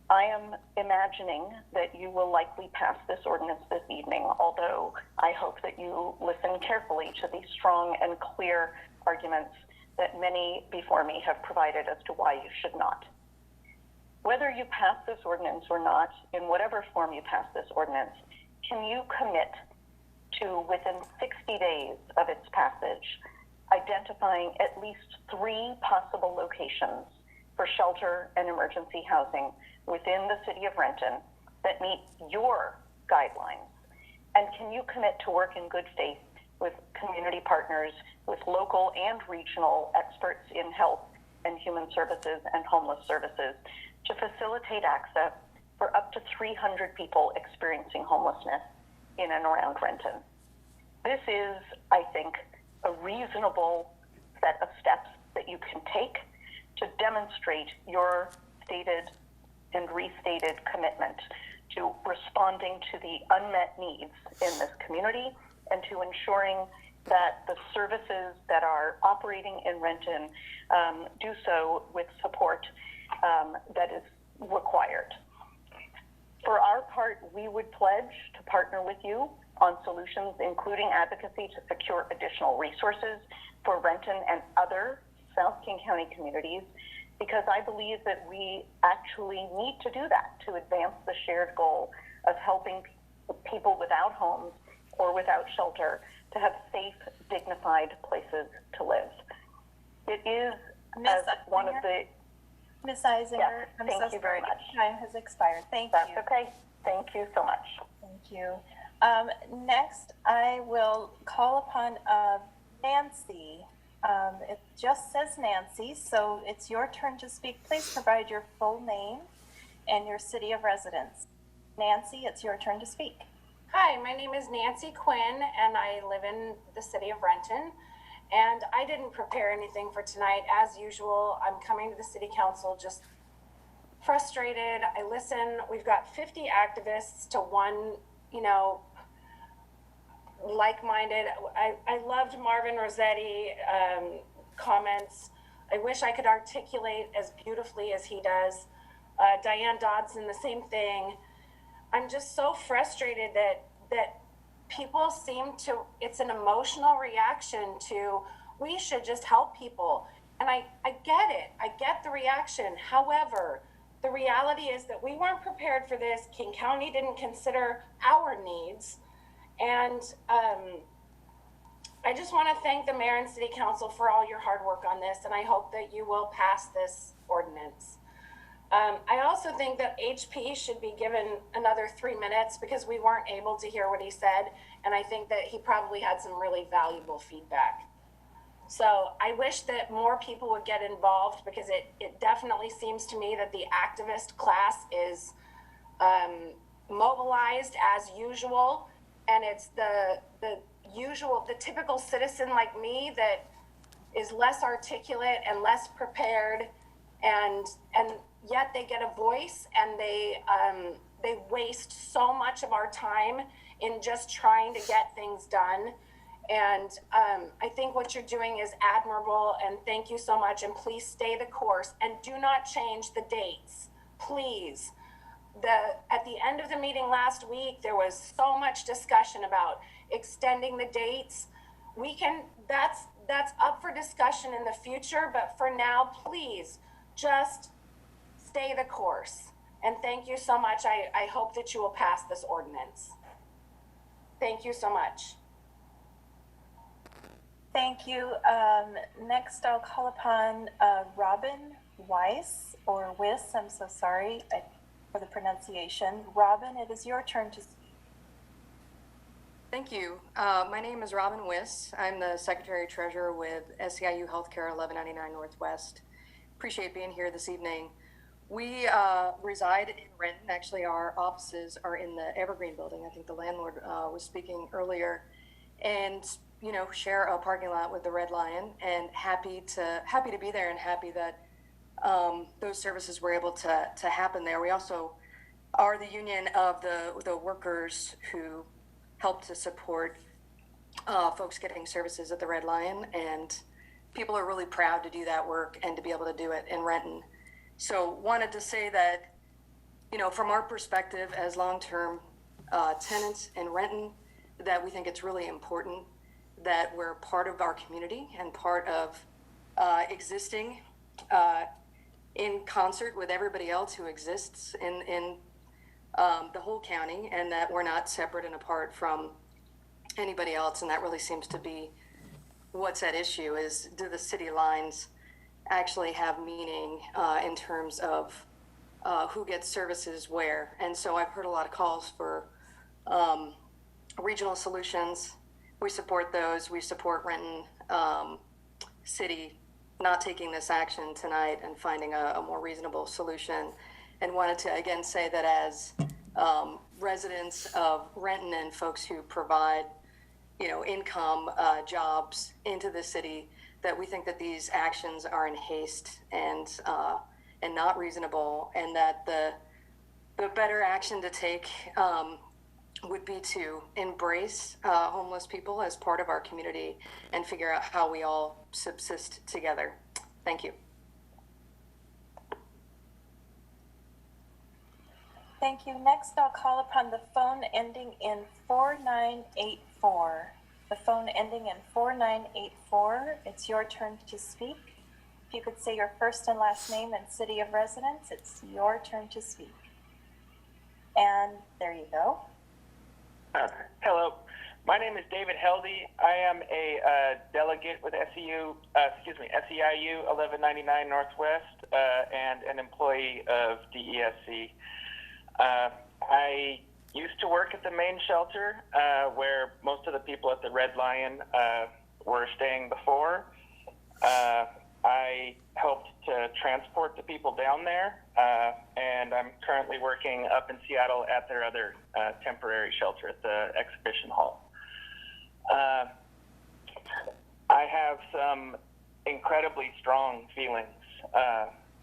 [SPEAKER 9] I am imagining that you will likely pass this ordinance this evening, although I hope that you listen carefully to the strong and clear arguments that many before me have provided as to why you should not. Whether you pass this ordinance or not, in whatever form you pass this ordinance, can you commit to, within 60 days of its passage, identifying at least 3 possible locations for shelter and emergency housing within the city of Renton that meet your guidelines? And can you commit to work in good faith with community partners, with local and regional experts in health and human services and homeless services to facilitate access for up to 300 people experiencing homelessness in and around Renton? This is, I think, a reasonable set of steps that you can take to demonstrate your stated and restated commitment to responding to the unmet needs in this community and to ensuring that the services that are operating in Renton do so with support that is required. For our part, we would pledge to partner with you on solutions, including advocacy to secure additional resources for Renton and other South King County communities, because I believe that we actually need to do that to advance the shared goal of helping people without homes or without shelter to have safe, dignified places to live. It is one of the...
[SPEAKER 3] Ms. Eisinger,
[SPEAKER 9] yes,
[SPEAKER 3] I'm
[SPEAKER 9] thank
[SPEAKER 3] so
[SPEAKER 9] you very
[SPEAKER 3] sorry.
[SPEAKER 9] much.
[SPEAKER 3] Time has expired. Thank you.
[SPEAKER 9] That's okay. Thank you so much.
[SPEAKER 3] Thank you. Next, I will call upon Nancy. It just says Nancy, so it's your turn to speak. Please provide your full name and your city of residence. Nancy, it's your turn to speak.
[SPEAKER 10] Hi, my name is Nancy Quinn, and I live in the city of Renton. And I didn't prepare anything for tonight. As usual, I'm coming to the city council just frustrated. I listen. We've got 50 activists to one, like-minded. I loved Marvin Rossetti comments. I wish I could articulate as beautifully as he does. Diane Dodson, the same thing. I'm just so frustrated that people seem to, it's an emotional reaction to, we should just help people. And I get it. I get the reaction. However, the reality is that we weren't prepared for this. King County didn't consider our needs. And I just want to thank the mayor and city council for all your hard work on this, and I hope that you will pass this ordinance. I also think that HP should be given another 3 minutes because we weren't able to hear what he said, and I think that he probably had some really valuable feedback. So I wish that more people would get involved because it definitely seems to me that the activist class is mobilized as usual, and it's the typical citizen like me that is less articulate and less prepared, and yet they get a voice, and they waste so much of our time in just trying to get things done. And I think what you're doing is admirable, and thank you so much, and please stay the course and do not change the dates, please. At the end of the meeting last week, there was so much discussion about extending the dates. That's up for discussion in the future, but for now, please just stay the course. And thank you so much. I hope that you will pass this ordinance. Thank you so much.
[SPEAKER 3] Thank you. Next, I'll call upon Robin Weiss, or Wiss, I'm so sorry for the pronunciation. Robin, it is your turn to speak.
[SPEAKER 11] Thank you. My name is Robin Wiss. I'm the Secretary Treasurer with SEIU Healthcare 1199 Northwest. Appreciate being here this evening. We reside in Renton. Actually, our offices are in the Evergreen building. I think the landlord was speaking earlier, and share a parking lot with the Red Lion. And happy to be there, and happy that those services were able to happen there. We also are the union of the workers who help to support folks getting services at the Red Lion, and people are really proud to do that work and to be able to do it in Renton. So wanted to say that, from our perspective as long-term tenants in Renton, that we think it's really important that we're part of our community and part of existing in concert with everybody else who exists in the whole county, and that we're not separate and apart from anybody else. And that really seems to be what's at issue, is do the city lines actually have meaning in terms of who gets services where. And so I've heard a lot of calls for regional solutions. We support those. We support Renton City not taking this action tonight and finding a more reasonable solution. And wanted to again say that as residents of Renton and folks who provide income, jobs into the city, that we think that these actions are in haste and not reasonable, and that the better action to take would be to embrace homeless people as part of our community and figure out how we all subsist together. Thank you.
[SPEAKER 3] Thank you. Next, I'll call upon the phone ending in 4984. The phone ending in 4984, it's your turn to speak. If you could say your first and last name and city of residence, it's your turn to speak. And there you go.
[SPEAKER 12] Hello, my name is David Heldy. I am a delegate with SEIU 1199 Northwest and an employee of DESC. I used to work at the main shelter where most of the people at the Red Lion were staying before. I helped to transport the people down there, and I'm currently working up in Seattle at their other temporary shelter at the exhibition hall. I have some incredibly strong feelings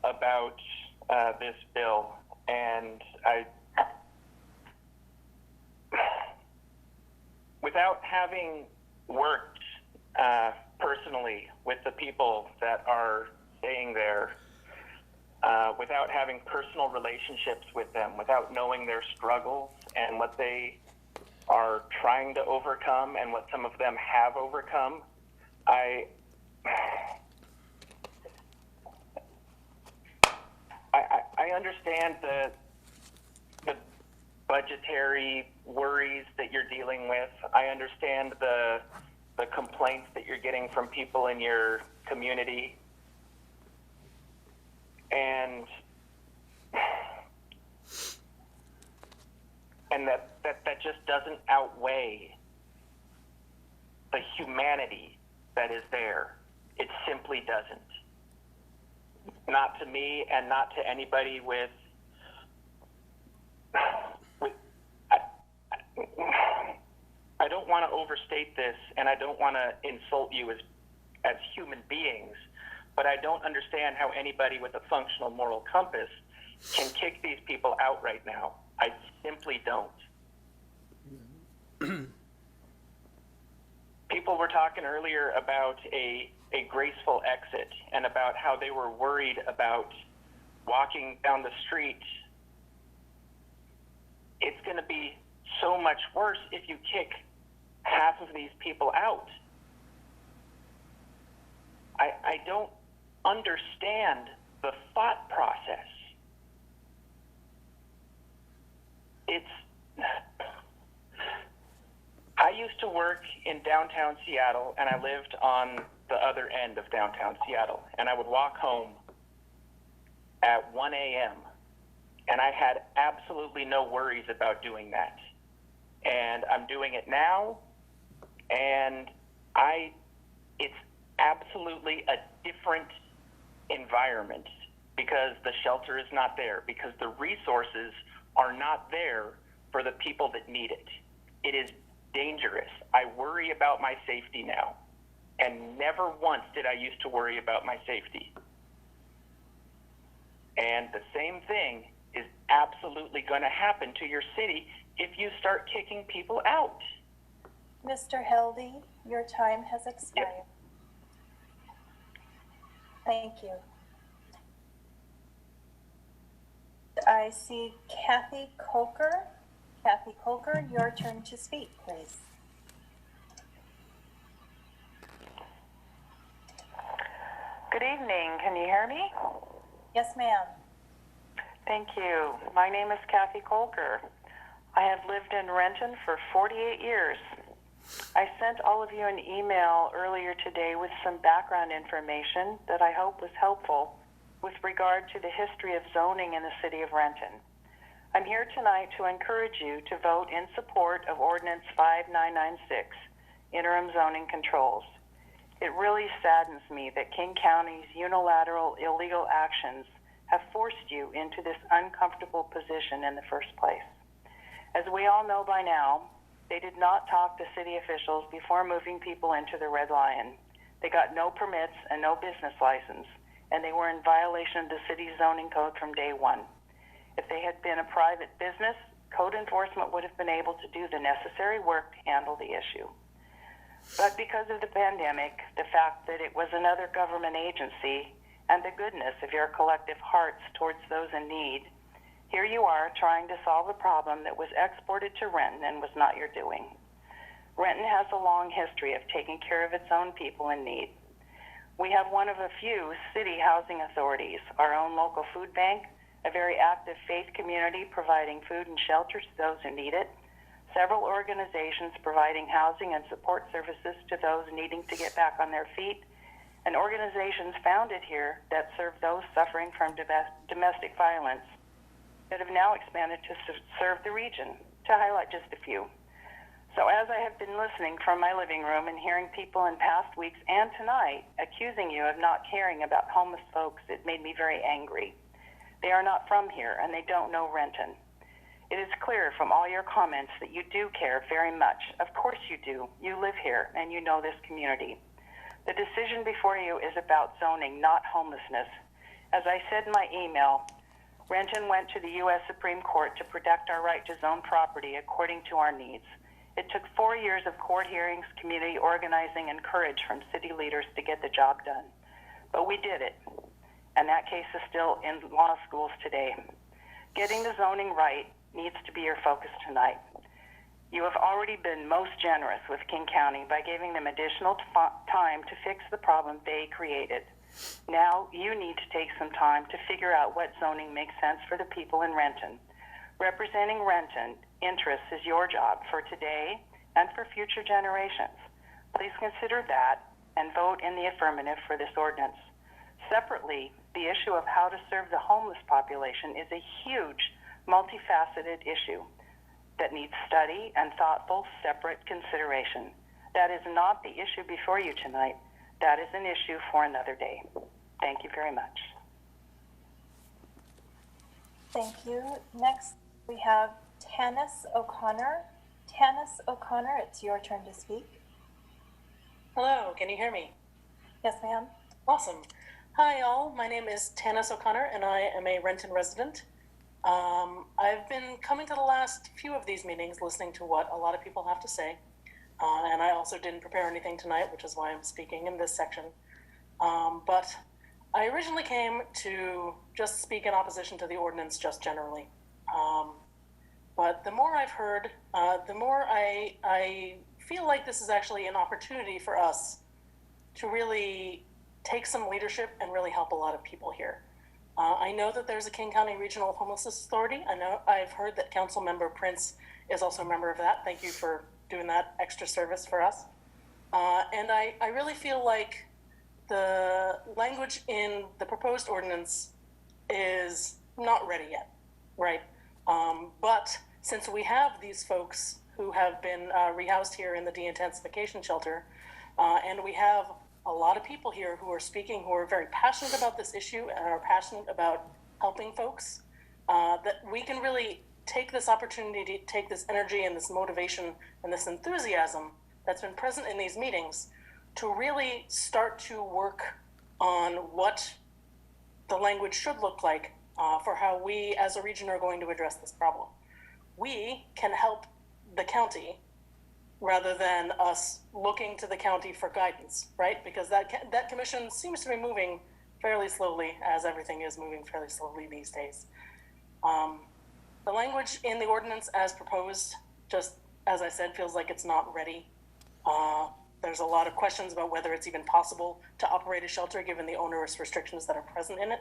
[SPEAKER 12] about this bill, and without having worked personally with the people that are staying there, without having personal relationships with them, without knowing their struggles and what they are trying to overcome and what some of them have overcome, I understand the budgetary worries that you're dealing with. I understand the complaints that you're getting from people in your community. And that just doesn't outweigh the humanity that is there. It simply doesn't. Not to me, and not to anybody with I don't want to overstate this, and I don't want to insult you as human beings, but I don't understand how anybody with a functional moral compass can kick these people out right now. I simply don't. People were talking earlier about a graceful exit and about how they were worried about walking down the street. It's going to be so much worse if you kick half of these people out. I don't understand the thought process. I used to work in downtown Seattle, and I lived on the other end of downtown Seattle, and I would walk home at 1 a.m., and I had absolutely no worries about doing that. And I'm doing it now, and it's absolutely a different environment because the shelter is not there, because the resources are not there for the people that need it. It is dangerous. I worry about my safety now, and never once did I used to worry about my safety. And the same thing is absolutely going to happen to your city if you start kicking people out.
[SPEAKER 3] Mr. Hildy, your time has expired.
[SPEAKER 12] Yep.
[SPEAKER 3] Thank you. I see Kathy Coker. Kathy Coker, your turn to speak, please.
[SPEAKER 13] Good evening. Can you hear me?
[SPEAKER 3] Yes, ma'am.
[SPEAKER 13] Thank you. My name is Kathy Colker. I have lived in Renton for 48 years. I sent all of you an email earlier today with some background information that I hope was helpful with regard to the history of zoning in the city of Renton. I'm here tonight to encourage you to vote in support of Ordinance 5996, Interim Zoning Controls. It really saddens me that King County's unilateral illegal actions have forced you into this uncomfortable position in the first place. As we all know by now, they did not talk to city officials before moving people into the Red Lion. They got no permits and no business license, and they were in violation of the city's zoning code from day one. If they had been a private business, code enforcement would have been able to do the necessary work to handle the issue. But because of the pandemic, the fact that it was another government agency, and the goodness of your collective hearts towards those in need, here you are trying to solve a problem that was exported to Renton and was not your doing. Renton has a long history of taking care of its own people in need. We have one of a few city housing authorities, our own local food bank, a very active faith community providing food and shelter to those who need it, several organizations providing housing and support services to those needing to get back on their feet, and organizations founded here that serve those suffering from domestic violence that have now expanded to serve the region, to highlight just a few. So as I have been listening from my living room and hearing people in past weeks and tonight accusing you of not caring about homeless folks, it made me very angry. They are not from here and they don't know Renton. It is clear from all your comments that you do care very much. Of course you do. You live here and you know this community. The decision before you is about zoning, not homelessness. As I said in my email, Renton went to the U.S. Supreme Court to protect our right to zone property according to our needs. It took 4 years of court hearings, community organizing, and courage from city leaders to get the job done. But we did it, and that case is still in law schools today. Getting the zoning right needs to be your focus tonight. You have already been most generous with King County by giving them additional time to fix the problem they created. Now you need to take some time to figure out what zoning makes sense for the people in Renton. Representing Renton interests is your job for today and for future generations. Please consider that and vote in the affirmative for this ordinance. Separately, the issue of how to serve the homeless population is a huge, multifaceted issue that needs study and thoughtful, separate consideration. That is not the issue before you tonight. That is an issue for another day. Thank you very much.
[SPEAKER 3] Thank you. Next, we have Tanis O'Connor. Tanis O'Connor, it's your turn to speak.
[SPEAKER 14] Hello, can you hear me?
[SPEAKER 3] Yes, ma'am.
[SPEAKER 14] Awesome. Hi, all. My name is Tanis O'Connor, and I am a Renton resident. I've been coming to the last few of these meetings, listening to what a lot of people have to say. And I also didn't prepare anything tonight, which is why I'm speaking in this section. But I originally came to just speak in opposition to the ordinance just generally. But the more I've heard, the more I feel like this is actually an opportunity for us to really take some leadership and really help a lot of people here. I know that there's a King County Regional Homelessness Authority. I've heard that Council Member Prince is also a member of that. Thank you for doing that extra service for us. And I really feel like the language in the proposed ordinance is not ready yet, right? But since we have these folks who have been rehoused here in the de-intensification shelter, and we have a lot of people here who are speaking, who are very passionate about this issue and are passionate about helping folks, that we can really take this opportunity to take this energy and this motivation and this enthusiasm that's been present in these meetings to really start to work on what the language should look like for how we as a region are going to address this problem. We can help the county rather than us looking to the county for guidance, right? Because that commission seems to be moving fairly slowly, as everything is moving fairly slowly these days. The language in the ordinance as proposed, just as I said, feels like it's not ready. There's a lot of questions about whether it's even possible to operate a shelter given the onerous restrictions that are present in it.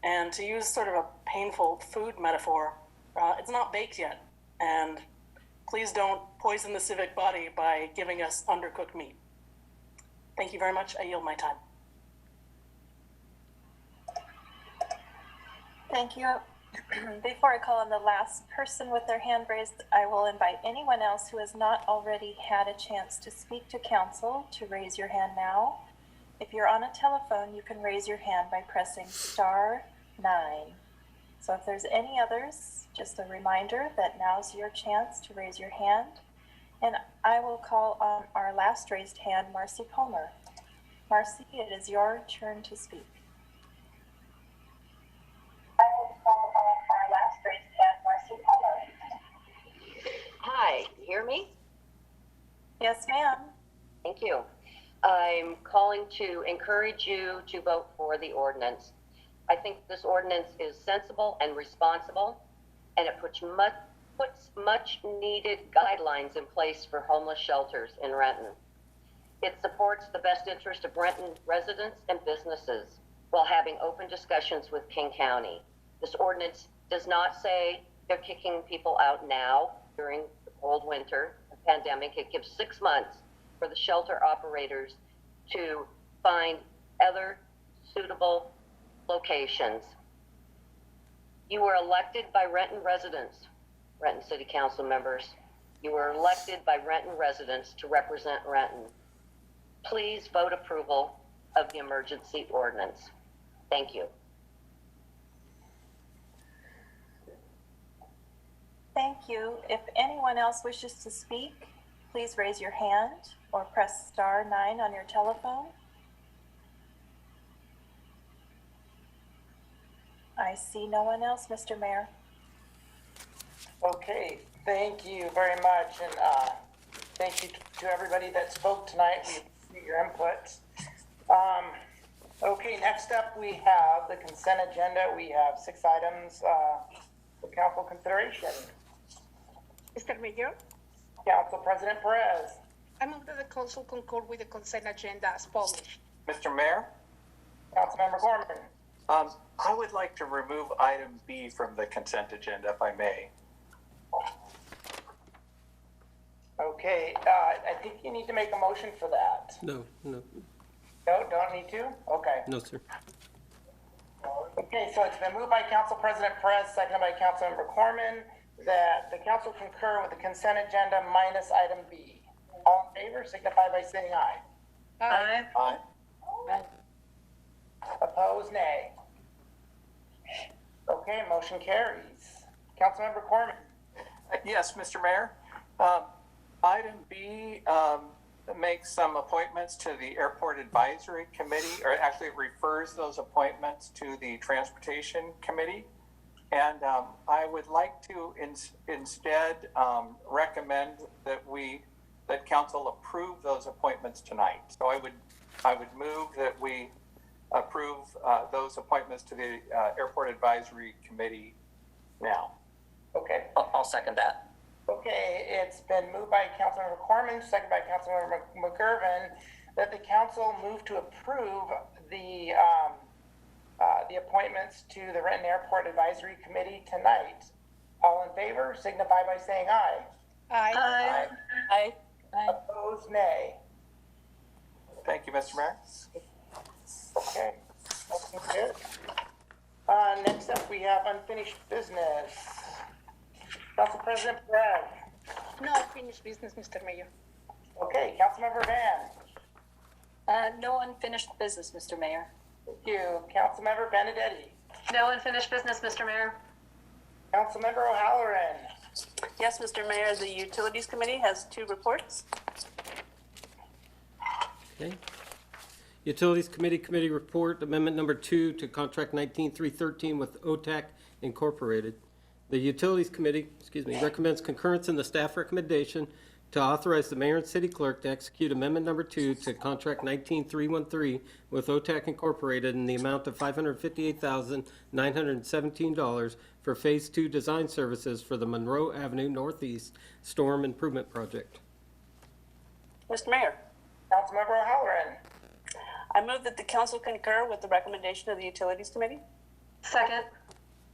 [SPEAKER 14] And to use sort of a painful food metaphor, it's not baked yet. And please don't poison the civic body by giving us undercooked meat. Thank you very much. I yield my time.
[SPEAKER 3] Thank you. Before I call on the last person with their hand raised, I will invite anyone else who has not already had a chance to speak to council to raise your hand now. If you're on a telephone, you can raise your hand by pressing *9. So if there's any others, just a reminder that now's your chance to raise your hand. And I will call on our last raised hand, Marcy Palmer. Marcy, it is your turn to speak.
[SPEAKER 15] Hi, you hear me?
[SPEAKER 3] Yes, ma'am.
[SPEAKER 15] Thank you. I'm calling to encourage you to vote for the ordinance. I think this ordinance is sensible and responsible, and it puts much needed guidelines in place for homeless shelters in Renton. It supports the best interest of Renton residents and businesses while having open discussions with King County. This ordinance does not say they're kicking people out now during the cold winter, the pandemic. It gives 6 months for the shelter operators to find other suitable locations. You were elected by Renton residents, Renton City Council members. You were elected by Renton residents to represent Renton. Please vote approval of the emergency ordinance. Thank you.
[SPEAKER 3] Thank you. If anyone else wishes to speak, please raise your hand or press *9 on your telephone. I see no one else, Mr. Mayor.
[SPEAKER 16] Okay, thank you very much, and thank you to everybody that spoke tonight. We appreciate your input. Okay, next up we have the consent agenda. We have 6 items for council consideration.
[SPEAKER 23] Mr. Mayor,
[SPEAKER 16] Council President Perez.
[SPEAKER 23] I move that the council concord with the consent agenda as published.
[SPEAKER 24] Mr. Mayor?
[SPEAKER 16] Councilmember Gorman.
[SPEAKER 24] I would like to remove item B from the consent agenda, if I may.
[SPEAKER 16] Okay, I think you need to make a motion for that.
[SPEAKER 25] No.
[SPEAKER 16] No, don't need to? Okay.
[SPEAKER 25] No, sir.
[SPEAKER 16] Okay, so it's been moved by Council President Perez, seconded by Councilmember Corman, that the council concur with the consent agenda minus item B. All in favor, signify by saying aye.
[SPEAKER 23] Aye.
[SPEAKER 16] Aye. Opposed, nay. Okay, motion carries. Councilmember Corman.
[SPEAKER 24] Yes, Mr. Mayor. Item B makes some appointments to the Airport Advisory Committee, or actually refers those appointments to the Transportation Committee. And I would like to instead recommend that council approve those appointments tonight. So I would move that we approve those appointments to the Airport Advisory Committee now.
[SPEAKER 16] Okay.
[SPEAKER 15] I'll second that.
[SPEAKER 16] Okay, it's been moved by Councilmember Corman, seconded by Councilmember McGurven, that the council move to approve the appointments to the Renton Airport Advisory Committee tonight. All in favor, signify by saying aye.
[SPEAKER 23] Aye.
[SPEAKER 16] Aye. Opposed, nay.
[SPEAKER 24] Thank you, Mr. Mayor.
[SPEAKER 16] Okay. Okay. Next up, we have unfinished business. Council President Perez.
[SPEAKER 23] No unfinished business, Mr. Mayor.
[SPEAKER 16] Okay, Councilmember Van.
[SPEAKER 26] No unfinished business, Mr. Mayor.
[SPEAKER 16] Thank you. Councilmember Benedetti.
[SPEAKER 26] No unfinished business, Mr. Mayor.
[SPEAKER 16] Councilmember O'Halloran.
[SPEAKER 27] Yes, Mr. Mayor, the Utilities Committee has 2 reports.
[SPEAKER 25] Okay.
[SPEAKER 17] Utilities Committee report, amendment number 2 to contract 19313 with OTAC Incorporated. The Utilities Committee, recommends concurrence in the staff recommendation to authorize the mayor and city clerk to execute amendment number 2 to contract 19313 with OTAC Incorporated in the amount of $558,917 for Phase 2 design services for the Monroe Avenue Northeast Storm Improvement Project.
[SPEAKER 26] Mr. Mayor,
[SPEAKER 16] Councilmember O'Halloran.
[SPEAKER 26] I move that the council concur with the recommendation of the Utilities Committee.
[SPEAKER 23] Second.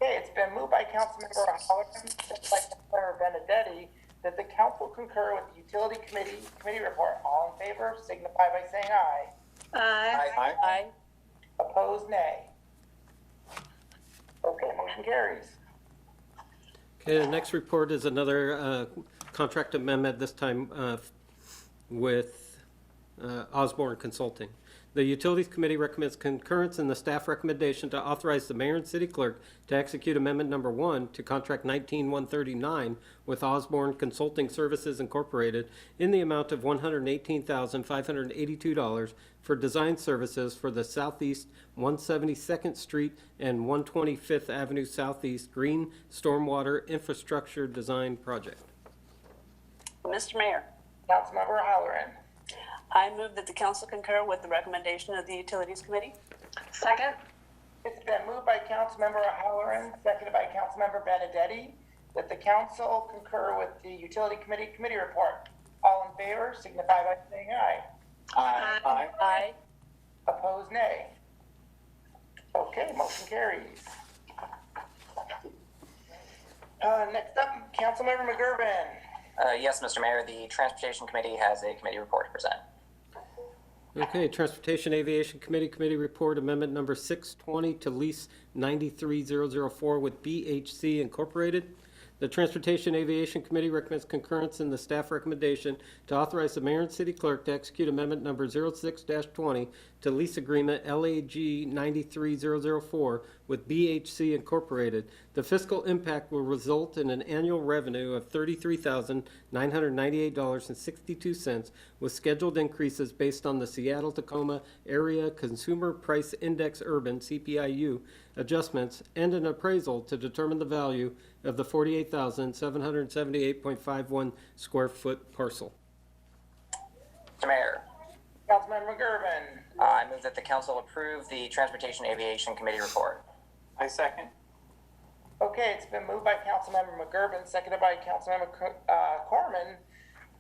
[SPEAKER 16] Okay, it's been moved by Councilmember O'Halloran, seconded by Councilmember Benedetti, that the council concur with the Utility Committee report. All in favor, signify by saying aye.
[SPEAKER 23] Aye.
[SPEAKER 26] Aye.
[SPEAKER 16] Opposed, nay. Okay, motion carries.
[SPEAKER 17] Okay, the next report is another contract amendment, this time with Osborne Consulting. The Utilities Committee recommends concurrence in the staff recommendation to authorize the mayor and city clerk to execute amendment number 1 to contract 19139 with Osborne Consulting Services Incorporated in the amount of $118,582 for design services for the Southeast 172nd Street and 125th Avenue Southeast Green Stormwater Infrastructure Design Project.
[SPEAKER 26] Mr. Mayor,
[SPEAKER 16] Councilmember O'Halloran.
[SPEAKER 26] I move that the council concur with the recommendation of the Utilities Committee.
[SPEAKER 23] Second.
[SPEAKER 16] It's been moved by Councilmember O'Halloran, seconded by Councilmember Benedetti, that the council concur with the Utility Committee report. All in favor, signify by saying aye.
[SPEAKER 26] Aye. Aye.
[SPEAKER 16] Opposed, nay. Okay, motion carries. Next up, Councilmember McGurven.
[SPEAKER 18] Yes, Mr. Mayor, the Transportation Committee has a committee report to present.
[SPEAKER 17] Okay, Transportation Aviation Committee report, amendment number 620 to lease 93004 with BHC Incorporated. The Transportation Aviation Committee recommends concurrence in the staff recommendation to authorize the mayor and city clerk to execute amendment number 06-20 to lease agreement LAG 93004 with BHC Incorporated. The fiscal impact will result in an annual revenue of $33,998.62 with scheduled increases based on the Seattle-Tacoma Area Consumer Price Index Urban (CPIU) adjustments and an appraisal to determine the value of the 48,778.51 square foot parcel.
[SPEAKER 18] Mr. Mayor,
[SPEAKER 16] Councilman McGurven.
[SPEAKER 18] I move that the council approve the Transportation Aviation Committee report.
[SPEAKER 24] I second.
[SPEAKER 16] Okay, it's been moved by Councilmember McGurven, seconded by Councilmember Corman,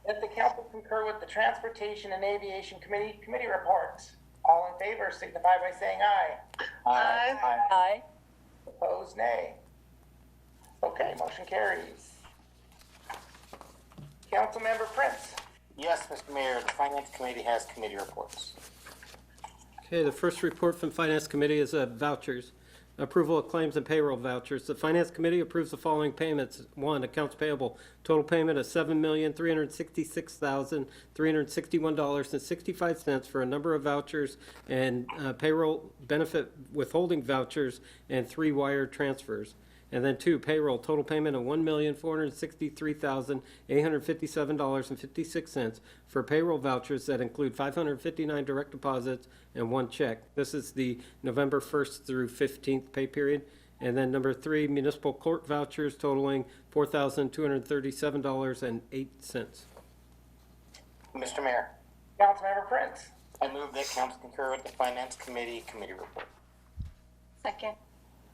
[SPEAKER 16] that the council concur with the Transportation and Aviation Committee report. All in favor, signify by saying aye.
[SPEAKER 23] Aye.
[SPEAKER 26] Aye.
[SPEAKER 16] Opposed, nay. Okay, motion carries. Councilmember Prince.
[SPEAKER 19] Yes, Mr. Mayor, the Finance Committee has committee reports.
[SPEAKER 17] Okay, the first report from Finance Committee is vouchers. Approval of claims and payroll vouchers. The Finance Committee approves the following payments. 1, accounts payable. Total payment of $7,366,361.65 for a number of vouchers and payroll benefit withholding vouchers and 3 wire transfers. And then 2, payroll, total payment of $1,463,857.56 for payroll vouchers that include 559 direct deposits and 1 check. This is the November 1st through 15th pay period. And then number 3, municipal court vouchers totaling $4,237.08.
[SPEAKER 19] Mr. Mayor,
[SPEAKER 16] Councilmember Prince.
[SPEAKER 19] I move that council concur with the Finance Committee report.
[SPEAKER 23] Second.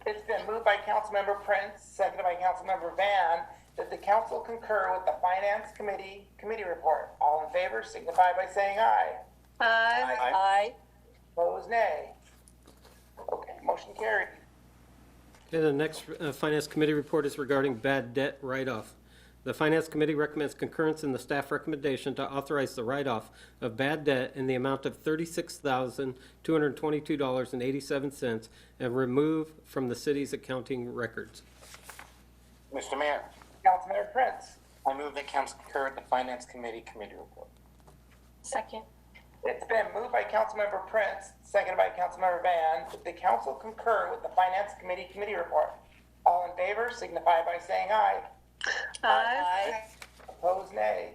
[SPEAKER 16] It's been moved by Councilmember Prince, seconded by Councilmember Van, that the council concur with the Finance Committee report. All in favor, signify by saying aye.
[SPEAKER 23] Aye.
[SPEAKER 26] Aye.
[SPEAKER 16] Opposed, nay. Okay, motion carried.
[SPEAKER 17] Okay, the next Finance Committee report is regarding bad debt write-off. The Finance Committee recommends concurrence in the staff recommendation to authorize the write-off of bad debt in the amount of $36,222.87 and remove from the city's accounting records.
[SPEAKER 19] Mr. Mayor,
[SPEAKER 16] Councilmember Prince.
[SPEAKER 19] I move that council concur with the Finance Committee report.
[SPEAKER 23] Second.
[SPEAKER 16] It's been moved by Councilmember Prince, seconded by Councilmember Van, that the council concur with the Finance Committee report. All in favor, signify by saying aye.
[SPEAKER 23] Aye.
[SPEAKER 16] Opposed, nay.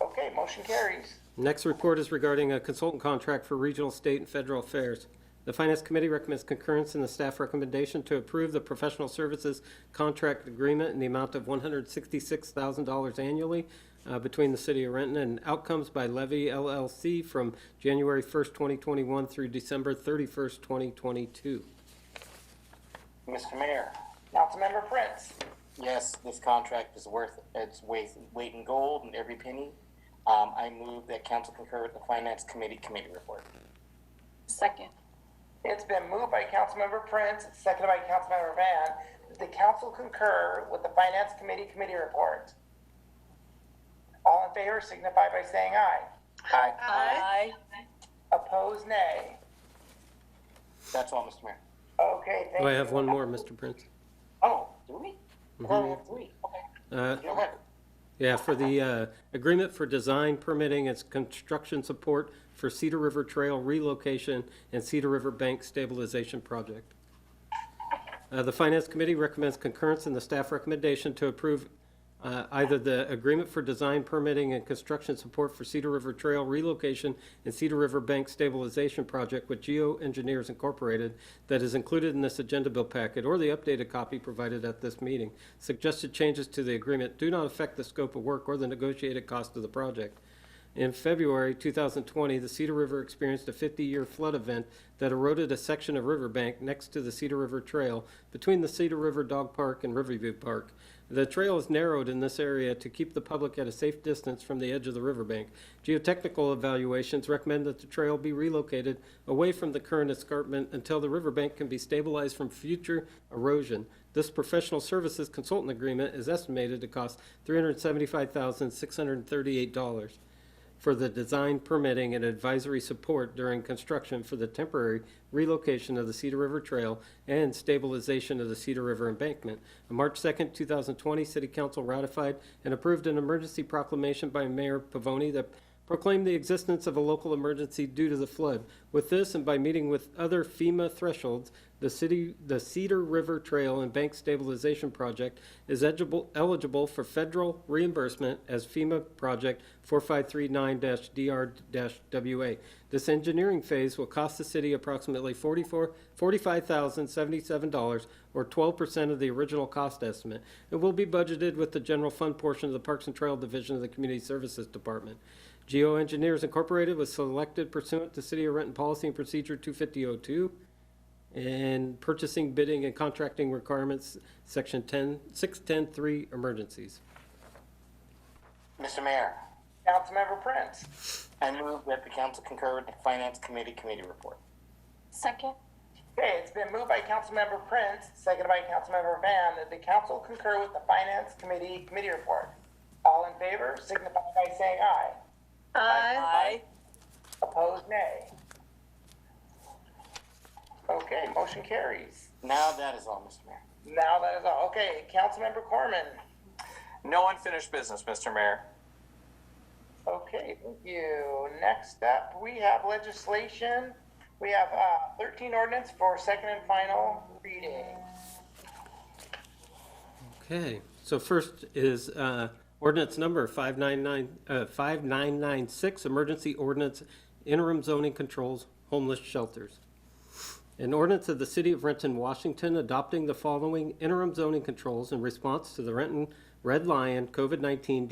[SPEAKER 16] Okay, motion carries.
[SPEAKER 17] Next report is regarding a consultant contract for regional, state, and federal affairs. The Finance Committee recommends concurrence in the staff recommendation to approve the professional services contract agreement in the amount of $166,000 annually between the City of Renton and Outcomes by Levy LLC from January 1st, 2021 through December 31st, 2022.
[SPEAKER 19] Mr. Mayor,
[SPEAKER 16] Councilmember Prince.
[SPEAKER 19] yes, this contract is worth its weight in gold and every penny. I move that council concur with the Finance Committee report.
[SPEAKER 26] Second.
[SPEAKER 16] It's been moved by Councilmember Prince, seconded by Councilmember Van, that the council concur with the Finance Committee report. All in favor signify by saying aye.
[SPEAKER 19] Aye.
[SPEAKER 26] Aye.
[SPEAKER 16] Opposed, nay.
[SPEAKER 19] That's all, Mr. Mayor.
[SPEAKER 16] Okay, thank
[SPEAKER 17] Do
[SPEAKER 16] you.
[SPEAKER 17] I have one more, Mr. Prince?
[SPEAKER 19] Oh, do we?
[SPEAKER 17] Mhm.
[SPEAKER 19] Oh, we have three. Okay. Go ahead.
[SPEAKER 17] Yeah, for the agreement for design, permitting, and construction support for Cedar River Trail relocation and Cedar River Bank stabilization project. The Finance Committee recommends concurrence in the staff recommendation to approve either the agreement for design, permitting, and construction support for Cedar River Trail relocation and Cedar River Bank stabilization project with Geo Engineers Incorporated that is included in this agenda bill packet, or the updated copy provided at this meeting. Suggested changes to the agreement do not affect the scope of work or the negotiated cost of the project. In February 2020, the Cedar River experienced a 50-year flood event that eroded a section of riverbank next to the Cedar River Trail between the Cedar River Dog Park and Riverview Park. The trail is narrowed in this area to keep the public at a safe distance from the edge of the riverbank. Geotechnical evaluations recommend that the trail be relocated away from the current escarpment until the riverbank can be stabilized from future erosion. This professional services consultant agreement is estimated to cost $375,638 for the design, permitting, and advisory support during construction for the temporary relocation of the Cedar River Trail and stabilization of the Cedar River embankment. On March 2nd, 2020, City Council ratified and approved an emergency proclamation by Mayor Pavoni that proclaimed the existence of a local emergency due to the flood. With this, and by meeting with other FEMA thresholds, the Cedar River Trail and Bank Stabilization Project is eligible for federal reimbursement as FEMA Project 4539-DR-WA. This engineering phase will cost the city approximately $45,077, or 12% of the original cost estimate. It will be budgeted with the general fund portion of the Parks and Trail Division of the Community Services Department. Geo Engineers Incorporated was selected pursuant to City of Renton Policy and Procedure 25002 and Purchasing, Bidding, and Contracting Requirements, Section 610.3, Emergencies.
[SPEAKER 19] Mr. Mayor,
[SPEAKER 16] Councilmember Prince.
[SPEAKER 19] I move that the council concur with the Finance Committee report.
[SPEAKER 26] Second.
[SPEAKER 16] Okay, it's been moved by Councilmember Prince, seconded by Councilmember Van, that the council concur with the Finance Committee report. All in favor signify by saying aye.
[SPEAKER 26] Aye.
[SPEAKER 16] Opposed, nay. Okay, motion carries.
[SPEAKER 19] Now that is all, Mr. Mayor.
[SPEAKER 16] Now that is all. Okay, Councilmember Corman.
[SPEAKER 24] No unfinished business, Mr. Mayor.
[SPEAKER 16] Okay, thank you. Next up, we have legislation. We have 13 ordinance for second and final reading.
[SPEAKER 17] Okay, so first is ordinance number 5996, emergency ordinance, interim zoning controls, homeless shelters. An ordinance of the City of Renton, Washington, adopting the following interim zoning controls in response to the Renton Red Lion COVID-19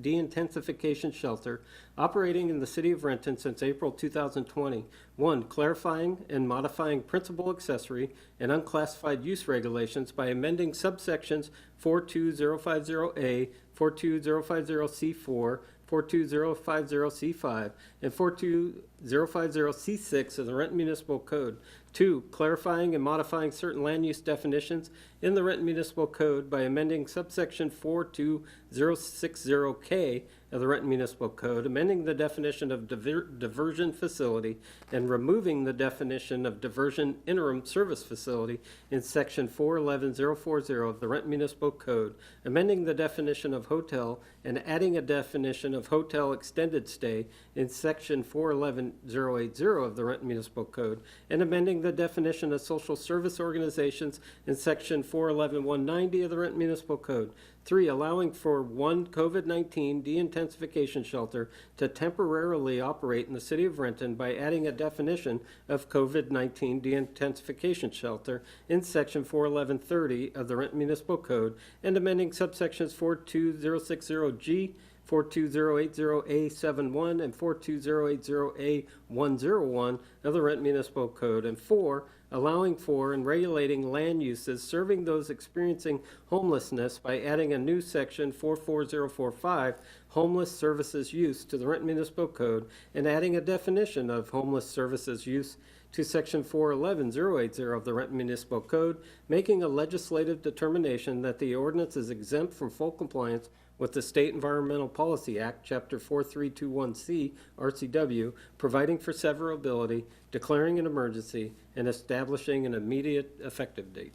[SPEAKER 17] de-intensification shelter operating in the City of Renton since April 2020. 1. Clarifying and modifying principal accessory and unclassified use regulations by amending subsections 42050A, 42050C4, 42050C5, and 42050C6 of the Renton Municipal Code. 2. Clarifying and modifying certain land use definitions in the Renton Municipal Code by amending subsection 42060K of the Renton Municipal Code, amending the definition of diversion facility and removing the definition of diversion interim service facility in section 411040 of the Renton Municipal Code, amending the definition of hotel and adding a definition of hotel extended stay in section 411080 of the Renton Municipal Code, and amending the definition of social service organizations in section 411190 of the Renton Municipal Code. 3, allowing for one COVID-19 de-intensification shelter to temporarily operate in the city of Renton by adding a definition of COVID-19 de-intensification shelter in section 41130 of the Renton Municipal Code and amending subsections 42060G, 42080A71 and 42080A101 of the Renton Municipal Code, and 4, allowing for and regulating land uses serving those experiencing homelessness by adding a new section 44045, homeless services use, to the Renton Municipal Code and adding a definition of homeless services use to section 411080 of the Renton Municipal Code, making a legislative determination that the ordinance is exempt from full compliance with the State Environmental Policy Act, Chapter 4321C, RCW, providing for severability, declaring an emergency, and establishing an immediate effective date.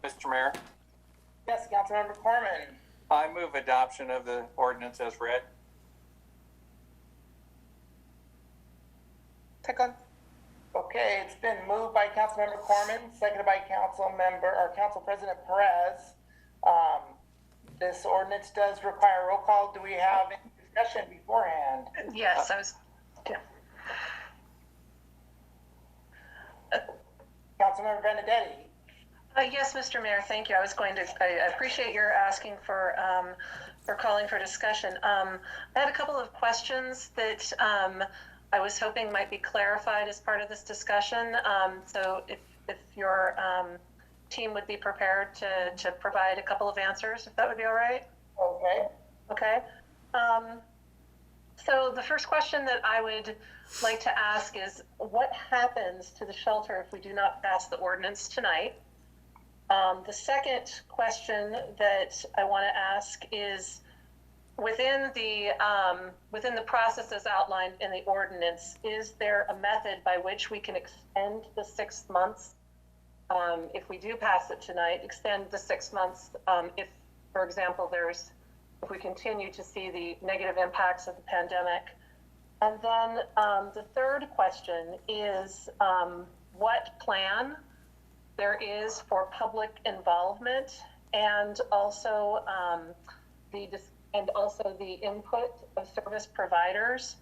[SPEAKER 24] Mr. Mayor,
[SPEAKER 16] Yes, Councilmember Corman.
[SPEAKER 24] I move adoption of the ordinance as read.
[SPEAKER 23] Second.
[SPEAKER 16] Okay, it's been moved by Councilmember Corman, seconded by Council President Perez. This ordinance does require a roll call. Do we have any discussion beforehand?
[SPEAKER 3] Yes, I was,
[SPEAKER 16] Councilmember Benedetti.
[SPEAKER 3] yes, Mr. Mayor, thank you. I appreciate your asking for calling for discussion. I had a couple of questions that I was hoping might be clarified as part of this discussion. So if your team would be prepared to provide a couple of answers, if that would be all right.
[SPEAKER 16] Okay.
[SPEAKER 3] Okay. So the first question that I would like to ask is, what happens to the shelter if we do not pass the ordinance tonight? The second question that I want to ask is, within the processes outlined in the ordinance, is there a method by which we can extend the 6 months? If we do pass it tonight, extend the 6 months, if, for example, if we continue to see the negative impacts of the pandemic. And then the third question is what plan there is for public involvement, and also the input of service providers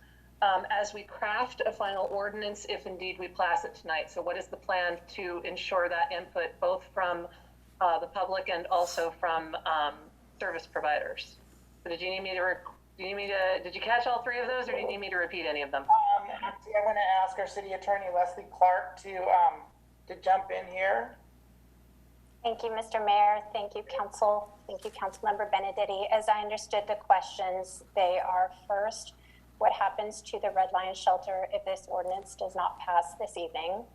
[SPEAKER 3] as we craft a final ordinance, if indeed we pass it tonight. So what is the plan to ensure that input, both from the public and also from service providers? So did you catch all three of those, or do you need me to repeat any of them?
[SPEAKER 16] Actually, I'm going to ask our City Attorney Leslie Clark to jump in here.
[SPEAKER 1] Thank you, Mr. Mayor. Thank you, Council. Thank you, Councilmember Benedetti. As I understood the questions, they are: first, what happens to the Red Lion shelter if this ordinance does not pass this evening?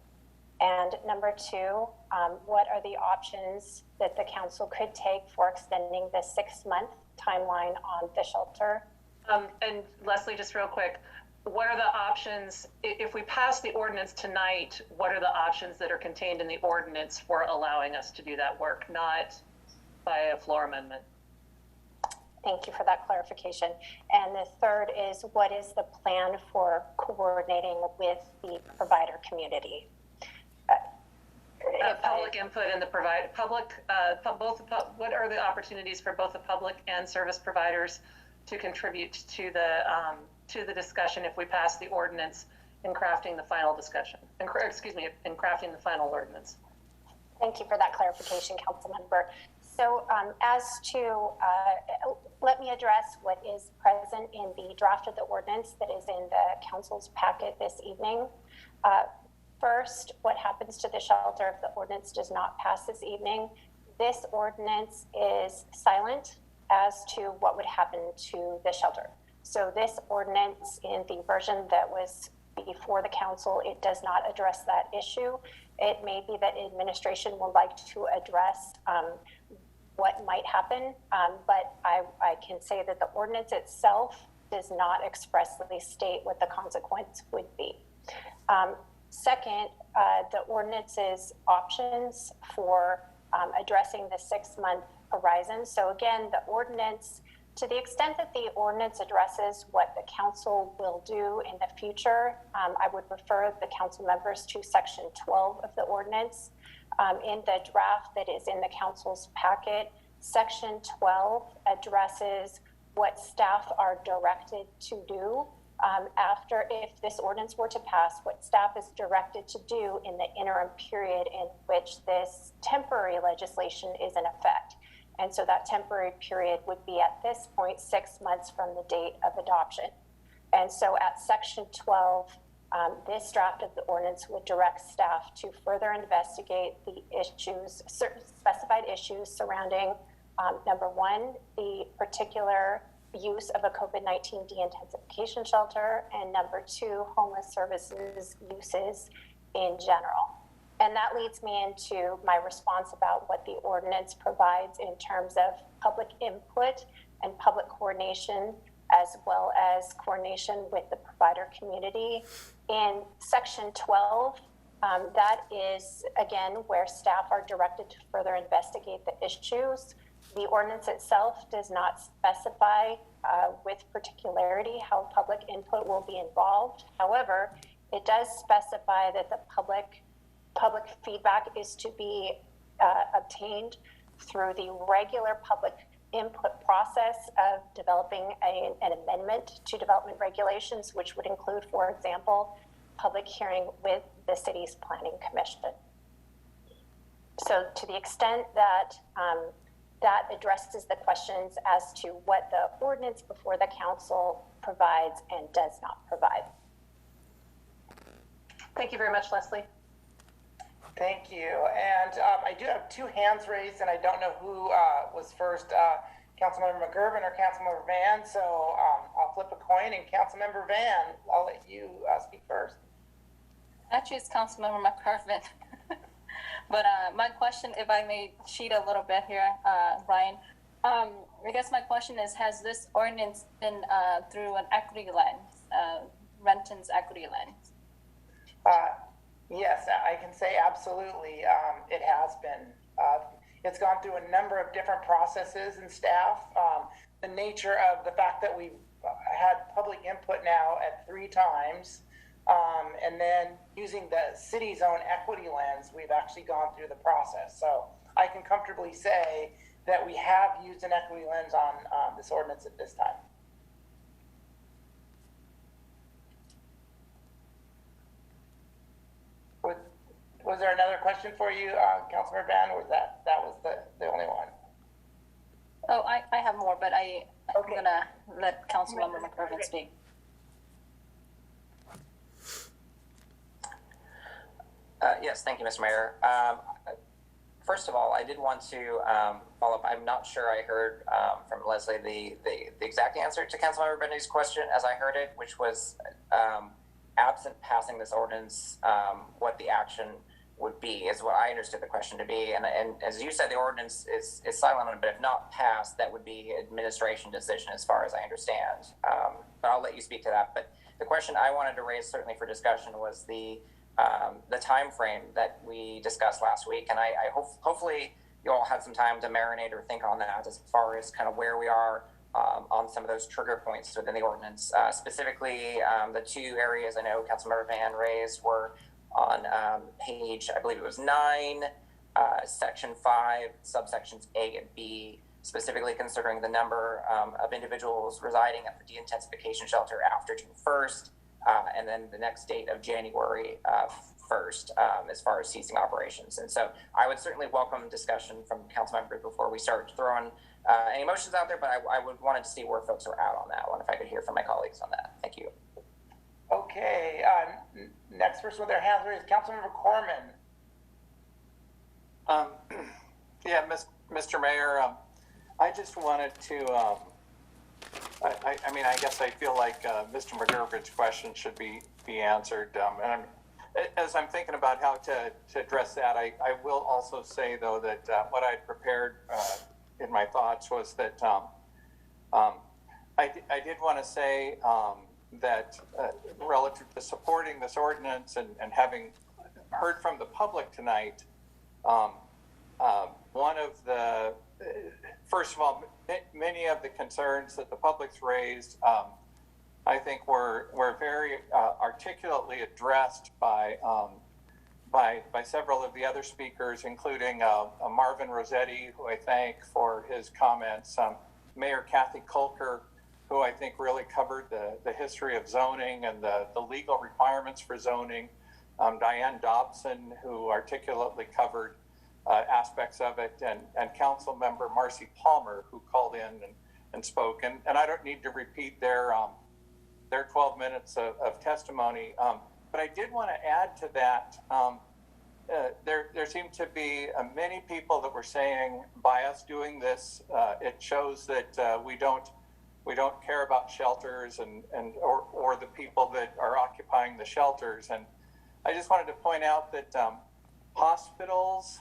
[SPEAKER 1] And number two, what are the options that the council could take for extending the 6-month timeline on the shelter?
[SPEAKER 3] And Leslie, just real quick, what are the options, if we pass the ordinance tonight, what are the options that are contained in the ordinance for allowing us to do that work, not by a floor amendment?
[SPEAKER 1] Thank you for that clarification. And the third is, what is the plan for coordinating with the provider community?
[SPEAKER 3] Public input and the what are the opportunities for both the public and service providers to contribute to the discussion if we pass the ordinance in crafting the final discussion, in crafting the final ordinance?
[SPEAKER 1] Thank you for that clarification, Councilmember. So let me address what is present in the draft of the ordinance that is in the council's packet this evening. First, what happens to the shelter if the ordinance does not pass this evening? This ordinance is silent as to what would happen to the shelter. So this ordinance, in the version that was before the council, it does not address that issue. It may be that administration would like to address what might happen, but I can say that the ordinance itself does not expressly state what the consequence would be. Second, the ordinance's options for addressing the 6-month horizon. So again, the ordinance, to the extent that the ordinance addresses what the council will do in the future, I would refer the council members to section 12 of the ordinance. In the draft that is in the council's packet, Section 12 addresses what staff are directed to do after, if this ordinance were to pass, what staff is directed to do in the interim period in which this temporary legislation is in effect. And so that temporary period would be at this point 6 months from the date of adoption. And so at Section 12, this draft of the ordinance would direct staff to further investigate the issues, certain specified issues surrounding, number one, the particular use of a COVID-19 de-intensification shelter, and number two, homeless services uses in general. And that leads me into my response about what the ordinance provides in terms of public input and public coordination, as well as coordination with the provider community. In Section 12, that is, again, where staff are directed to further investigate the issues. The ordinance itself does not specify with particularity how public input will be involved. However, it does specify that the public feedback is to be obtained through the regular public input process of developing an amendment to development regulations, which would include, for example, public hearing with the city's planning commission. So to the extent that that addresses the questions as to what the ordinance before the council provides and does not provide.
[SPEAKER 2] Thank you very much, Leslie.
[SPEAKER 16] Thank you. And I do have two hands raised, and I don't know who was first, Councilmember McGurven or Councilmember Van. So I'll flip a coin, and Councilmember Van, I'll let you speak first.
[SPEAKER 4] Actually, it's Councilmember McGurven. But my question, if I may cheat a little bit here, Brian, I guess my question is, has this ordinance been through an equity lens, Renton's equity lens?
[SPEAKER 16] Yes, I can say absolutely. It has been. It's gone through a number of different processes and staff. The nature of the fact that we've had public input now at 3 times, and then using the city's own equity lens, we've actually gone through the process. So I can comfortably say that we have used an equity lens on this ordinance at this time. Was there another question for you, Councilmember Van, or was that was the only one?
[SPEAKER 4] Oh, I have more, but I'm going to let Councilmember McGurven speak.
[SPEAKER 18] Yes, thank you, Mr. Mayor. First of all, I did want to follow up. I'm not sure I heard from Leslie the exact answer to Councilmember Bendy's question as I heard it, which was absent passing this ordinance, what the action would be, is what I understood the question to be. And as you said, the ordinance is silent on it, but if not passed, that would be administration decision as far as I understand. But I'll let you speak to that. But the question I wanted to raise certainly for discussion was the time frame that we discussed last week. And I hopefully you all had some time to marinate or think on that as far as kind of where we are on some of those trigger points within the ordinance. Specifically, the 2 areas I know Councilmember Van raised were on page, I believe it was 9, section 5, subsections A and B, specifically considering the number of individuals residing at the de-intensification shelter after June 1st, and then the next date of January 1st, as far as ceasing operations. And so I would certainly welcome discussion from council members before we start throwing any motions out there, but I would wanted to see where folks are at on that one, if I could hear from my colleagues on that. Thank you.
[SPEAKER 16] Okay, next person with their hands raised, Councilmember Corman.
[SPEAKER 24] Yeah, Mr. Mayor, I just wanted to, I mean, I guess I feel like Mr. McGurven's question should be answered. And as I'm thinking about how to address that, I will also say, though, that what I'd prepared in my thoughts was that I did want to say that relative to supporting this ordinance and having heard from the public tonight, one of the, first of all, many of the concerns that the public's raised, I think were very articulately addressed by by several of the other speakers, including Marvin Rossetti, who I thank for his comments, Mayor Kathy Kolker, who I think really covered the history of zoning and the legal requirements for zoning, Diane Dobson, who articulately covered aspects of it, and Council Member Marcy Palmer, who called in and spoke. And I don't need to repeat their 12 minutes of testimony, but I did want to add to that. There seemed to be many people that were saying, by us doing this, it shows that we don't care about shelters or the people that are occupying the shelters. And I just wanted to point out that hospitals,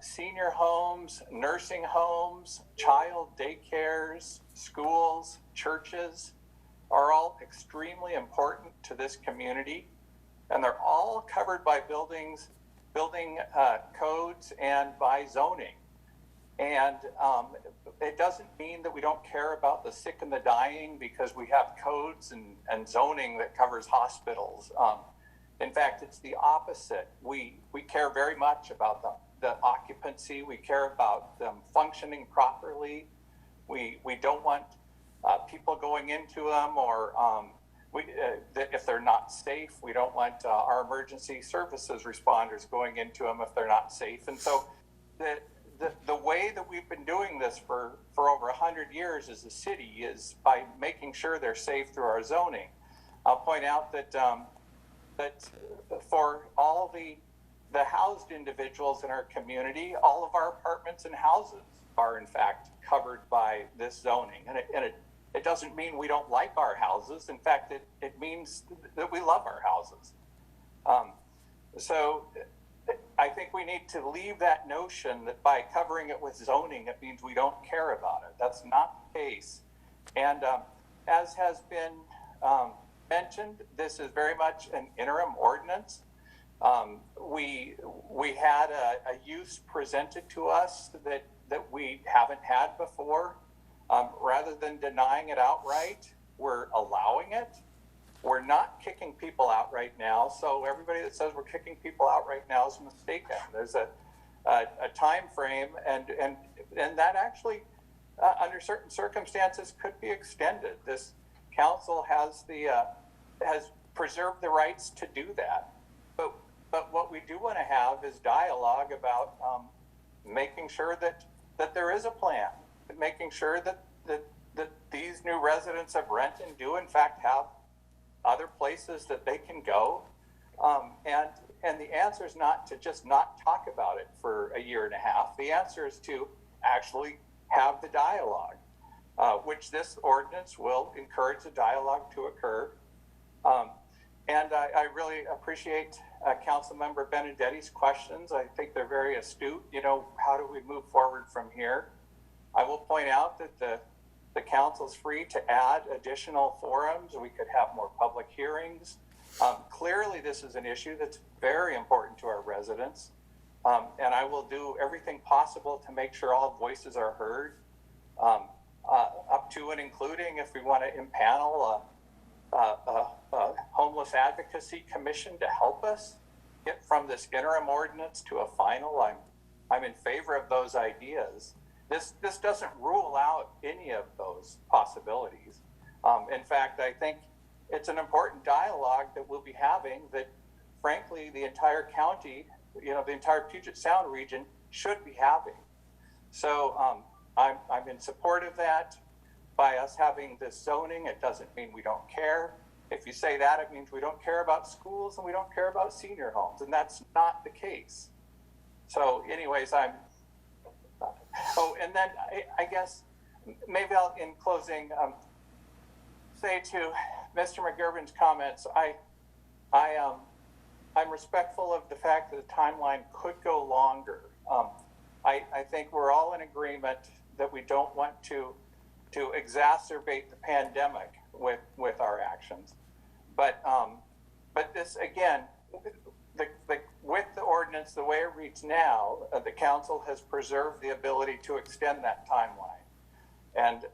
[SPEAKER 24] senior homes, nursing homes, child daycares, schools, churches are all extremely important to this community. And they're all covered by building codes and by zoning. And it doesn't mean that we don't care about the sick and the dying because we have codes and zoning that covers hospitals. In fact, it's the opposite. We care very much about the occupancy. We care about them functioning properly. We don't want people going into them, or if they're not safe, we don't want our emergency services responders going into them if they're not safe. And so the way that we've been doing this for over 100 years as a city is by making sure they're safe through our zoning. I'll point out that for all the housed individuals in our community, all of our apartments and houses are in fact covered by this zoning. And it doesn't mean we don't like our houses. In fact, it means that we love our houses. So I think we need to leave that notion that by covering it with zoning, it means we don't care about it. That's not the case. And as has been mentioned, this is very much an interim ordinance. We had a use presented to us that we haven't had before. Rather than denying it outright, we're allowing it. We're not kicking people out right now. So everybody that says we're kicking people out right now is mistaken. There's a time frame, and that actually, under certain circumstances, could be extended. This council has preserved the rights to do that. But what we do want to have is dialogue about making sure that there is a plan, making sure that these new residents of Renton do in fact have other places that they can go. And the answer is not to just not talk about it for a year and a half. The answer is to actually have the dialogue, which this ordinance will encourage the dialogue to occur. And I really appreciate Councilmember Benedetti's questions. I think they're very astute. How do we move forward from here? I will point out that the council's free to add additional forums. We could have more public hearings. Clearly, this is an issue that's very important to our residents. And I will do everything possible to make sure all voices are heard, up to and including if we want to impanel a homeless advocacy commission to help us get from this interim ordinance to a final. I'm in favor of those ideas. This doesn't rule out any of those possibilities. In fact, I think it's an important dialogue that we'll be having that, frankly, the entire county, the entire Puget Sound region should be having. So I'm in support of that. By us having this zoning, it doesn't mean we don't care. If you say that, it means we don't care about schools and we don't care about senior homes, and that's not the case. So anyways, and then I guess maybe I'll, in closing, say to Mr. McGurven's comments, I'm respectful of the fact that the timeline could go longer. I think we're all in agreement that we don't want to exacerbate the pandemic with our actions. But this, again, with the ordinance, the way it reads now, the council has preserved the ability to extend that timeline. And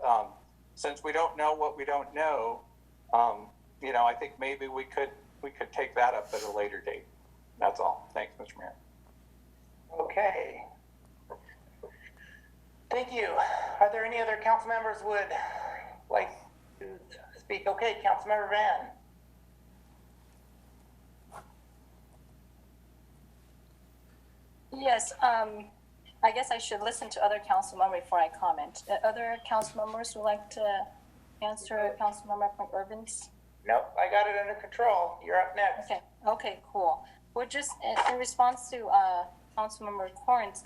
[SPEAKER 24] since we don't know what we don't know, I think maybe we could take that up at a later date. That's all. Thanks, Mr. Mayor.
[SPEAKER 16] Okay. Thank you. Are there any other council members who would like to speak? Okay, Councilmember Van.
[SPEAKER 4] Yes, I guess I should listen to other council members before I comment. Other council members would like to answer Councilmember McGurven's?
[SPEAKER 16] Nope, I got it under control. You're up next.
[SPEAKER 4] Okay, cool. Well, just in response to Councilmember Corman's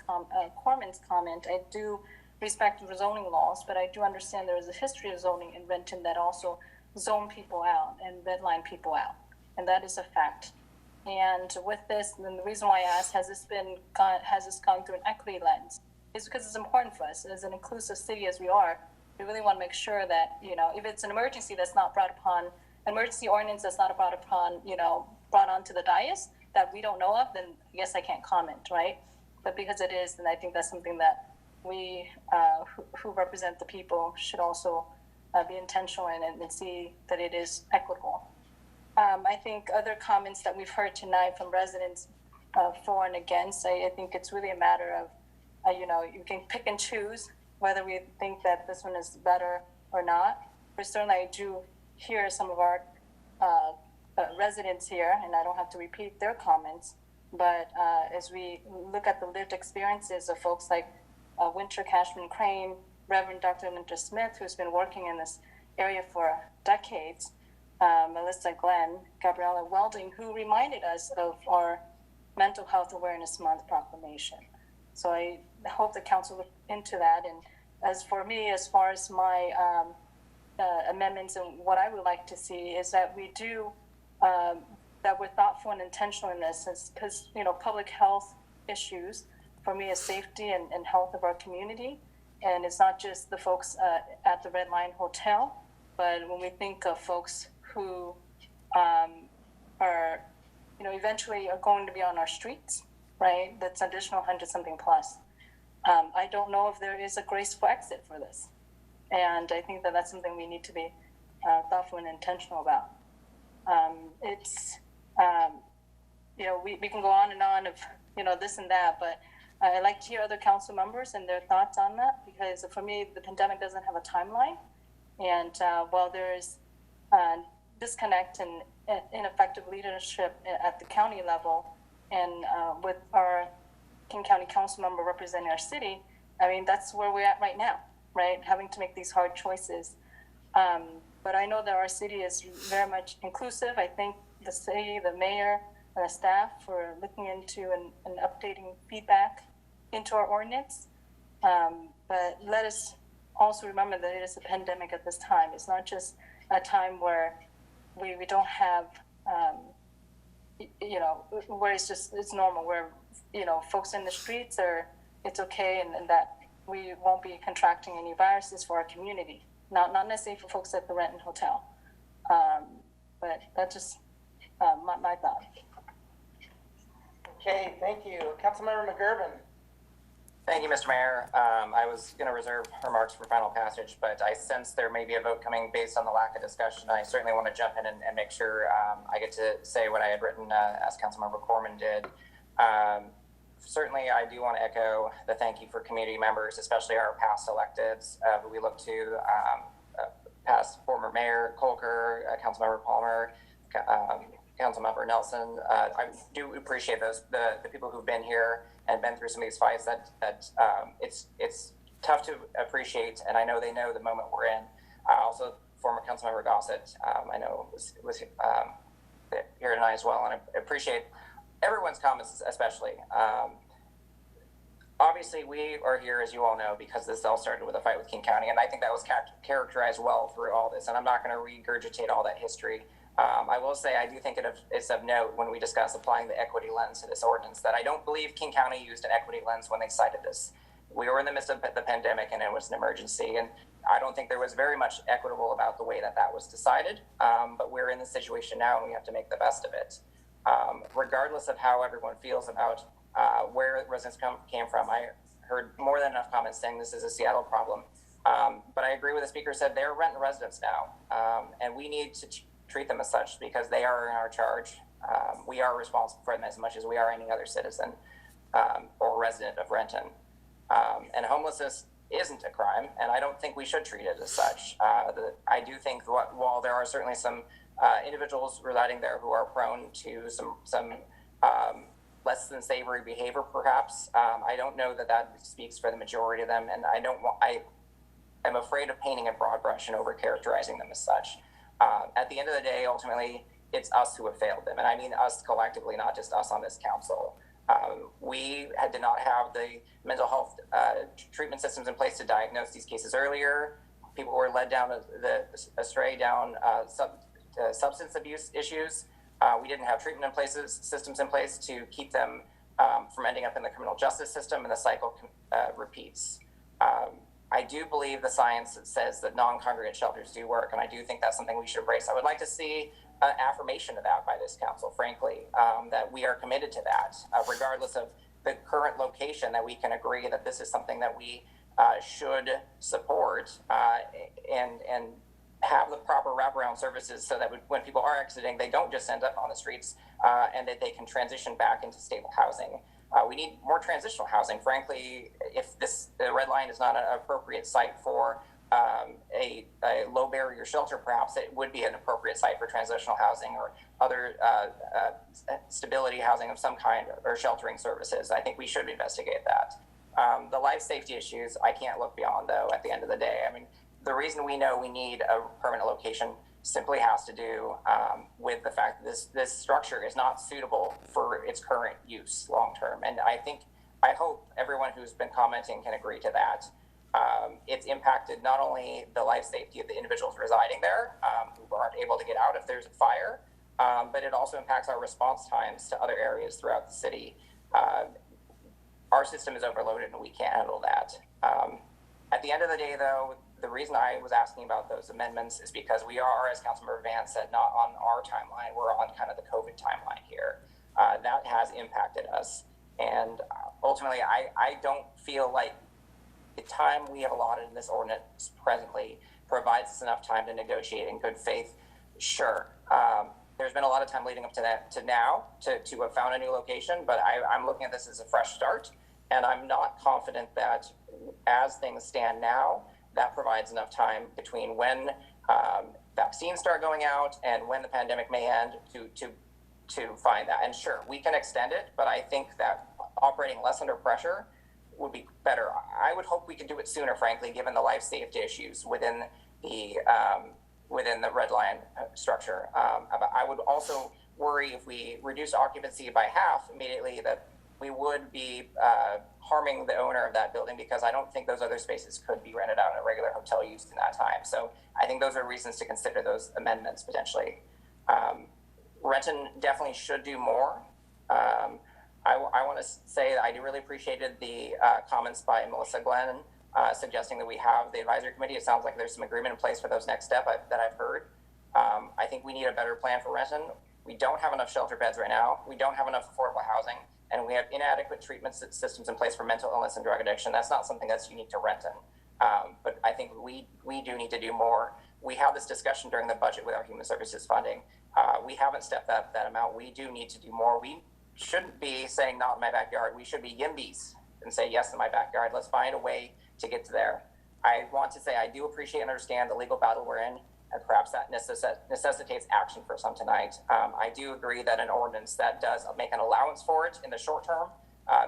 [SPEAKER 4] comment, I do respect the zoning laws, but I do understand there is a history of zoning in Renton that also zone people out and redline people out, and that is a fact. And with this, then the reason why I asked, has this gone through an equity lens? Is because it's important for us as an inclusive city as we are. We really want to make sure that, if it's an emergency that's not brought upon, emergency ordinance that's not brought upon, brought onto the dais that we don't know of, then I guess I can't comment, right? But because it is, then I think that's something that we who represent the people should also be intentional in and see that it is equitable. I think other comments that we've heard tonight from residents for and against, I think it's really a matter of, you can pick and choose whether we think that this one is better or not. But certainly I do hear some of our residents here, and I don't have to repeat their comments, but as we look at the lived experiences of folks like Winter Cashman Crane, Reverend Dr. Winter Smith, who's been working in this area for decades, Melissa Glenn, Gabriella Welding, who reminded us of our Mental Health Awareness Month proclamation. So I hope the council look into that. And as for me, as far as my amendments and what I would like to see is that we do, that we're thoughtful and intentional in this, because, public health issues for me is safety and health of our community. And it's not just the folks at the Red Lion Hotel, but when we think of folks who are, eventually are going to be on our streets, right? That's additional 100-something plus. I don't know if there is a graceful exit for this. And I think that that's something we need to be thoughtful and intentional about. We can go on and on of, this and that, but I like to hear other council members and their thoughts on that, because for me, the pandemic doesn't have a timeline. And while there is disconnect and ineffective leadership at the county level, and with our King County Council member representing our city, I mean, that's where we're at right now, right? Having to make these hard choices. But I know that our city is very much inclusive. I thank the city, the mayor, and the staff for looking into and updating feedback into our ordinance. But let us also remember that it is a pandemic at this time. It's not just a time where we don't have, where it's normal, where, folks in the streets it's okay, and that we won't be contracting any viruses for our community. Not necessarily for folks at the Renton Hotel. But that's just my thought.
[SPEAKER 16] Okay, thank you. Councilmember McGurven.
[SPEAKER 18] Thank you, Mr. Mayor. I was going to reserve remarks for final passage, but I sense there may be a vote coming based on the lack of discussion. I certainly want to jump in and make sure I get to say what I had written as Councilmember Corman did. Certainly, I do want to echo the thank you for community members, especially our past electeds who we look to, past former Mayor Kolker, Councilmember Palmer, Councilmember Nelson. I do appreciate the people who've been here and been through some of these fights that it's tough to appreciate, and I know they know the moment we're in. Also, former Councilmember Gossett, I know was here tonight as well, and I appreciate everyone's comments, especially. Obviously, we are here, as you all know, because this all started with a fight with King County, and I think that was characterized well through all this, and I'm not going to regurgitate all that history. I will say I do think it's of note when we discuss applying the equity lens to this ordinance that I don't believe King County used an equity lens when they cited this. We were in the midst of the pandemic and it was an emergency, and I don't think there was very much equitable about the way that was decided, but we're in this situation now and we have to make the best of it. Regardless of how everyone feels about where residents came from, I heard more than enough comments saying this is a Seattle problem, but I agree with the speaker said they're Renton residents now, and we need to treat them as such because they are in our charge. We are responsible for them as much as we are any other citizen or resident of Renton. And homelessness isn't a crime, and I don't think we should treat it as such. I do think while there are certainly some individuals residing there who are prone to some less than savory behavior, perhaps, I don't know that speaks for the majority of them, and I am afraid of painting a broad brush and over-characterizing them as such. At the end of the day, ultimately, it's us who have failed them, and I mean us collectively, not just us on this council. We did not have the mental health treatment systems in place to diagnose these cases earlier. People were led down astray down substance abuse issues. We didn't have treatment systems in place to keep them from ending up in the criminal justice system, and the cycle repeats. I do believe the science that says that non-congregate shelters do work, and I do think that's something we should embrace. I would like to see affirmation of that by this council, frankly, that we are committed to that, regardless of the current location, that we can agree that this is something that we should support and have the proper wraparound services so that when people are exiting, they don't just end up on the streets and that they can transition back into stable housing. We need more transitional housing. Frankly, if the Red Line is not an appropriate site for a low barrier shelter, perhaps it would be an appropriate site for transitional housing or other stability housing of some kind, or sheltering services. I think we should investigate that. The life safety issues, I can't look beyond, though, at the end of the day. I mean, the reason we know we need a permanent location simply has to do with the fact that this structure is not suitable for its current use long term. And I hope everyone who's been commenting can agree to that. It's impacted not only the life safety of the individuals residing there who aren't able to get out if there's a fire, but it also impacts our response times to other areas throughout the city. Our system is overloaded and we can't handle that. At the end of the day, though, the reason I was asking about those amendments is because we are, as Councilmember Vance said, not on our timeline. We're on kind of the COVID timeline here. That has impacted us. And ultimately, I don't feel like the time we have allotted in this ordinance presently provides us enough time to negotiate in good faith. Sure. There's been a lot of time leading up to that, to now, to have found a new location, but I'm looking at this as a fresh start. And I'm not confident that as things stand now, that provides enough time between when vaccines start going out and when the pandemic may end to find that. And sure, we can extend it, but I think that operating less under pressure would be better. I would hope we could do it sooner, frankly, given the life safety issues within the Red Line structure. I would also worry if we reduce occupancy by half immediately that we would be harming the owner of that building, because I don't think those other spaces could be rented out in a regular hotel use in that time. So I think those are reasons to consider those amendments potentially. Renton definitely should do more. I want to say that I do really appreciated the comments by Melissa Glenn suggesting that we have the advisory committee. It sounds like there's some agreement in place for those next steps that I've heard. I think we need a better plan for Renton. We don't have enough shelter beds right now. We don't have enough affordable housing, and we have inadequate treatment systems in place for mental illness and drug addiction. That's not something that's unique to Renton. But I think we do need to do more. We have this discussion during the budget with our human services funding. We haven't stepped up that amount. We do need to do more. We shouldn't be saying not in my backyard. We should be YIMBYs and say yes in my backyard. Let's find a way to get to there. I want to say I do appreciate and understand the legal battle we're in, and perhaps that necessitates action for some tonight. I do agree that an ordinance that does make an allowance for it in the short term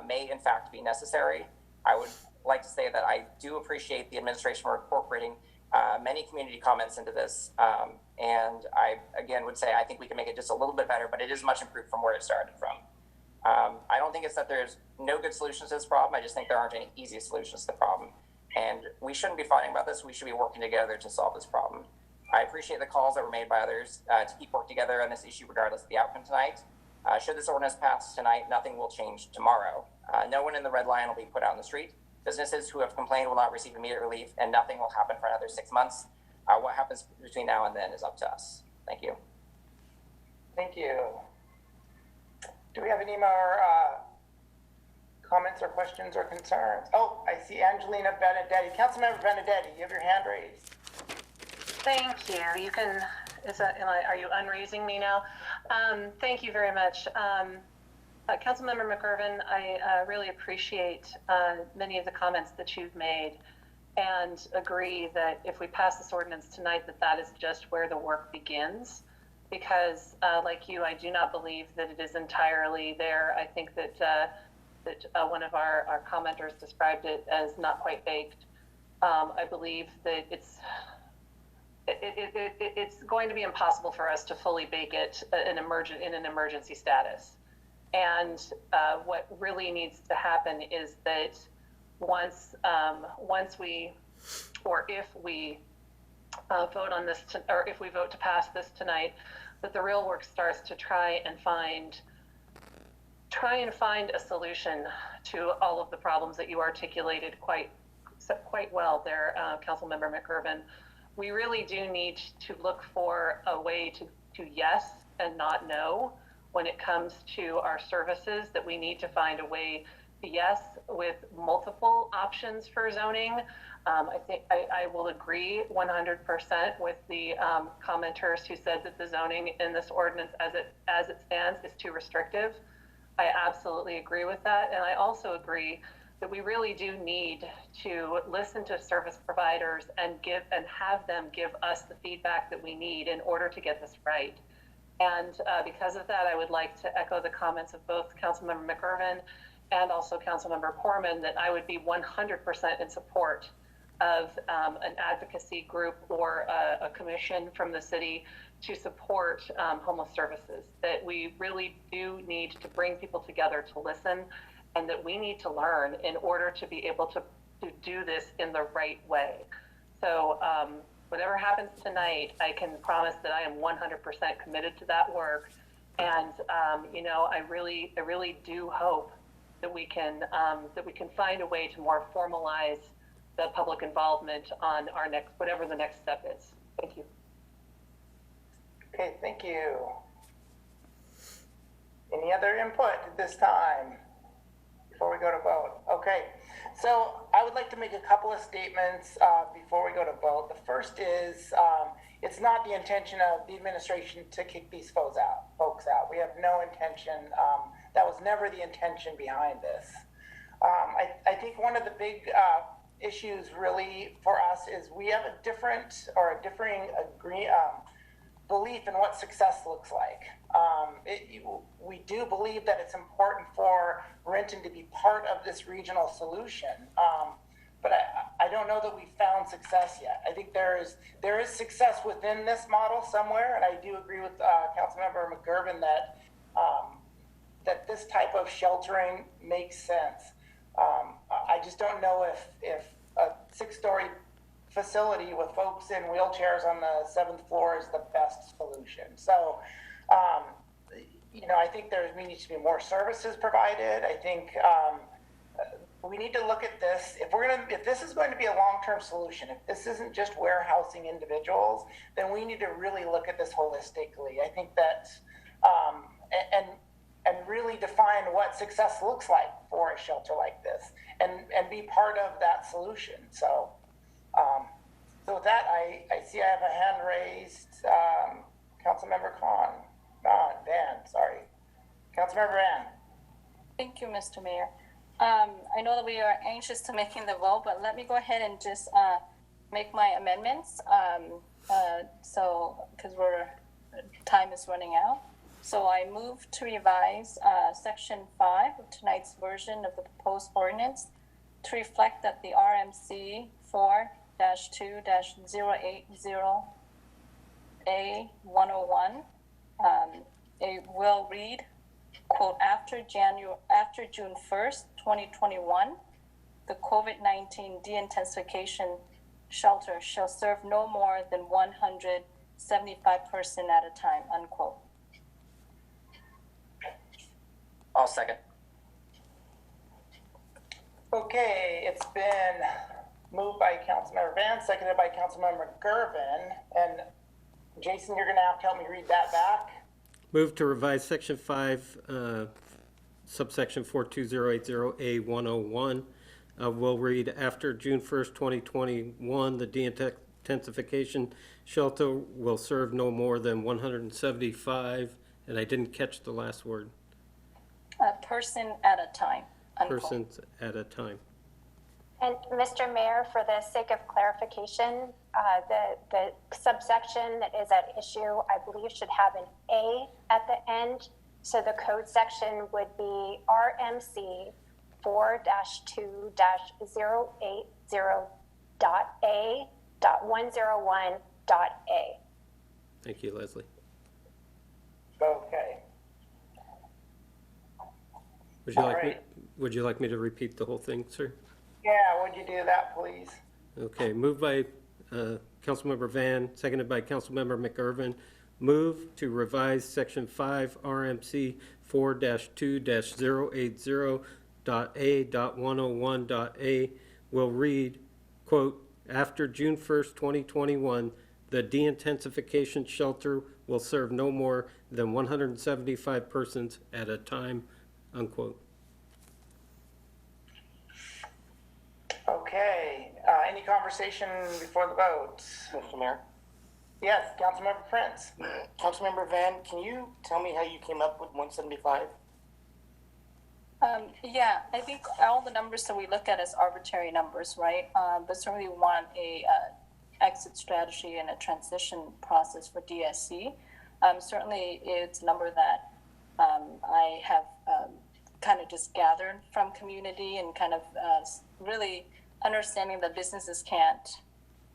[SPEAKER 18] may in fact be necessary. I would like to say that I do appreciate the administration for incorporating many community comments into this. And I, again, would say I think we can make it just a little bit better, but it is much improved from where it started from. I don't think it's that there's no good solutions to this problem. I just think there aren't any easy solutions to the problem. And we shouldn't be fighting about this. We should be working together to solve this problem. I appreciate the calls that were made by others to keep working together on this issue regardless of the outcome tonight. Should this ordinance pass tonight, nothing will change tomorrow. No one in the Red Line will be put out in the street. Businesses who have complained will not receive immediate relief, and nothing will happen for another 6 months. What happens between now and then is up to us. Thank you.
[SPEAKER 16] Thank you. Do we have any more comments or questions or concerns? Oh, I see Angelina Benedetti. Councilmember Benedetti, you have your hand raised.
[SPEAKER 2] Thank you. You can Are you unraising me now? Thank you very much. Councilmember McGurven, I really appreciate many of the comments that you've made and agree that if we pass this ordinance tonight, that is just where the work begins. Because like you, I do not believe that it is entirely there. I think that one of our commenters described it as not quite baked. I believe that it's going to be impossible for us to fully bake it in an emergency status. And what really needs to happen is that once we, or if we vote on this, or if we vote to pass this tonight, that the real work starts to try and find a solution to all of the problems that you articulated quite well there, Councilmember McGurven. We really do need to look for a way to yes and not no when it comes to our services, that we need to find a way to yes with multiple options for zoning. I think I will agree 100% with the commenters who said that the zoning in this ordinance as it stands is too restrictive. I absolutely agree with that. And I also agree that we really do need to listen to service providers and have them give us the feedback that we need in order to get this right. And because of that, I would like to echo the comments of both Councilmember McGurven and also Councilmember Corman that I would be 100% in support of an advocacy group or a commission from the city to support homeless services. That we really do need to bring people together to listen, and that we need to learn in order to be able to do this in the right way. So whatever happens tonight, I can promise that I am 100% committed to that work. And I really do hope that we can find a way to more formalize the public involvement on our whatever the next step is. Thank you.
[SPEAKER 16] Okay, thank you. Any other input at this time before we go to vote? Okay, so I would like to make a couple of statements before we go to vote. The first is it's not the intention of the administration to kick these folks out. We have no intention. That was never the intention behind this. I think one of the big issues really for us is we have a differing belief in what success looks like. We do believe that it's important for Renton to be part of this regional solution, but I don't know that we've found success yet. I think there is success within this model somewhere, and I do agree with Councilmember McGurven that that this type of sheltering makes sense. I just don't know if a 6-story facility with folks in wheelchairs on the 7th floor is the best solution. So, I think we need to be more services provided. I think we need to look at this. If this is going to be a long-term solution, if this isn't just warehousing individuals, then we need to really look at this holistically. I think that, and really define what success looks like for a shelter like this, and be part of that solution. So with that, I see I have a hand raised. Councilmember Van, sorry. Councilmember Van.
[SPEAKER 4] Thank you, Mr. Mayor. I know that we are anxious to making the vote, but let me go ahead and just make my amendments. Because time is running out. So I move to revise Section 5 of tonight's version of the proposed ordinance to reflect that the RMC 4-2-080A101 it will read, quote, after June 1st, 2021, the COVID-19 de-intensification shelter shall serve no more than 175 persons at a time, unquote.
[SPEAKER 18] I'll second.
[SPEAKER 16] Okay, it's been moved by Councilmember Van, seconded by Councilmember Gervin. And Jason, you're going to have to help me read that back.
[SPEAKER 17] Move to revise Section 5, subsection 42080A101. Will read, after June 1st, 2021, the de-intensification shelter will serve no more than 175, and I didn't catch the last word,
[SPEAKER 4] A person at a time. Unquote.
[SPEAKER 17] persons at a time.
[SPEAKER 1] And Mr. Mayor, for the sake of clarification, the subsection that is at issue, I believe, should have an A at the end. So the code section would be RMC 4-2-080.A.101.A.
[SPEAKER 17] Thank you, Leslie.
[SPEAKER 16] Okay.
[SPEAKER 17] Would you like me to repeat the whole thing, sir?
[SPEAKER 16] Yeah, would you do that, please?
[SPEAKER 17] Okay, moved by Councilmember Van, seconded by Councilmember McIrvin. Move to revise Section 5 RMC 4-2-080.A.101.A will read, quote, after June 1st, 2021, the de-intensification shelter will serve no more than 175 persons at a time, unquote.
[SPEAKER 16] Okay, any conversation before the vote?
[SPEAKER 19] Mr. Mayor?
[SPEAKER 16] Yes, Councilmember Prince.
[SPEAKER 19] Councilmember Van, can you tell me how you came up with 175?
[SPEAKER 4] Yeah, I think all the numbers that we look at as arbitrary numbers, right? But certainly we want a exit strategy and a transition process for DSC. Certainly it's a number that I have kind of just gathered from community and kind of really understanding that businesses can't,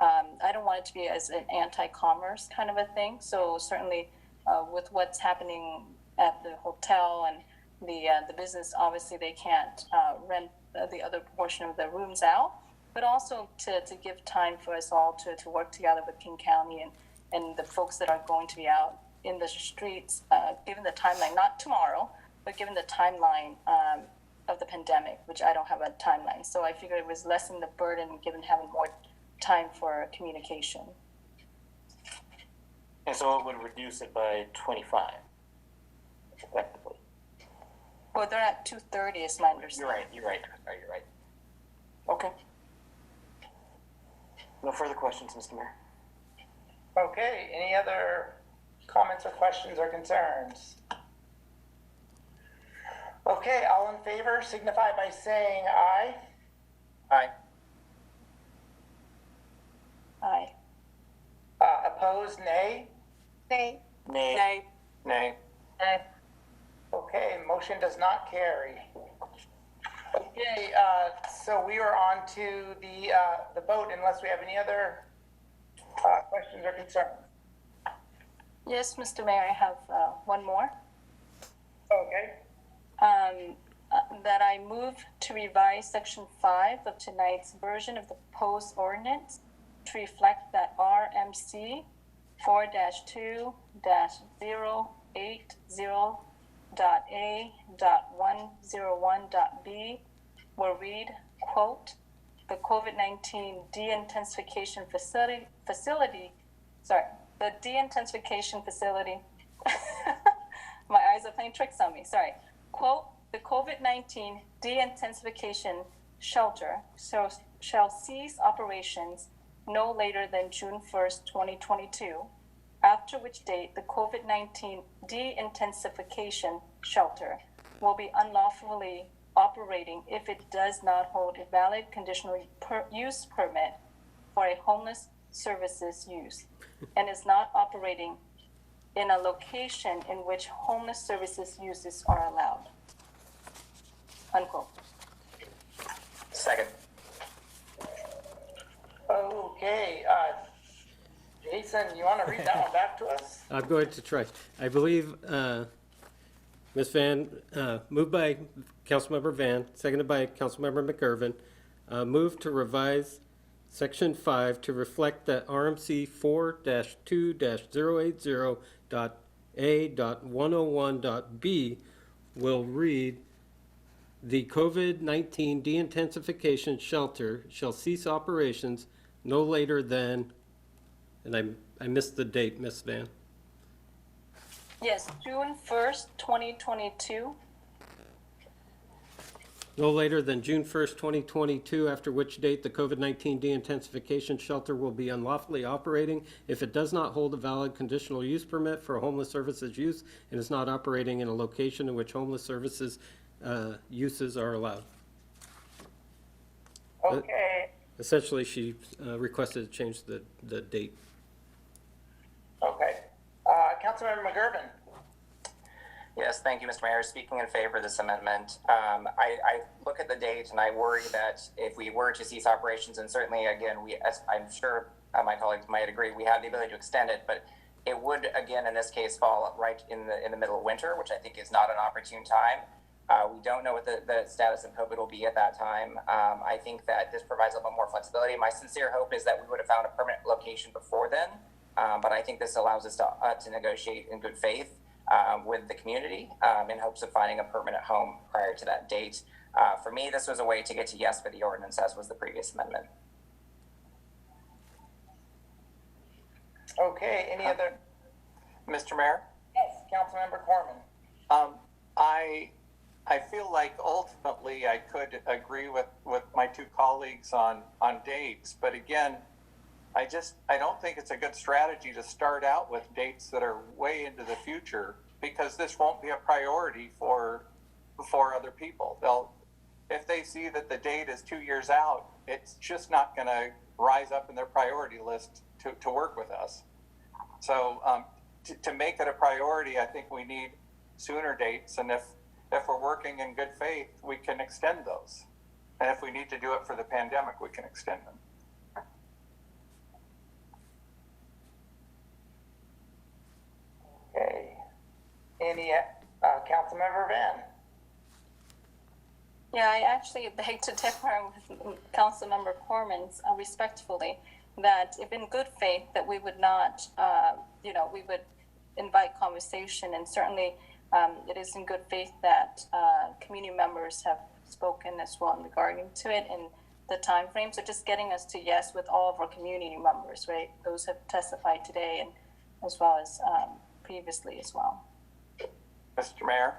[SPEAKER 4] I don't want it to be as an anti-commerce kind of a thing. So certainly with what's happening at the hotel and the business, obviously they can't rent the other portion of the rooms out, but also to give time for us all to work together with King County and the folks that are going to be out in the streets, given the timeline, not tomorrow, but given the timeline of the pandemic, which I don't have a timeline. So I figured it was lessen the burden given having more time for communication.
[SPEAKER 19] And so it would reduce it by 25, effectively.
[SPEAKER 4] Well, they're at 2:30 is my understanding.
[SPEAKER 19] You're right. Okay. No further questions, Mr. Mayor.
[SPEAKER 16] Okay, any other comments or questions or concerns? Okay, all in favor signify by saying aye.
[SPEAKER 18] Aye.
[SPEAKER 4] Aye.
[SPEAKER 16] Opposed, nay?
[SPEAKER 23] Nay.
[SPEAKER 19] Nay.
[SPEAKER 26] Nay.
[SPEAKER 24] Nay.
[SPEAKER 16] Okay, motion does not carry. Okay, so we are on to the vote unless we have any other questions or concerns.
[SPEAKER 4] Yes, Mr. Mayor, I have one more.
[SPEAKER 16] Okay.
[SPEAKER 4] That I move to revise Section 5 of tonight's version of the proposed ordinance to reflect that RMC 4-2-080.A.101.B will read, quote, the COVID-19 de-intensification facility, the de-intensification facility, my eyes are playing tricks on me, sorry. Quote, the COVID-19 de-intensification shelter shall cease operations no later than June 1st, 2022, after which date the COVID-19 de-intensification shelter will be unlawfully operating if it does not hold a valid conditional use permit for a homeless services use and is not operating in a location in which homeless services uses are allowed. Unquote.
[SPEAKER 18] Second.
[SPEAKER 16] Okay, Jason, you want to read that one back to us?
[SPEAKER 17] I'm going to try. I believe Ms. Van, moved by Councilmember Van, seconded by Councilmember McIrvin, moved to revise Section 5 to reflect that RMC 4-2-080.A.101.B will read, the COVID-19 de-intensification shelter shall cease operations no later than, and I missed the date, Ms. Van.
[SPEAKER 4] Yes, June 1st, 2022.
[SPEAKER 17] no later than June 1st, 2022, after which date the COVID-19 de-intensification shelter will be unlawfully operating if it does not hold a valid conditional use permit for homeless services use and is not operating in a location in which homeless services uses are allowed.
[SPEAKER 16] Okay,
[SPEAKER 17] Essentially, she requested to change the date.
[SPEAKER 16] okay. Councilmember McGurven.
[SPEAKER 18] Yes, thank you, Mr. Mayor. Speaking in favor of this amendment, I look at the date and I worry that if we were to cease operations, and certainly, again, as I'm sure my colleagues might agree, we have the ability to extend it, but it would, again, in this case, fall right in the middle of winter, which I think is not an opportune time. We don't know what the status of COVID will be at that time. I think that this provides a little more flexibility. My sincere hope is that we would have found a permanent location before then, but I think this allows us to negotiate in good faith with the community in hopes of finding a permanent home prior to that date. For me, this was a way to get to yes for the ordinance, as was the previous amendment.
[SPEAKER 16] Okay, any other?
[SPEAKER 24] Mr. Mayor?
[SPEAKER 16] Yes, Councilmember Corman.
[SPEAKER 24] I feel like ultimately I could agree with my two colleagues on dates, but again, I don't think it's a good strategy to start out with dates that are way into the future, because this won't be a priority for other people. If they see that the date is 2 years out, it's just not going to rise up in their priority list to work with us. So to make it a priority, I think we need sooner dates, and if we're working in good faith, we can extend those. And if we need to do it for the pandemic, we can extend them.
[SPEAKER 16] Okay. Any, Councilmember Van?
[SPEAKER 4] Yeah, I actually beg to differ with Councilmember Corman's respectfully, that if in good faith that we would not, we would invite conversation, and certainly it is in good faith that community members have spoken as well regarding to it and the time frame. So just getting us to yes with all of our community members, right? Those have testified today and as well as previously as well.
[SPEAKER 24] Mr. Mayor?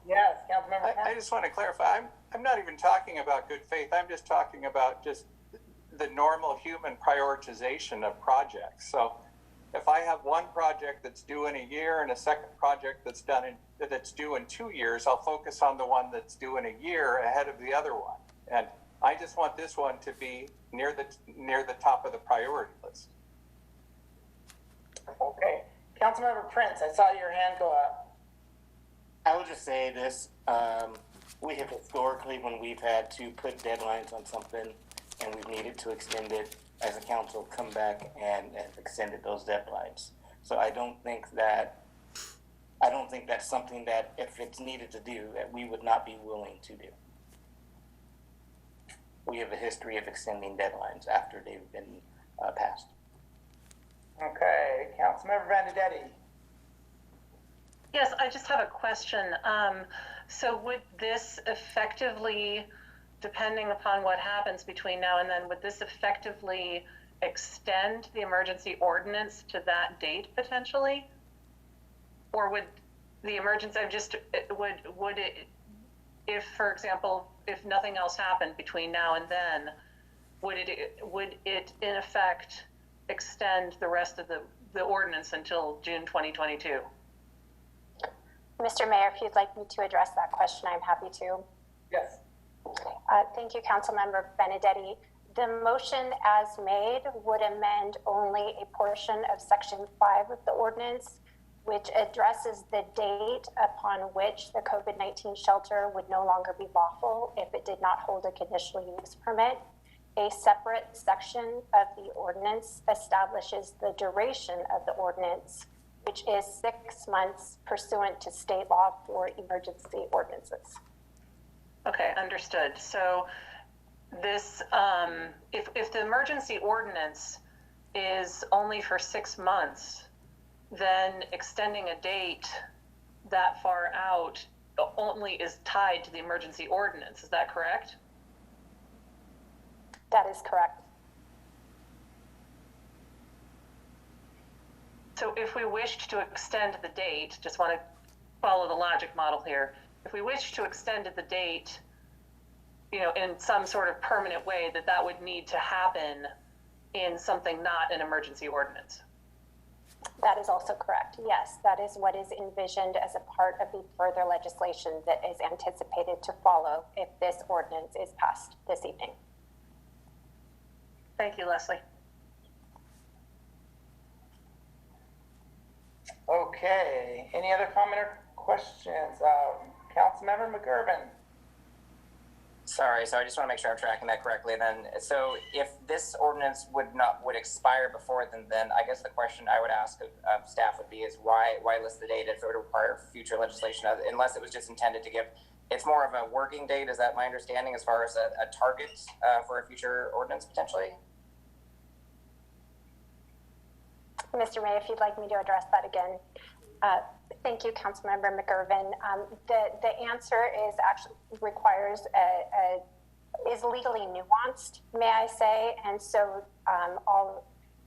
[SPEAKER 16] Yes, Councilmember.
[SPEAKER 24] I just want to clarify, I'm not even talking about good faith. I'm just talking about just the normal human prioritization of projects. So if I have one project that's due in a year and a second project that's due in 2 years, I'll focus on the one that's due in a year ahead of the other one. And I just want this one to be near the top of the priority list.
[SPEAKER 16] Okay. Councilmember Prince, I saw your hand go up.
[SPEAKER 19] I would just say this, we have historically, when we've had to put deadlines on something and we've needed to extend it, as a council, come back and extended those deadlines. So I don't think that's something that, if it's needed to do, that we would not be willing to do. We have a history of extending deadlines after they've been passed.
[SPEAKER 16] Okay, Councilmember Benedetti.
[SPEAKER 2] Yes, I just have a question. So would this effectively, depending upon what happens between now and then, would this effectively extend the emergency ordinance to that date potentially? Or would the emergency, would it, if, for example, if nothing else happened between now and then, would it in effect extend the rest of the ordinance until June 2022?
[SPEAKER 1] Mr. Mayor, if you'd like me to address that question, I'm happy to.
[SPEAKER 16] Yes.
[SPEAKER 1] Thank you, Councilmember Benedetti. The motion as made would amend only a portion of Section 5 of the ordinance, which addresses the date upon which the COVID-19 shelter would no longer be lawful if it did not hold a conditional use permit. A separate section of the ordinance establishes the duration of the ordinance, which is 6 months pursuant to state law for emergency ordinances.
[SPEAKER 2] Okay, understood. So this, if the emergency ordinance is only for 6 months, then extending a date that far out only is tied to the emergency ordinance. Is that correct?
[SPEAKER 1] That is correct.
[SPEAKER 2] So if we wished to extend the date, just want to follow the logic model here. If we wish to extend the date in some sort of permanent way, that would need to happen in something not an emergency ordinance.
[SPEAKER 1] That is also correct. Yes, that is what is envisioned as a part of the further legislation that is anticipated to follow if this ordinance is passed this evening.
[SPEAKER 2] Thank you, Leslie.
[SPEAKER 16] Okay, any other comment or questions? Councilmember McGurven.
[SPEAKER 18] Sorry, so I just want to make sure I'm tracking that correctly then. So if this ordinance would expire before then I guess the question I would ask of staff would be is why list the date if it would require future legislation, unless it was just intended to give, it's more of a working date, is that my understanding as far as a target for a future ordinance potentially?
[SPEAKER 1] Mr. May, if you'd like me to address that again. Thank you, Councilmember McGurven. The answer is actually requires is legally nuanced, may I say, and so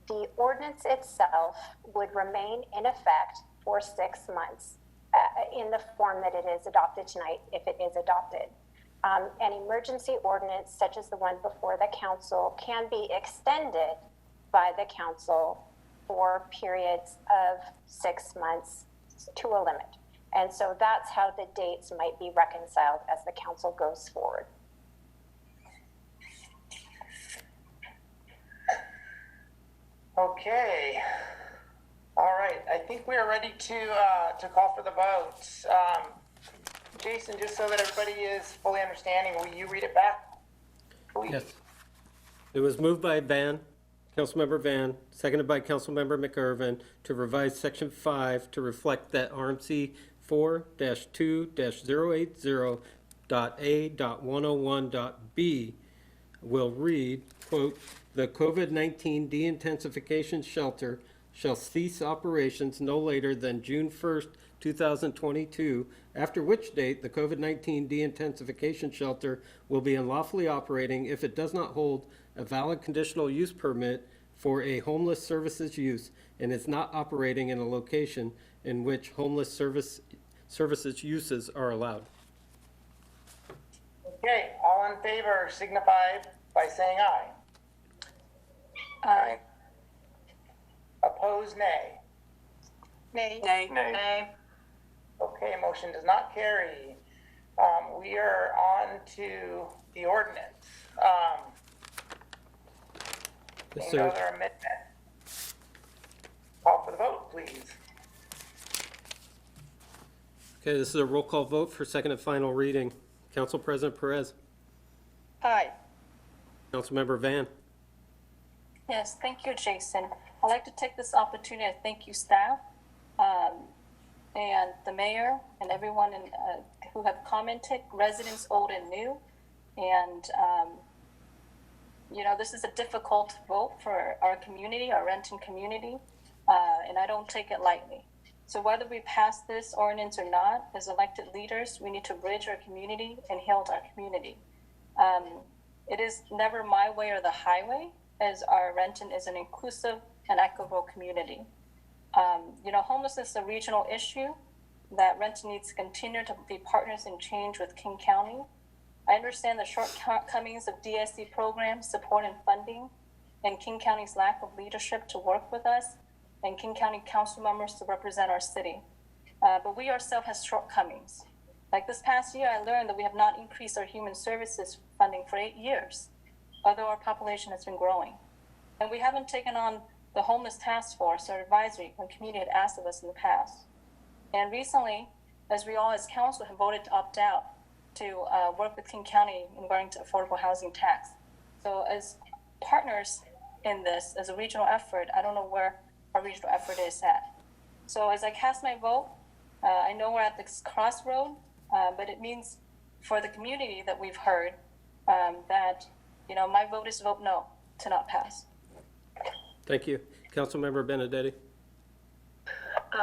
[SPEAKER 1] the ordinance itself would remain in effect for 6 months in the form that it is adopted tonight, if it is adopted. An emergency ordinance such as the one before the council can be extended by the council for periods of 6 months to a limit. And so that's how the dates might be reconciled as the council goes forward.
[SPEAKER 16] Okay. All right. I think we are ready to call for the vote. Jason, just so that everybody is fully understanding, will you read it back, please?
[SPEAKER 17] Yes. It was moved by Councilmember Van, seconded by Councilmember McGurven, to revise Section 5 to reflect that RMC 4-2-080.A.101.B will read, quote, "The COVID-19 de-intensification shelter shall cease operations no later than June 1st, 2022, after which date the COVID-19 de-intensification shelter will be unlawfully operating if it does not hold a valid conditional use permit for a homeless services use and is not operating in a location in which homeless services uses are allowed."
[SPEAKER 16] Okay, all in favor signify by saying aye.
[SPEAKER 18] Aye.
[SPEAKER 16] Opposed, nay.
[SPEAKER 23] Nay.
[SPEAKER 24] Nay.
[SPEAKER 2] Nay.
[SPEAKER 16] Okay, motion does not carry. We are on to the ordinance.
[SPEAKER 17] Yes,
[SPEAKER 16] Any
[SPEAKER 17] sir.
[SPEAKER 16] other amendment? Call for the vote, please.
[SPEAKER 17] Okay, this is a roll call vote for second and final reading. Council President Perez.
[SPEAKER 26] Aye.
[SPEAKER 17] Councilmember Van.
[SPEAKER 4] Yes, thank you, Jason. I'd like to take this opportunity to thank you, staff, and the mayor, and everyone who have commented, residents old and new. And, this is a difficult vote for our community, our Renton community, and I don't take it lightly. So whether we pass this ordinance or not, as elected leaders, we need to bridge our community and heal our community. It is never my way or the highway, as our Renton is an inclusive and equitable community. Homelessness is a regional issue that Renton needs to continue to be partners in change with King County. I understand the shortcomings of DSC programs, support and funding, and King County's lack of leadership to work with us, and King County council members to represent our city. But we ourselves have shortcomings. Like this past year, I learned that we have not increased our human services funding for 8 years, although our population has been growing. And we haven't taken on the homeless task force or advisory when community had asked of us in the past. And recently, as we all as council have voted to opt out to work with King County regarding to affordable housing tax. So as partners in this, as a regional effort, I don't know where our regional effort is at. So as I cast my vote, I know we're at this crossroad, but it means for the community that we've heard that, my vote is vote no to not pass.
[SPEAKER 17] Thank you. Councilmember Benedetti.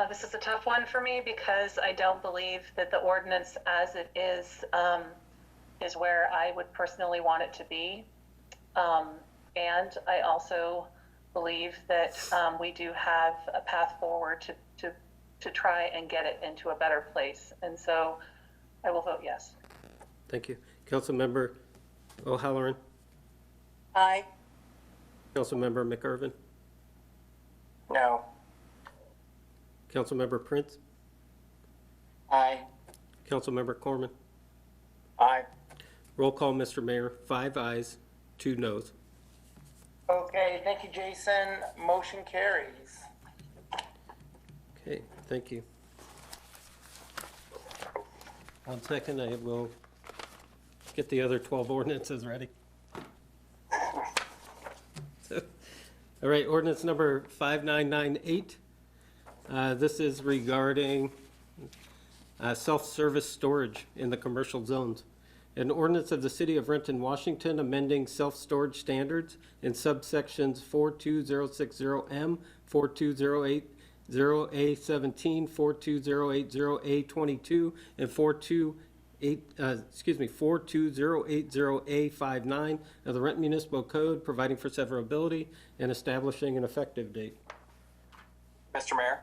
[SPEAKER 2] This is a tough one for me because I don't believe that the ordinance as it is where I would personally want it to be. And I also believe that we do have a path forward to try and get it into a better place. And so I will vote yes.
[SPEAKER 17] Thank you. Councilmember O'Halloran,
[SPEAKER 26] Aye.
[SPEAKER 17] Councilmember McIrvin,
[SPEAKER 12] No.
[SPEAKER 17] Councilmember Prince,
[SPEAKER 16] Aye.
[SPEAKER 17] Councilmember Corman.
[SPEAKER 12] Aye.
[SPEAKER 17] Roll call, Mr. Mayor, 5 ayes, 2 noes.
[SPEAKER 16] Okay, thank you, Jason. Motion carries.
[SPEAKER 17] Okay, thank you. 1 second, I will get the other 12 ordinances ready. All right, ordinance number 5998. This is regarding self-service storage in the commercial zones. An ordinance of the City of Renton, Washington, amending self-storage standards in subsections 42060M, 42080A17, 42080A22, and 42080A59 of the Renton Municipal Code, providing for severability and establishing an effective date.
[SPEAKER 24] Mr. Mayor,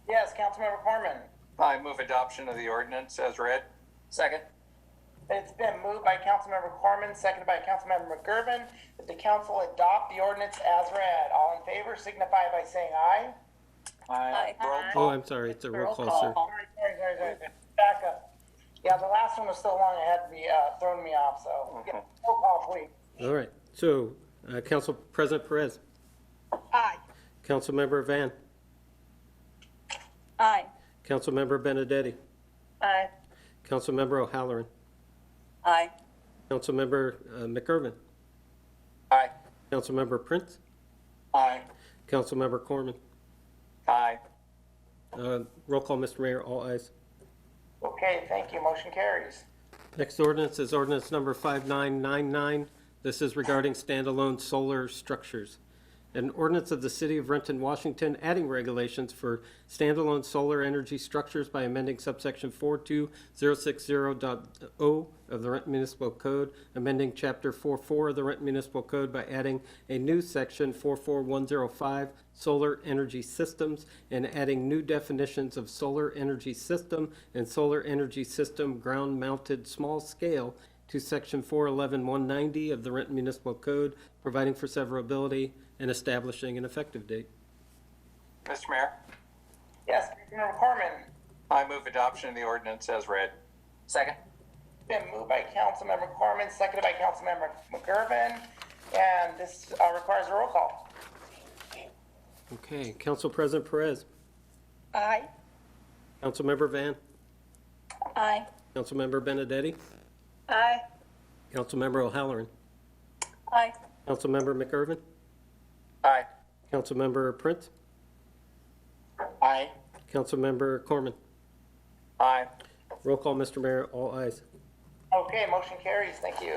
[SPEAKER 16] Yes, Councilmember Corman.
[SPEAKER 24] I move adoption of the ordinance as read.
[SPEAKER 18] Second.
[SPEAKER 16] It's been moved by Councilmember Corman, seconded by Councilmember McGurven, that the council adopt the ordinance as read. All in favor signify by saying aye.
[SPEAKER 24] Aye. Roll
[SPEAKER 17] Oh,
[SPEAKER 24] call.
[SPEAKER 17] I'm sorry, it's a roll call, sir.
[SPEAKER 16] Sorry. Back up. Yeah, the last one was so long it had to be thrown me off, so yeah, roll call, please.
[SPEAKER 17] All right, so Council President Perez,
[SPEAKER 23] Aye.
[SPEAKER 17] Councilmember Van,
[SPEAKER 26] Aye.
[SPEAKER 17] Councilmember Benedetti,
[SPEAKER 3] Aye.
[SPEAKER 17] Councilmember O'Halloran,
[SPEAKER 26] Aye.
[SPEAKER 17] Councilmember McIrvin,
[SPEAKER 18] Aye.
[SPEAKER 17] Councilmember Prince,
[SPEAKER 16] Aye.
[SPEAKER 17] Councilmember Corman.
[SPEAKER 24] Aye.
[SPEAKER 17] Roll call, Mr. Mayor, all ayes.
[SPEAKER 16] Okay, thank you. Motion carries.
[SPEAKER 17] Next ordinance is ordinance number 5999. This is regarding standalone solar structures. An ordinance of the City of Renton, Washington, adding regulations for standalone solar energy structures by amending subsection 42060.0 of the Renton Municipal Code, amending Chapter 44 of the Renton Municipal Code by adding a new section 44105, solar energy systems, and adding new definitions of solar energy system and solar energy system ground-mounted small scale to section 411190 of the Renton Municipal Code, providing for severability and establishing an effective date.
[SPEAKER 24] Mr. Mayor,
[SPEAKER 16] Yes, Councilmember Corman.
[SPEAKER 24] I move adoption of the ordinance as read.
[SPEAKER 18] Second.
[SPEAKER 16] Been moved by Councilmember Corman, seconded by Councilmember McGurven, and this requires a roll call.
[SPEAKER 17] Okay, Council President Perez,
[SPEAKER 23] Aye.
[SPEAKER 17] Councilmember Van,
[SPEAKER 4] Aye.
[SPEAKER 17] Councilmember Benedetti,
[SPEAKER 3] Aye.
[SPEAKER 17] Councilmember O'Halloran,
[SPEAKER 4] Aye.
[SPEAKER 17] Councilmember McIrvin,
[SPEAKER 18] Aye.
[SPEAKER 17] Councilmember Prince,
[SPEAKER 16] Aye.
[SPEAKER 17] Councilmember Corman.
[SPEAKER 24] Aye.
[SPEAKER 17] Roll call, Mr. Mayor, all ayes.
[SPEAKER 16] Okay, motion carries. Thank you.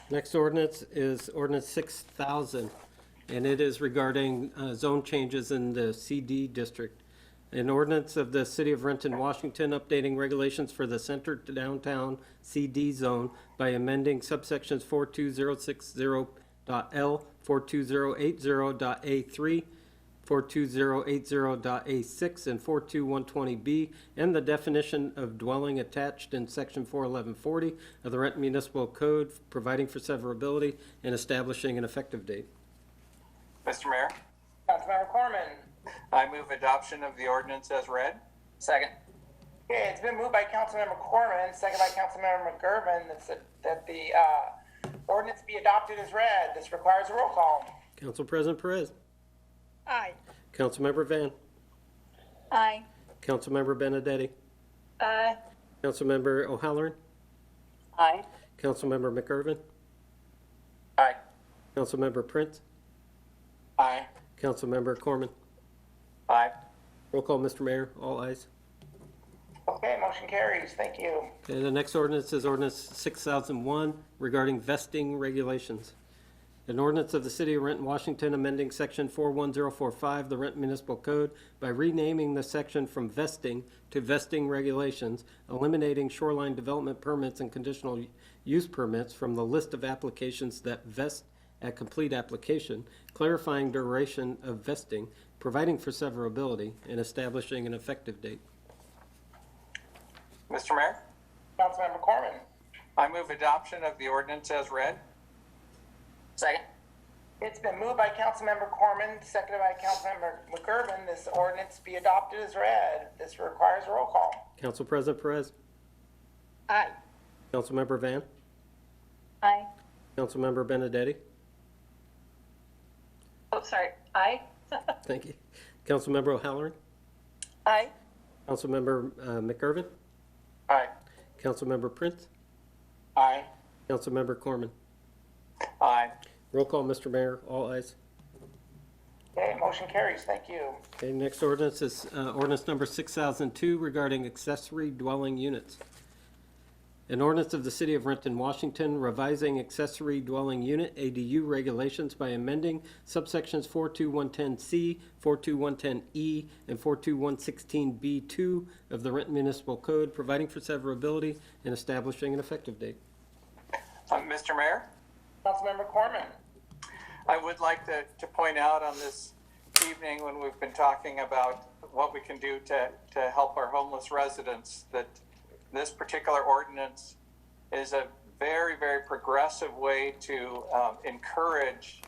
[SPEAKER 17] Next ordinance is ordinance 6000, and it is regarding zone changes in the CD district. An ordinance of the City of Renton, Washington, updating regulations for the center to downtown CD zone by amending subsections 42060.L, 42080.A3, 42080.A6, and 42120B, and the definition of dwelling attached in section 41140 of the Renton Municipal Code, providing for severability and establishing an effective date.
[SPEAKER 24] Mr. Mayor,
[SPEAKER 16] Councilmember Corman.
[SPEAKER 24] I move adoption of the ordinance as read.
[SPEAKER 18] Second.
[SPEAKER 16] Okay, it's been moved by Councilmember Corman, seconded by Councilmember McGurven, that the ordinance be adopted as read. This requires a roll call.
[SPEAKER 17] Council President Perez,
[SPEAKER 23] Aye.
[SPEAKER 17] Councilmember Van,
[SPEAKER 4] Aye.
[SPEAKER 17] Councilmember Benedetti,
[SPEAKER 3] Aye.
[SPEAKER 17] Councilmember O'Halloran,
[SPEAKER 26] Aye.
[SPEAKER 17] Councilmember McIrvin,
[SPEAKER 18] Aye.
[SPEAKER 17] Councilmember Prince,
[SPEAKER 16] Aye.
[SPEAKER 17] Councilmember Corman.
[SPEAKER 24] Aye.
[SPEAKER 17] Roll call, Mr. Mayor, all ayes.
[SPEAKER 16] Okay, motion carries. Thank you.
[SPEAKER 17] Okay, the next ordinance is ordinance 6001 regarding vesting regulations. An ordinance of the City of Renton, Washington, amending section 41045 of the Renton Municipal Code by renaming the section from vesting to vesting regulations, eliminating shoreline development permits and conditional use permits from the list of applications that vest at complete application, clarifying duration of vesting, providing for severability, and establishing an effective date.
[SPEAKER 24] Mr. Mayor,
[SPEAKER 16] Councilmember Corman.
[SPEAKER 24] I move adoption of the ordinance as read.
[SPEAKER 18] Second.
[SPEAKER 16] It's been moved by Councilmember Corman, seconded by Councilmember McGurven. This ordinance be adopted as read. This requires a roll call.
[SPEAKER 17] Council President Perez.
[SPEAKER 23] Aye.
[SPEAKER 17] Councilmember Van.
[SPEAKER 4] Aye.
[SPEAKER 17] Councilmember Benedetti.
[SPEAKER 2] Oh, sorry, aye.
[SPEAKER 17] Thank you. Councilmember O'Halloran.
[SPEAKER 26] Aye.
[SPEAKER 17] Councilmember McGurven.
[SPEAKER 24] Aye.
[SPEAKER 17] Councilmember Prince.
[SPEAKER 16] Aye.
[SPEAKER 17] Councilmember Corman.
[SPEAKER 24] Aye.
[SPEAKER 17] Roll call, Mr. Mayor. All ayes.
[SPEAKER 16] Okay, motion carries. Thank you.
[SPEAKER 17] Okay, next ordinance is ordinance number 6002 regarding accessory dwelling units. An ordinance of the City of Renton, Washington, revising accessory dwelling unit ADU regulations by amending subsections 42110C, 42110E, and 42116B2 of the Renton Municipal Code, providing for severability and establishing an effective date.
[SPEAKER 24] Mr. Mayor,
[SPEAKER 16] Councilmember Corman.
[SPEAKER 24] I would like to point out on this evening when we've been talking about what we can do to help our homeless residents, that this particular ordinance is a very, very progressive way to encourage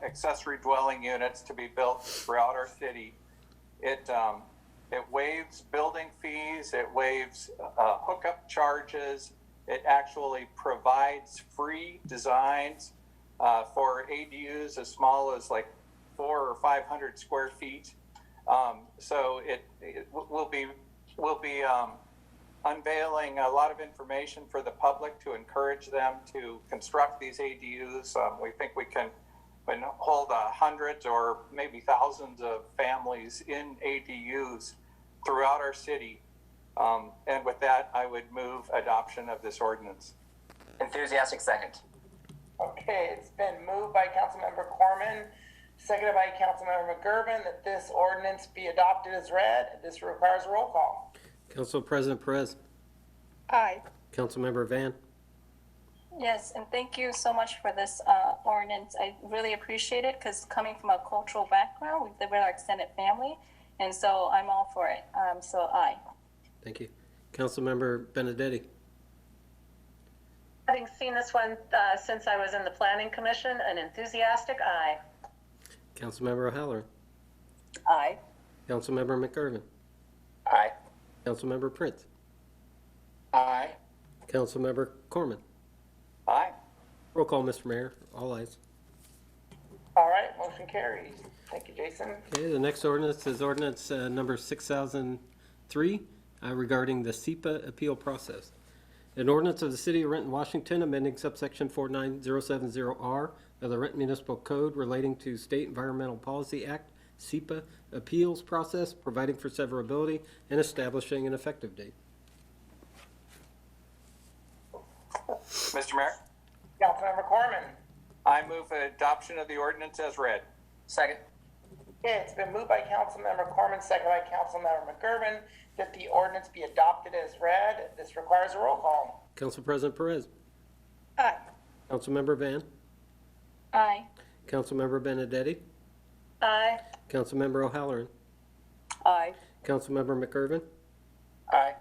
[SPEAKER 24] accessory dwelling units to be built throughout our city. It waives building fees, it waives hookup charges, it actually provides free designs for ADUs as small as like 400 or 500 square feet. So it will be unveiling a lot of information for the public to encourage them to construct these ADUs. We think we can hold hundreds or maybe thousands of families in ADUs throughout our city. And with that, I would move adoption of this ordinance.
[SPEAKER 18] Enthusiastic second.
[SPEAKER 16] Okay, it's been moved by Councilmember Corman, seconded by Councilmember McGurven, that this ordinance be adopted as read. This requires a roll call.
[SPEAKER 17] Council President Perez.
[SPEAKER 23] Aye.
[SPEAKER 17] Councilmember Van.
[SPEAKER 4] Yes, and thank you so much for this ordinance. I really appreciate it because coming from a cultural background, we live with our extended family, and so I'm all for it. So aye.
[SPEAKER 17] Thank you. Councilmember Benedetti.
[SPEAKER 2] Having seen this one since I was in the Planning Commission, an enthusiastic aye.
[SPEAKER 17] Councilmember O'Halloran.
[SPEAKER 26] Aye.
[SPEAKER 17] Councilmember McGurven.
[SPEAKER 18] Aye.
[SPEAKER 17] Councilmember Prince.
[SPEAKER 16] Aye.
[SPEAKER 17] Councilmember Corman.
[SPEAKER 24] Aye.
[SPEAKER 17] Roll call, Mr. Mayor. All ayes.
[SPEAKER 16] All right, motion carries. Thank you, Jason.
[SPEAKER 17] Okay, the next ordinance is ordinance number 6003 regarding the SEPA appeal process. An ordinance of the City of Renton, Washington, amending subsection 49070R of the Renton Municipal Code relating to State Environmental Policy Act, SEPA appeals process, providing for severability, and establishing an effective date.
[SPEAKER 24] Mr. Mayor,
[SPEAKER 16] Councilmember Corman.
[SPEAKER 24] I move adoption of the ordinance as read.
[SPEAKER 18] Second.
[SPEAKER 16] Okay, it's been moved by Councilmember Corman, seconded by Councilmember McGurven, that the ordinance be adopted as read. This requires a roll call.
[SPEAKER 17] Council President Perez.
[SPEAKER 23] Aye.
[SPEAKER 17] Councilmember Van.
[SPEAKER 4] Aye.
[SPEAKER 17] Councilmember Benedetti.
[SPEAKER 2] Aye.
[SPEAKER 17] Councilmember O'Halloran.
[SPEAKER 26] Aye.
[SPEAKER 17] Councilmember McGurven.
[SPEAKER 16] Aye.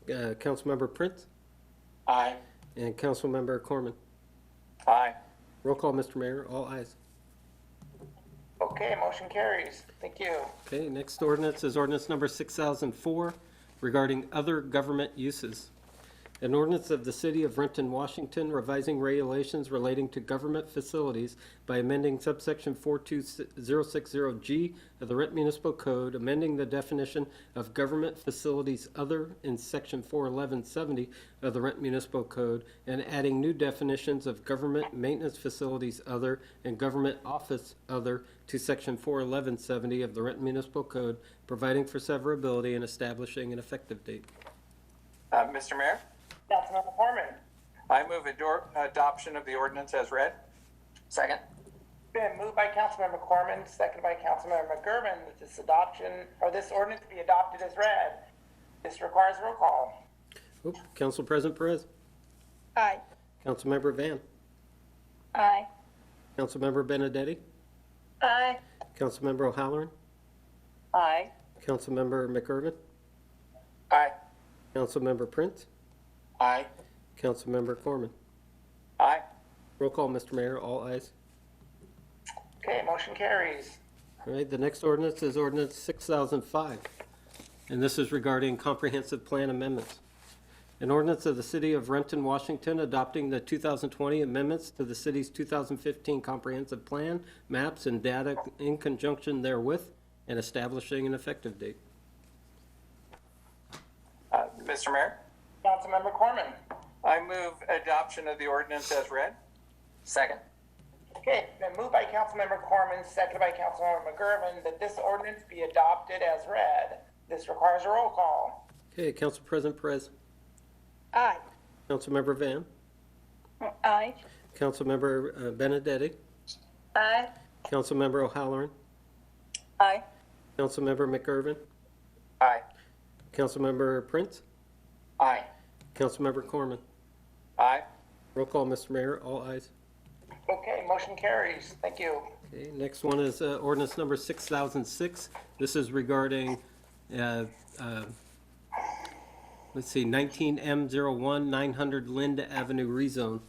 [SPEAKER 17] Councilmember Prince.
[SPEAKER 16] Aye.
[SPEAKER 17] And Councilmember Corman.
[SPEAKER 24] Aye.
[SPEAKER 17] Roll call, Mr. Mayor. All ayes.
[SPEAKER 16] Okay, motion carries. Thank you.
[SPEAKER 17] Okay, next ordinance is ordinance number 6004 regarding other government uses. An ordinance of the City of Renton, Washington, revising regulations relating to government facilities by amending subsection 42060G of the Renton Municipal Code, amending the definition of government facilities other in section 41170 of the Renton Municipal Code, and adding new definitions of government maintenance facilities other and government office other to section 41170 of the Renton Municipal Code, providing for severability and establishing an effective date.
[SPEAKER 24] Mr. Mayor,
[SPEAKER 16] Councilmember Corman.
[SPEAKER 24] I move adoption of the ordinance as read.
[SPEAKER 18] Second.
[SPEAKER 16] Been moved by Councilmember Corman, seconded by Councilmember McGurven, that this adoption, or this ordinance be adopted as read. This requires a roll call.
[SPEAKER 17] Oop, Council President Perez.
[SPEAKER 23] Aye.
[SPEAKER 17] Councilmember Van.
[SPEAKER 4] Aye.
[SPEAKER 17] Councilmember Benedetti.
[SPEAKER 2] Aye.
[SPEAKER 17] Councilmember O'Halloran.
[SPEAKER 26] Aye.
[SPEAKER 17] Councilmember McGurven.
[SPEAKER 18] Aye.
[SPEAKER 17] Councilmember Prince.
[SPEAKER 16] Aye.
[SPEAKER 17] Councilmember Corman.
[SPEAKER 16] Aye.
[SPEAKER 17] Roll call, Mr. Mayor, all ayes.
[SPEAKER 16] Okay, motion carries.
[SPEAKER 17] All right, the next ordinance is ordinance 6005, and this is regarding comprehensive plan amendments. An ordinance of the City of Renton, Washington, adopting the 2020 amendments to the city's 2015 comprehensive plan, maps, and data in conjunction therewith, and establishing an effective date.
[SPEAKER 24] Mr. Mayor,
[SPEAKER 16] Councilmember Corman.
[SPEAKER 24] I move adoption of the ordinance as read.
[SPEAKER 18] Second.
[SPEAKER 16] Okay, it's been moved by Councilmember Corman, seconded by Councilmember McGurven, that this ordinance be adopted as read. This requires a roll call.
[SPEAKER 17] Okay, Council President Perez.
[SPEAKER 23] Aye.
[SPEAKER 17] Councilmember Van.
[SPEAKER 26] Aye.
[SPEAKER 17] Councilmember Benedetti.
[SPEAKER 4] Aye.
[SPEAKER 17] Councilmember O'Halloran.
[SPEAKER 26] Aye.
[SPEAKER 17] Councilmember McGurven.
[SPEAKER 18] Aye.
[SPEAKER 17] Councilmember Prince.
[SPEAKER 16] Aye.
[SPEAKER 17] Councilmember Corman.
[SPEAKER 24] Aye.
[SPEAKER 17] Roll call, Mr. Mayor, all ayes.
[SPEAKER 16] Okay, motion carries. Thank you.
[SPEAKER 17] Okay, next one is ordinance number 6006. This is regarding, let's see, 19M01 900 Linda Avenue rezone.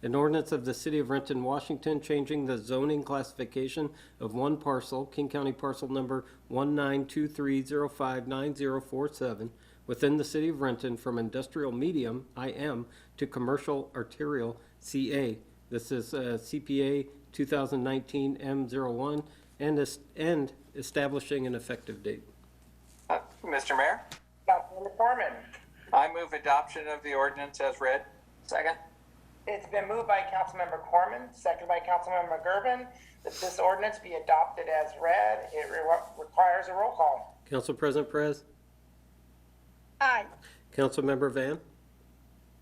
[SPEAKER 17] An ordinance of the City of Renton, Washington, changing the zoning classification of one parcel, King County parcel number 1923059047, within the City of Renton from industrial medium, IM, to commercial arterial, CA. This is CPA 2019 M01 and establishing an effective date.
[SPEAKER 24] Mr. Mayor,
[SPEAKER 16] Councilmember Corman.
[SPEAKER 24] I move adoption of the ordinance as read.
[SPEAKER 18] Second.
[SPEAKER 16] It's been moved by Councilmember Corman, seconded by Councilmember McGurven, that this ordinance be adopted as read. It requires a roll call.
[SPEAKER 17] Council President Perez.
[SPEAKER 23] Aye.
[SPEAKER 17] Councilmember Van.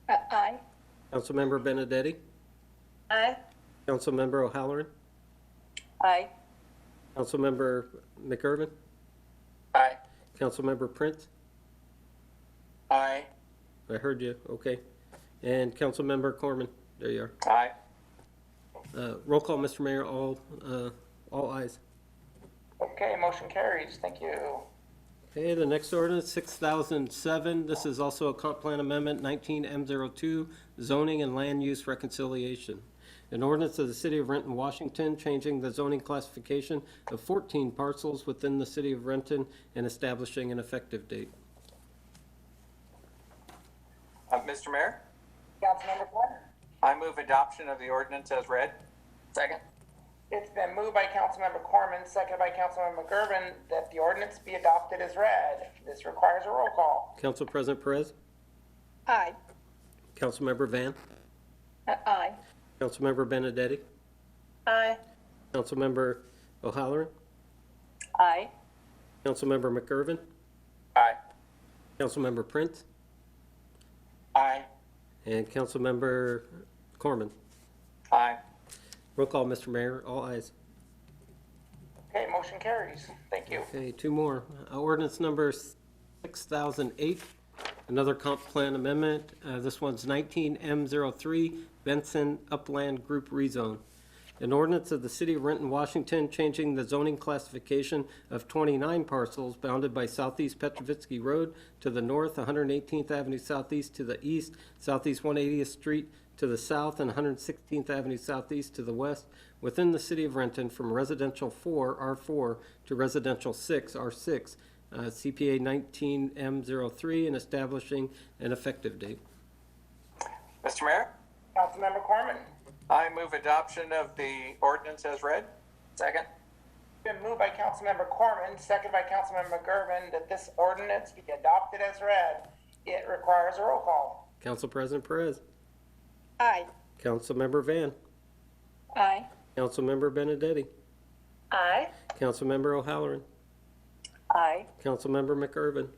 [SPEAKER 26] Aye.
[SPEAKER 17] Councilmember Benedetti.
[SPEAKER 4] Aye.
[SPEAKER 17] Councilmember O'Halloran.
[SPEAKER 26] Aye.
[SPEAKER 17] Councilmember McGurven.
[SPEAKER 18] Aye.
[SPEAKER 17] Councilmember Prince.
[SPEAKER 16] Aye.
[SPEAKER 17] I heard you, okay. And Councilmember Corman, there you
[SPEAKER 24] Aye.
[SPEAKER 17] are. Roll call, Mr. Mayor, all ayes.
[SPEAKER 16] Okay, motion carries. Thank you.
[SPEAKER 17] Okay, the next ordinance, 6007. This is also a comp plan amendment, 19M02, zoning and land use reconciliation. An ordinance of the City of Renton, Washington, changing the zoning classification of 14 parcels within the City of Renton and establishing an effective date.
[SPEAKER 24] Mr. Mayor,
[SPEAKER 16] Councilmember Corman.
[SPEAKER 24] I move adoption of the ordinance as read.
[SPEAKER 18] Second.
[SPEAKER 16] It's been moved by Councilmember Corman, seconded by Councilmember McGurven, that the ordinance be adopted as read. This requires a roll call.
[SPEAKER 17] Council President Perez.
[SPEAKER 23] Aye.
[SPEAKER 17] Councilmember Van.
[SPEAKER 26] Aye.
[SPEAKER 17] Councilmember Benedetti.
[SPEAKER 4] Aye.
[SPEAKER 17] Councilmember O'Halloran.
[SPEAKER 26] Aye.
[SPEAKER 17] Councilmember McGurven.
[SPEAKER 18] Aye.
[SPEAKER 17] Councilmember Prince.
[SPEAKER 16] Aye.
[SPEAKER 17] And Councilmember Corman.
[SPEAKER 24] Aye.
[SPEAKER 17] Roll call, Mr. Mayor, all ayes.
[SPEAKER 16] Okay, motion carries. Thank you.
[SPEAKER 17] Okay, two more. Ordinance number 6008, another comp plan amendment. This one's 19M03, Benson Upland Group Rezone. An ordinance of the City of Renton, Washington, changing the zoning classification of 29 parcels bounded by Southeast Petrovitsky Road to the north, 118th Avenue Southeast to the east, Southeast 180th Street to the south, and 116th Avenue Southeast to the west, within the City of Renton from residential 4, R4, to residential 6, R6, CPA 19M03, and establishing an effective date.
[SPEAKER 24] Mr. Mayor,
[SPEAKER 16] Councilmember Corman.
[SPEAKER 24] I move adoption of the ordinance as read.
[SPEAKER 18] Second.
[SPEAKER 16] Been moved by Councilmember Corman, seconded by Councilmember McGurven, that this ordinance be adopted as read. It requires a roll call.
[SPEAKER 17] Council President Perez.
[SPEAKER 23] Aye.
[SPEAKER 17] Councilmember Van.
[SPEAKER 26] Aye.
[SPEAKER 17] Councilmember Benedetti.
[SPEAKER 4] Aye.
[SPEAKER 17] Councilmember O'Halloran.
[SPEAKER 26] Aye.
[SPEAKER 17] Councilmember McGurven.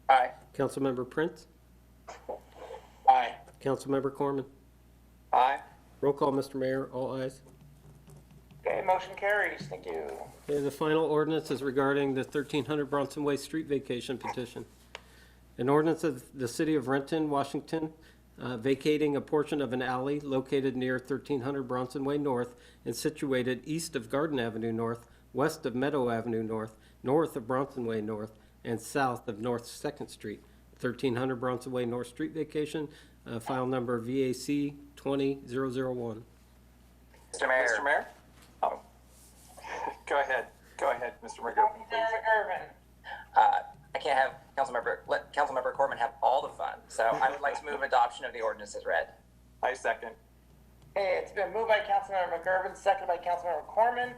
[SPEAKER 18] Aye.
[SPEAKER 17] Councilmember Prince.
[SPEAKER 16] Aye.
[SPEAKER 17] Councilmember Corman.
[SPEAKER 24] Aye.
[SPEAKER 17] Roll call, Mr. Mayor, all ayes.
[SPEAKER 16] Okay, motion carries. Thank you.
[SPEAKER 17] Okay, the final ordinance is regarding the 1300 Bronson Way street vacation petition. An ordinance of the City of Renton, Washington, vacating a portion of an alley located near 1300 Bronson Way North and situated east of Garden Avenue North, west of Meadow Avenue North, north of Bronson Way North, and south of North 2nd Street. 1300 Bronson Way North street vacation file number VAC 20001.
[SPEAKER 18] Mr. Mayor.
[SPEAKER 24] Mr. Mayor? Oh. Go ahead, Mr. McGurven, please.
[SPEAKER 16] McGurven.
[SPEAKER 18] I can't have let Councilmember Corman have all the fun, so I would like to move adoption of the ordinance as read.
[SPEAKER 24] I second.
[SPEAKER 16] Okay, it's been moved by Councilmember McGurven, seconded by Councilmember Corman,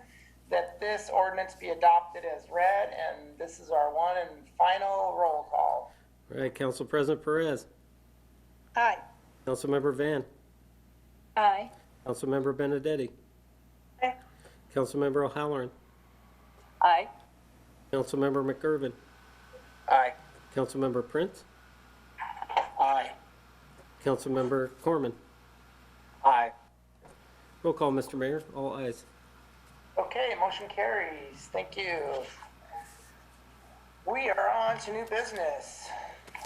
[SPEAKER 16] that this ordinance be adopted as read, and this is our one and final roll call.
[SPEAKER 17] All right, Council President Perez.
[SPEAKER 23] Aye.
[SPEAKER 17] Councilmember Van.
[SPEAKER 4] Aye.
[SPEAKER 17] Councilmember Benedetti.
[SPEAKER 23] Aye.
[SPEAKER 17] Councilmember O'Halloran.
[SPEAKER 26] Aye.
[SPEAKER 17] Councilmember McGurven.
[SPEAKER 18] Aye.
[SPEAKER 17] Councilmember Prince.
[SPEAKER 19] Aye.
[SPEAKER 17] Councilmember Corman.
[SPEAKER 24] Aye.
[SPEAKER 17] Roll call, Mr. Mayor. All ayes.
[SPEAKER 16] Okay, motion carries. Thank you. We are on to new business.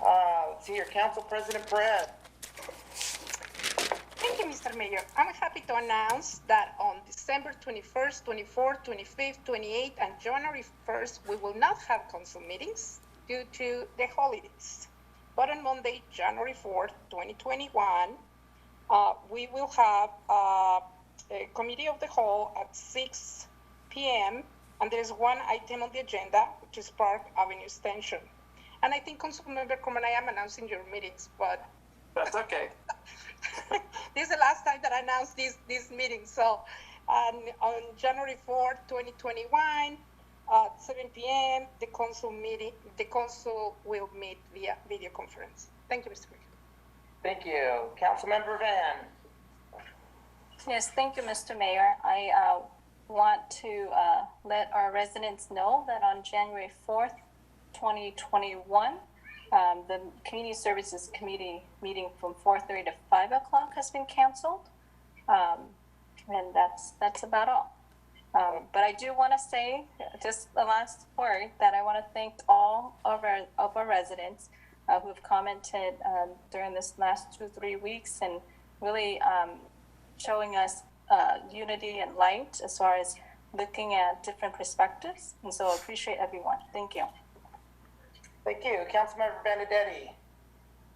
[SPEAKER 16] Let's see here, Council President Perez.
[SPEAKER 23] Thank you, Mr. Mayor. I'm happy to announce that on December 21st, 24th, 25th, 28th, and January 1st, we will not have council meetings due to the holidays. But on Monday, January 4th, 2021, we will have a committee of the whole at 6 p.m. And there's one item on the agenda, which is Park Avenue Extension. And I think, Councilmember Corman, I am announcing your meetings, but
[SPEAKER 24] That's okay.
[SPEAKER 23] this is the last time that I announced this meeting. So on January 4th, 2021, at 7 p.m., the council will meet via video conference. Thank you, Mr. Mayor.
[SPEAKER 16] Thank you. Councilmember Van.
[SPEAKER 4] Yes, thank you, Mr. Mayor. I want to let our residents know that on January 4th, 2021, the Community Services Committee meeting from 4:30 to 5 o'clock has been canceled. And that's about all. But I do want to say, just the last word, that I want to thank all of our residents who have commented during this last 2-3 weeks and really showing us unity and light as far as looking at different perspectives. And so I appreciate everyone. Thank you.
[SPEAKER 16] Thank you. Councilmember Benedetti.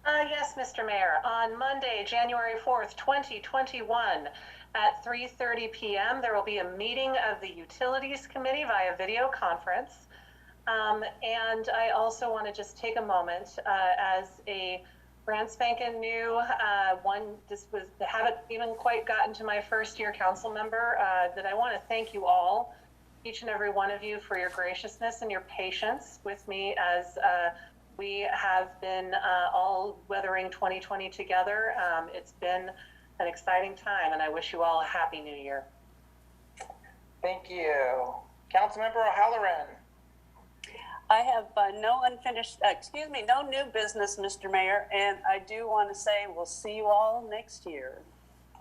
[SPEAKER 2] Yes, Mr. Mayor. On Monday, January 4th, 2021, at 3:30 p.m., there will be a meeting of the Utilities Committee via video conference. And I also want to just take a moment as a brand spanking new haven't even quite gotten to my first year council member, that I want to thank you all, each and every one of you, for your graciousness and your patience with me as we have been all weathering 2020 together. It's been an exciting time, and I wish you all a happy new year.
[SPEAKER 16] Thank you. Councilmember O'Halloran.
[SPEAKER 26] I have no new business, Mr. Mayor, and I do want to say we'll see you all next year.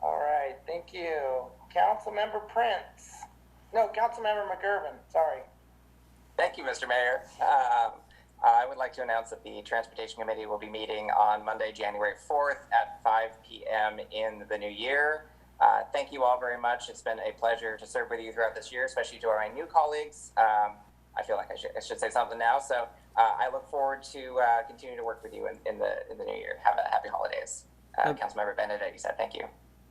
[SPEAKER 16] All right, thank you. Councilmember Prince. No, Councilmember McGurven, sorry.
[SPEAKER 18] Thank you, Mr. Mayor. I would like to announce that the Transportation Committee will be meeting on Monday, January 4th at 5 p.m. in the new year. Thank you all very much. It's been a pleasure to serve with you throughout this year, especially to our new colleagues. I feel like I should say something now. So I look forward to continuing to work with you in the new year. Have a happy holidays. Councilmember Benedetti, you said thank you.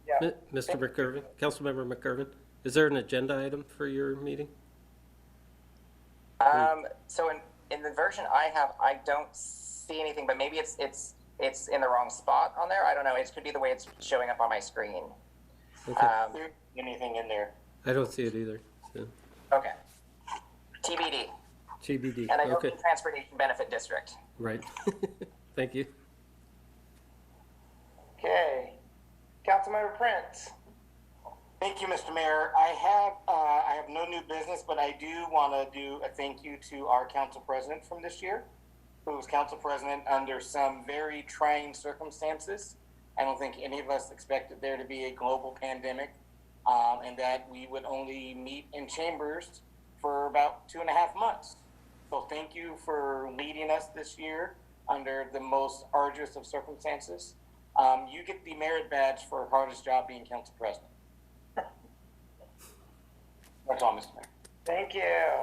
[SPEAKER 16] Yeah.
[SPEAKER 17] Mr. McGurven, Councilmember McGurven, is there an agenda item for your meeting?
[SPEAKER 18] So in the version I have, I don't see anything, but maybe it's in the wrong spot on there. I don't know. It could be the way it's showing up on my screen.
[SPEAKER 17] Okay.
[SPEAKER 19] Anything in there?
[SPEAKER 17] I don't see it either. So.
[SPEAKER 18] Okay. TBD.
[SPEAKER 17] GBD.
[SPEAKER 18] And I don't
[SPEAKER 17] Okay.
[SPEAKER 18] mean Transportation Benefit District.
[SPEAKER 17] Right. Thank you.
[SPEAKER 16] Okay. Councilmember Prince.
[SPEAKER 19] Thank you, Mr. Mayor. I have no new business, but I do want to do a thank you to our council president from this year, who was council president under some very trying circumstances. I don't think any of us expected there to be a global pandemic, and that we would only meet in chambers for about 2.5 months. So thank you for leading us this year under the most arduous of circumstances. You get the merit badge for hardest job being council president. That's all, Mr. Mayor.
[SPEAKER 16] Thank you.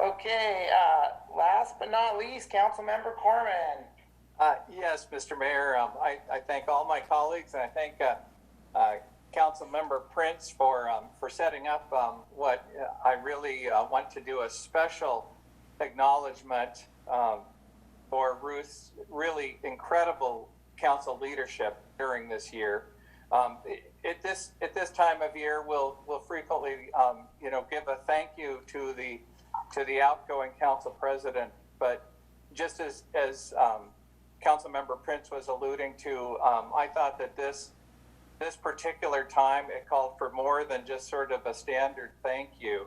[SPEAKER 16] Okay, last but not least, Councilmember Corman.
[SPEAKER 24] Yes, Mr. Mayor, I thank all my colleagues, and I thank Councilmember Prince for setting up what I really want to do a special acknowledgement for Ruth's really incredible council leadership during this year. At this time of year, we'll frequently give a thank you to the outgoing council president, but just as Councilmember Prince was alluding to, I thought that this particular time, it called for more than just sort of a standard thank you.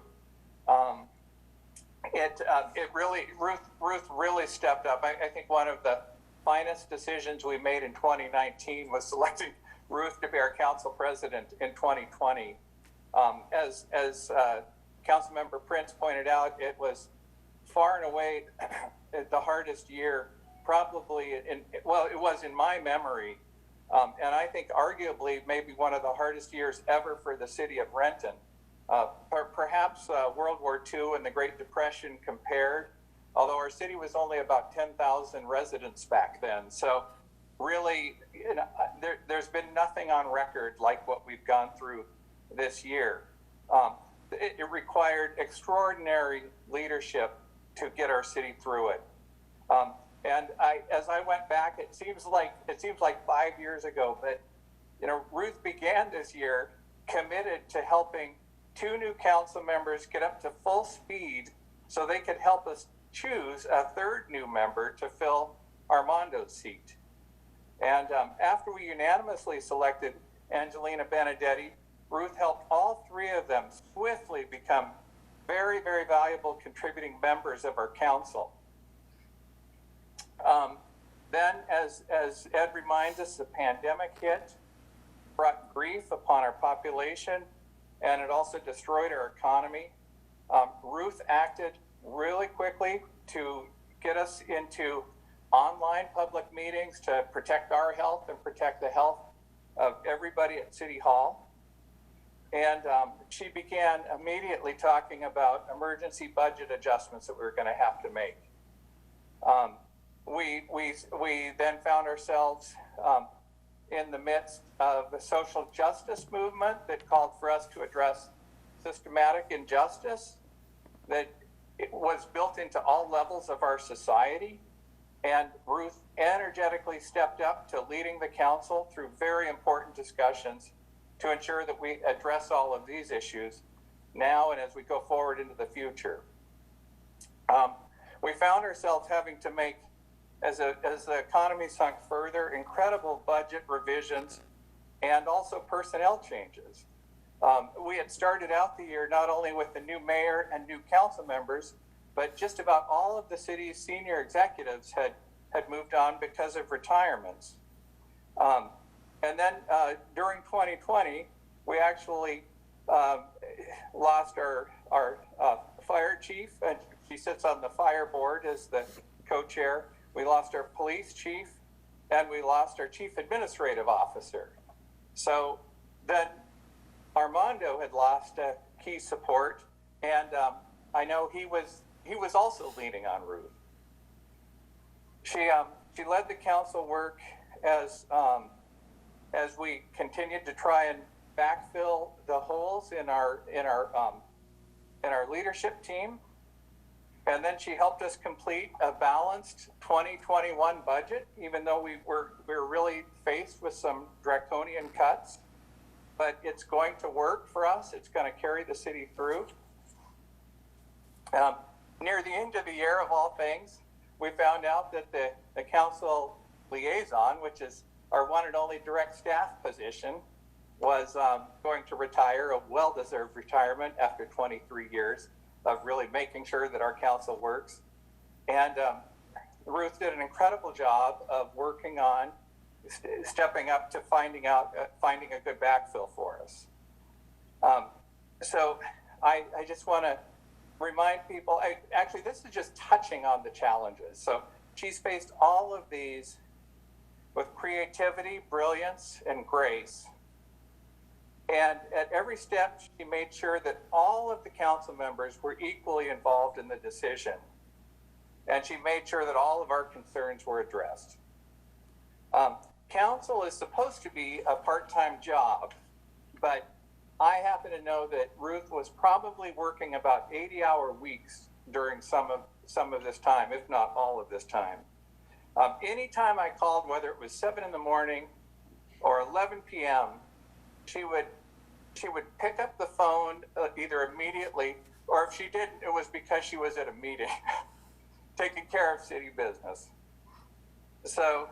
[SPEAKER 24] Ruth really stepped up. I think one of the finest decisions we made in 2019 was selecting Ruth to be our council president in 2020. As Councilmember Prince pointed out, it was far and away the hardest year, probably it was in my memory. And I think arguably maybe one of the hardest years ever for the city of Renton. Perhaps World War II and the Great Depression compared, although our city was only about 10,000 residents back then. So really, there's been nothing on record like what we've gone through this year. It required extraordinary leadership to get our city through it. And as I went back, it seems like 5 years ago, but Ruth began this year committed to helping 2 new council members get up to full speed so they could help us choose a 3rd new member to fill Armando's seat. And after we unanimously selected Angelina Benedetti, Ruth helped all 3 of them swiftly become very, very valuable contributing members of our council. Then, as Ed reminds us, the pandemic hit, brought grief upon our population, and it also destroyed our economy. Ruth acted really quickly to get us into online public meetings to protect our health and protect the health of everybody at City Hall. And she began immediately talking about emergency budget adjustments that we were going to have to make. We then found ourselves in the midst of a social justice movement that called for us to address systematic injustice that it was built into all levels of our society. And Ruth energetically stepped up to leading the council through very important discussions to ensure that we address all of these issues now and as we go forward into the future. We found ourselves having to make, as the economy sunk further, incredible budget revisions and also personnel changes. We had started out the year not only with the new mayor and new council members, but just about all of the city's senior executives had moved on because of retirements. And then during 2020, we actually lost our fire chief, and she sits on the fire board as the co-chair. We lost our police chief, and we lost our chief administrative officer. So then Armando had lost a key support, and I know he was also leaning on Ruth. She led the council work as we continued to try and backfill the holes in our leadership team. And then she helped us complete a balanced 2021 budget, even though we were really faced with some draconian cuts. But it's going to work for us. It's going to carry the city through. Near the end of the year, of all things, we found out that the council liaison, which is our one and only direct staff position, was going to retire, a well-deserved retirement after 23 years of really making sure that our council works. And Ruth did an incredible job of working on stepping up to finding a good backfill for us. So I just want to remind people, actually this is just touching on the challenges. So she's faced all of these with creativity, brilliance, and grace. And at every step, she made sure that all of the council members were equally involved in the decision. And she made sure that all of our concerns were addressed. Council is supposed to be a part-time job, but I happen to know that Ruth was probably working about 80-hour weeks during some of this time, if not all of this time. Anytime I called, whether it was 7 in the morning or 11 p.m., she would pick up the phone either immediately, or if she didn't, it was because she was at a meeting, taking care of city business. So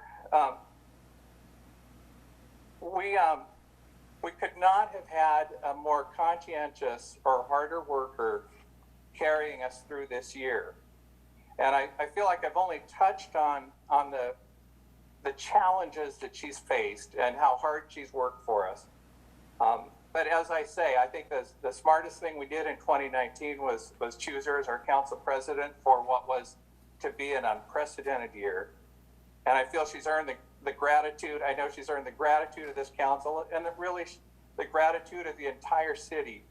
[SPEAKER 24] we could not have had a more conscientious or harder worker carrying us through this year. And I feel like I've only touched on the challenges that she's faced and how hard she's worked for us. But as I say, I think the smartest thing we did in 2019 was choose her as our council president for what was to be an unprecedented year. And I feel she's earned the gratitude. I know she's earned the gratitude of this council and the gratitude of the entire city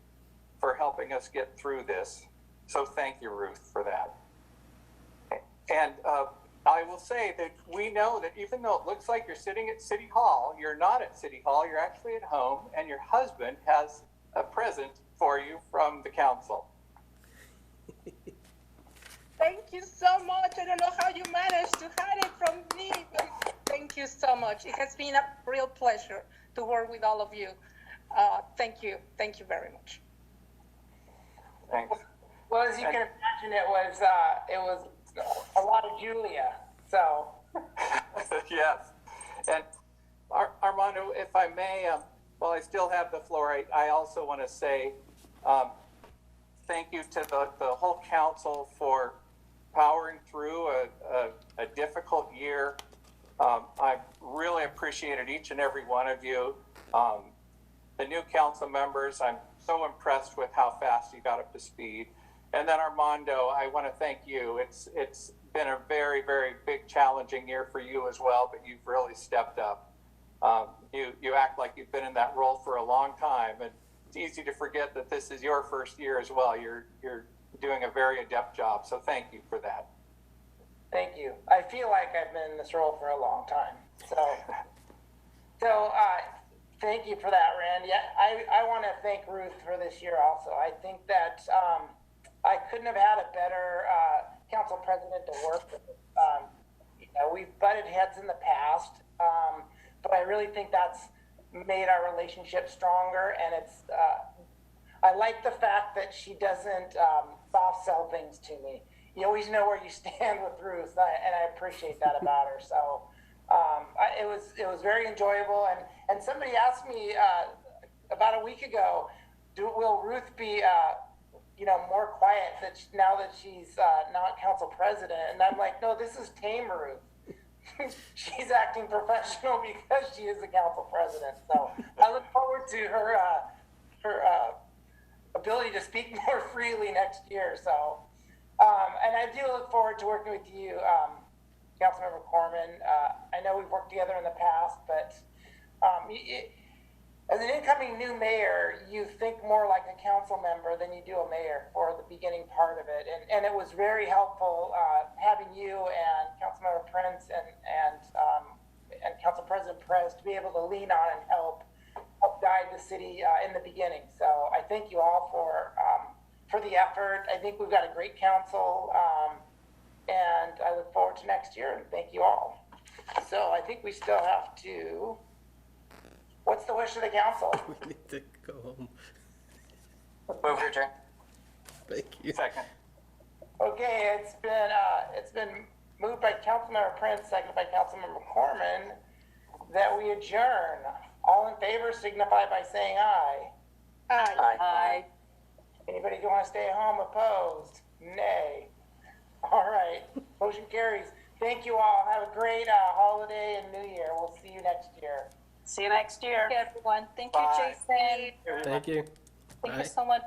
[SPEAKER 24] for helping us get through this. So thank you, Ruth, for that. And I will say that we know that even though it looks like you're sitting at City Hall, you're not at City Hall, you're actually at home, and your husband has a present for you from the council.
[SPEAKER 23] Thank you so much. I don't know how you managed to hide it from me, but thank you so much. It has been a real pleasure to work with all of you. Thank you. Thank you very much.
[SPEAKER 24] Thanks.
[SPEAKER 16] Well, as you can imagine, it was a lot of Julia. So.
[SPEAKER 24] Yes. And Armando, if I may, while I still have the floor, I also want to say thank you to the whole council for powering through a difficult year. I really appreciated each and every one of you. The new council members, I'm so impressed with how fast you got up to speed. And then Armando, I want to thank you. It's been a very, very big, challenging year for you as well, but you've really stepped up. You act like you've been in that role for a long time, and it's easy to forget that this is your first year as well. You're doing a very adept job, so thank you for that.
[SPEAKER 16] Thank you. I feel like I've been in this role for a long time. So thank you for that, Rand. Yeah, I want to thank Ruth for this year also. I think that I couldn't have had a better council president to work with. We've butted heads in the past, but I really think that's made our relationship stronger. And it's I like the fact that she doesn't soft sell things to me. You always know where you stand with Ruth, and I appreciate that about her. So it was very enjoyable. And somebody asked me about a week ago, will Ruth be more quiet now that she's not council president? And I'm like, no, this is tame Ruth. She's acting professional because she is the council president. So I look forward to her ability to speak more freely next year. So, and I do look forward to working with you, Councilmember Corman. I know we've worked together in the past, but as an incoming new mayor, you think more like a council member than you do a mayor for the beginning part of it. And it was very helpful having you and Councilmember Prince and Council President Perez to be able to lean on and help guide the city in the beginning. So I thank you all for the effort. I think we've got a great council, and I look forward to next year, and thank you all. So I think we still have to, what's the wish of the council?
[SPEAKER 17] We need to go home.
[SPEAKER 18] Move to adjourn.
[SPEAKER 17] Thank you.
[SPEAKER 24] Second.
[SPEAKER 16] Okay, it's been moved by Councilmember Prince, seconded by Councilmember Corman, that we adjourn. All in favor signify by saying aye.
[SPEAKER 23] Aye.
[SPEAKER 26] Aye.
[SPEAKER 16] Anybody who want to stay home opposed? Nay. All right, motion carries. Thank you all. Have a great holiday and New Year. We'll see you next year.
[SPEAKER 26] See you next year.
[SPEAKER 4] Okay, everyone. Thank
[SPEAKER 24] Bye.
[SPEAKER 4] you, Jason.
[SPEAKER 17] Thank you.
[SPEAKER 4] Thank
[SPEAKER 17] Bye.
[SPEAKER 4] you so much.